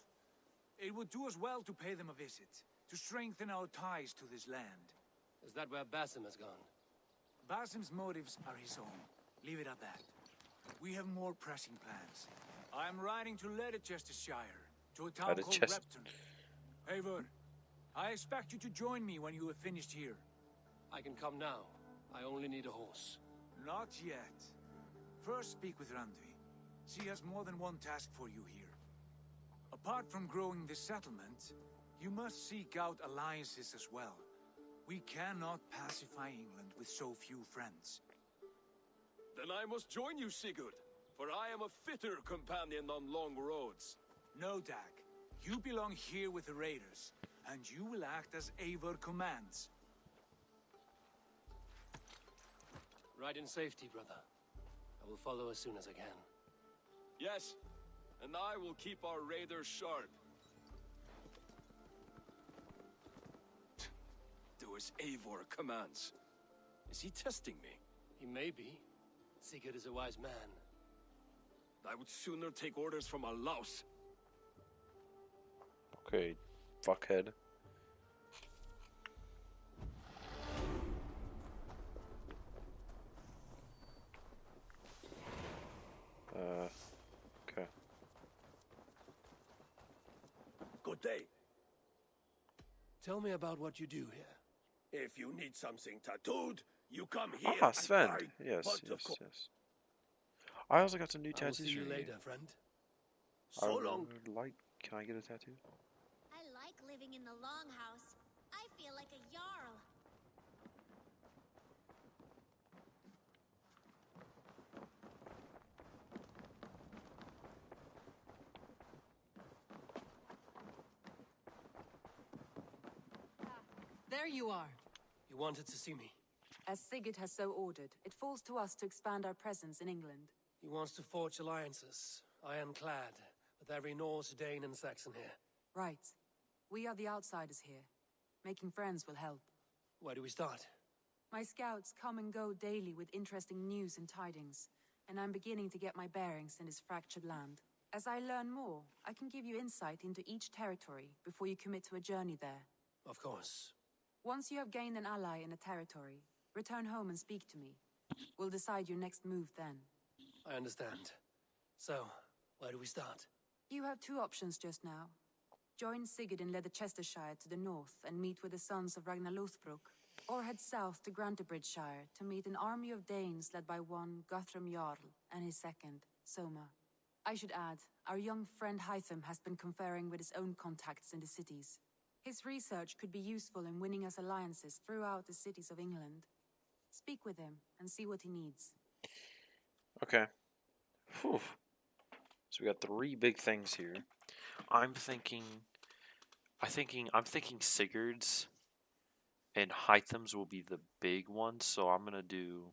S11: It would do us well to pay them a visit, to strengthen our ties to this land.
S10: Is that where Basim has gone?
S11: Basim's motives are his own. Leave it at that. We have more pressing plans. I am riding to Leicestershire, to a town called Repton. Eivor, I expect you to join me when you have finished here.
S10: I can come now. I only need a horse.
S11: Not yet. First speak with Randvi. She has more than one task for you here. Apart from growing this settlement, you must seek out alliances as well. We cannot pacify England with so few friends.
S18: Then I must join you, Sigurd, for I am a fitter companion on long roads.
S11: No, Dag. You belong here with the raiders, and you will act as Eivor commands.
S10: Ride in safety, brother. I will follow as soon as I can.
S18: Yes, and I will keep our raiders sharp. Do as Eivor commands. Is he testing me?
S10: He may be. Sigurd is a wise man.
S18: I would sooner take orders from a louse.
S1: Okay, fuckhead. Okay.
S2: Good day.
S10: Tell me about what you do here.
S2: If you need something tattooed, you come here.
S1: Ah, Sven.
S2: and buy.
S1: Yes,
S2: But
S1: yes,
S2: of course,
S1: yes. I also got some new
S10: I will
S1: tattoos
S10: see you
S1: for
S10: later, friend.
S1: I
S2: So long.
S1: would like. Can I get a tattoo?
S21: I like living in the longhouse. I feel like a jarl.
S12: There you are.
S10: You wanted to see me.
S12: As Sigurd has so ordered, it falls to us to expand our presence in England.
S10: He wants to forge alliances, ironclad, with every Norse, Dane, and Saxon here.
S12: Right. We are the outsiders here. Making friends will help.
S10: Where do we start?
S12: My scouts come and go daily with interesting news and tidings, and I'm beginning to get my bearings in this fractured land. As I learn more, I can give you insight into each territory before you commit to a journey there.
S10: Of course.
S12: Once you have gained an ally in a territory, return home and speak to me. We'll decide your next move then.
S10: I understand. So, where do we start?
S12: You have two options just now. Join Sigurd in Leicestershire to the north and meet with the sons of Ragnar Lothbrok, or head south to Grantebridgeshire to meet an army of Danes led by one Guthrum Jarl and his second, Soma. I should add, our young friend Hytham has been conferring with his own contacts in the cities. His research could be useful in winning us alliances throughout the cities of England. Speak with him and see what he needs.
S1: Okay. Whew. So we got three big things here. I'm thinking Sigurd's and Hytham's will be the big ones. So I'm gonna do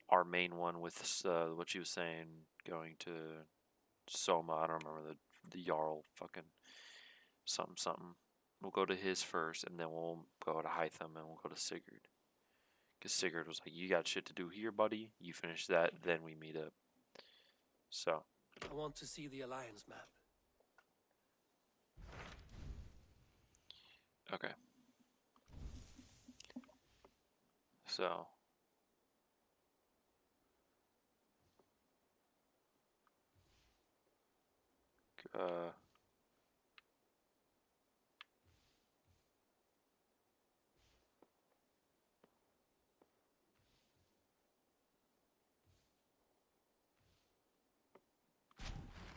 S1: our main one with what she was saying, going to Soma. I don't remember the Jarl fucking something. We'll go to his first, and then we'll go to Hytham, and we'll go to Sigurd. Because Sigurd was like, you got shit to do here, buddy. You finish that, then we meet up. So.
S10: I want to see the alliance map.
S1: Okay. So.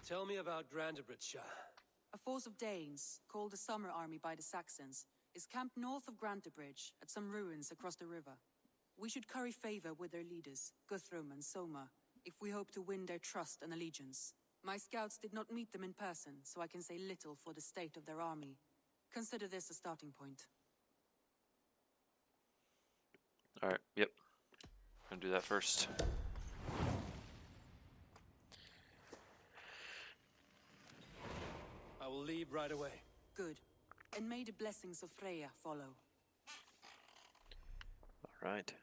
S10: Tell me about Grantebridgeshire.
S12: A force of Danes, called the Summer Army by the Saxons, is camped north of Grantebridge at some ruins across the river. We should curry favor with their leaders, Guthrum and Soma, if we hope to win their trust and allegiance. My scouts did not meet them in person, so I can say little for the state of their army. Consider this a starting point.
S1: Alright, yep. Gonna do that first.
S10: I will leave right away.
S12: Good. And may the blessings of Freya follow.
S1: Right.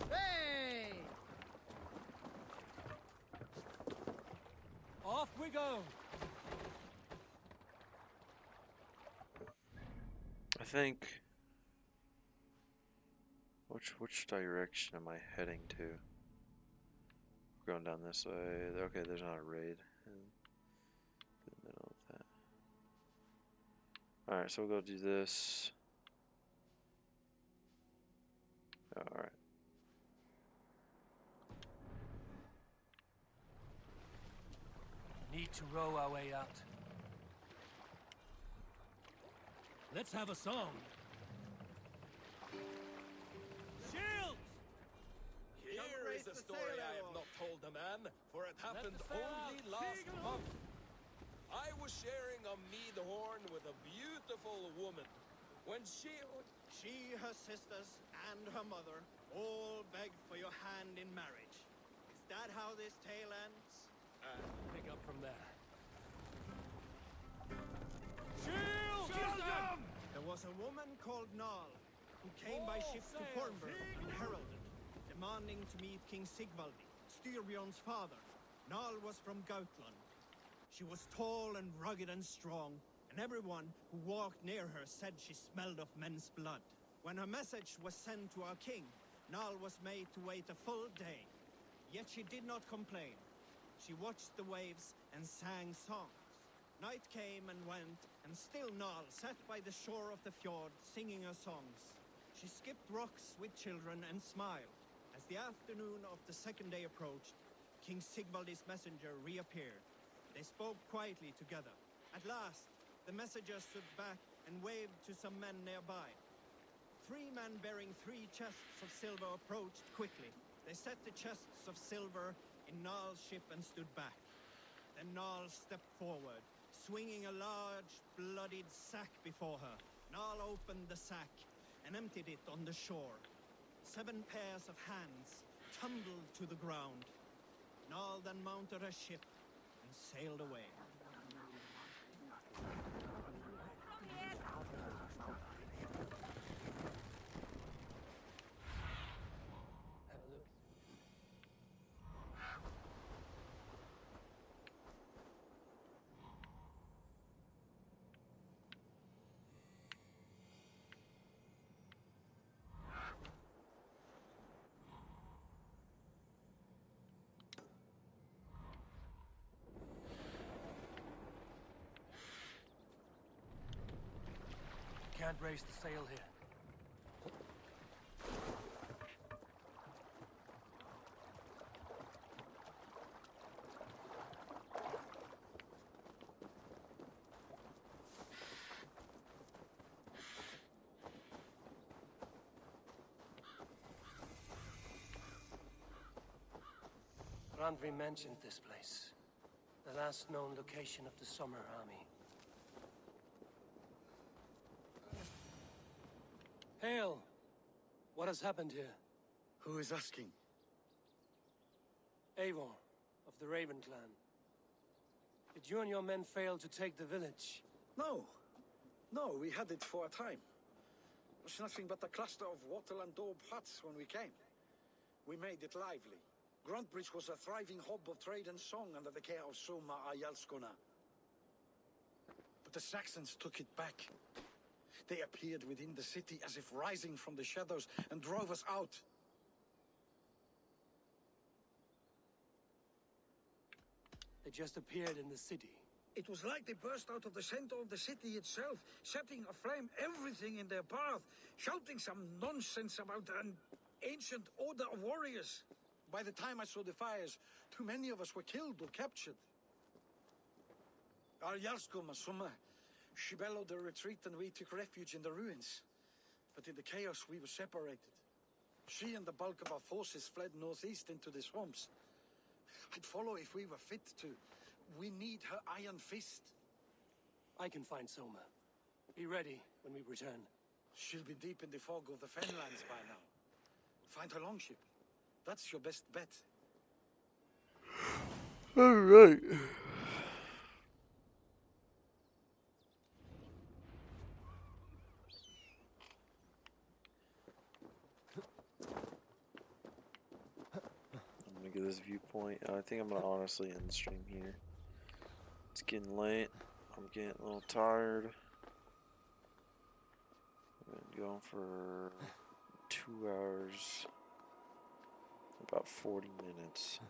S20: Hey! Off we go!
S1: I think... Which direction am I heading to? We're going down this way. Okay, there's not a raid in the middle of that. Alright, so we'll go do this. Alright.
S10: Need to row our way out.
S15: Let's have a song.
S20: Shields!
S9: Here is a story I have not told a man, for it happened only last month. I was sharing a mead horn with a beautiful woman. When she,
S20: her sisters, and her mother all begged for your hand in marriage. Is that how this tale ends?
S10: Pick up from there.
S20: Shield! There was a woman called Nal, who came by ship to Fornburg and heralded, demanding to meet King Sigvaldi, Styrbjorn's father. Nal was from Gautland. She was tall and rugged and strong, and everyone who walked near her said she smelled of men's blood. When her message was sent to our king, Nal was made to wait a full day. Yet she did not complain. She watched the waves and sang songs. Night came and went, and still Nal sat by the shore of the fjord singing her songs. She skipped rocks with children and smiled. As the afternoon of the second day approached, King Sigvaldi's messenger reappeared. They spoke quietly together. At last, the messenger stood back and waved to some men nearby. 3 men bearing 3 chests of silver approached quickly. They set the chests of silver in Nal's ship and stood back. Then Nal stepped forward, swinging a large, bloodied sack before her. Nal opened the sack and emptied it on the shore. 7 pairs of hands tumbled to the ground. Nal then mounted her ship and sailed away.
S10: Can't raise the sail here. Randvi mentioned this place. The last known location of the Summer Army. Hail! What has happened here?
S17: Who is asking?
S10: Eivor, of the Raven clan. Did you and your men fail to take the village?
S7: No. No, we had it for a time. It was nothing but a cluster of wattle and daub huts when we came. We made it lively. Gruntbridge was a thriving hub of trade and song under the care of Soma Ayalskona. But the Saxons took it back. They appeared within the city as if rising from the shadows and drove us out.
S10: They just appeared in the city.
S7: It was like they burst out of the center of the city itself, setting aflame everything in their path, shouting some nonsense about an ancient order of warriors. By the time I saw the fires, too many of us were killed or captured. Our Yarsko Masuma, she bellowed a retreat and we took refuge in the ruins. But in the chaos, we were separated. She and the bulk of our forces fled northeast into the swamps. I'd follow if we were fit to. We need her iron fist.
S10: I can find Soma. Be ready when we return.
S7: She'll be deep in the fog of the Fenlands by now. Find her longship. That's your best bet.
S1: Alright. I'm gonna get this viewpoint. I think I'm gonna honestly end the stream here. It's getting late. I'm getting a little tired. I've been going for 2 hours, about 40 minutes.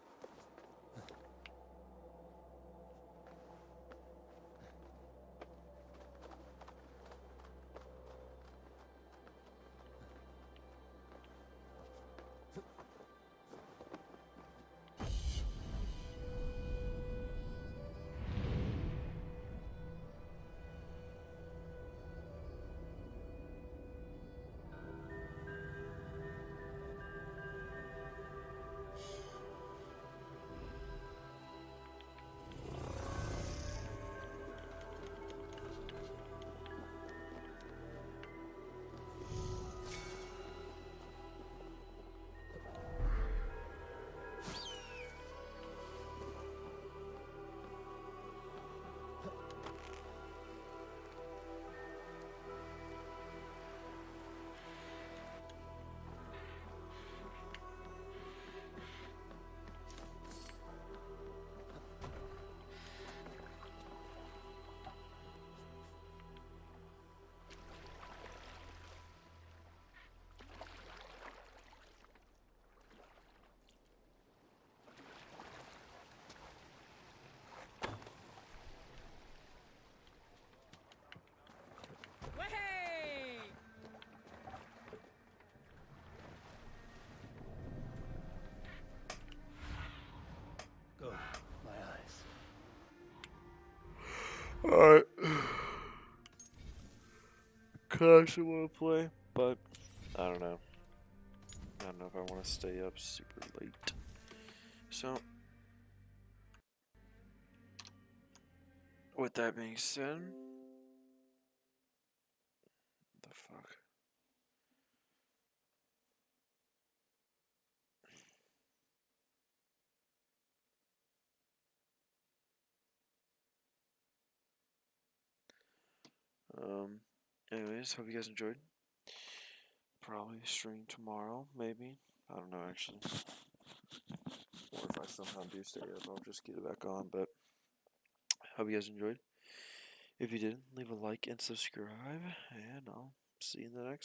S10: Good. My eyes.
S1: Alright. I actually want to play, but I don't know. I don't know if I want to stay up super late. So, with that being said, the fuck? Anyways, hope you guys enjoyed. Probably stream tomorrow, maybe. I don't know, actually. Or if I somehow do stay up, I'll just get it back on, but hope you guys enjoyed. If you did, leave a like and subscribe, and I'll see you in the next one.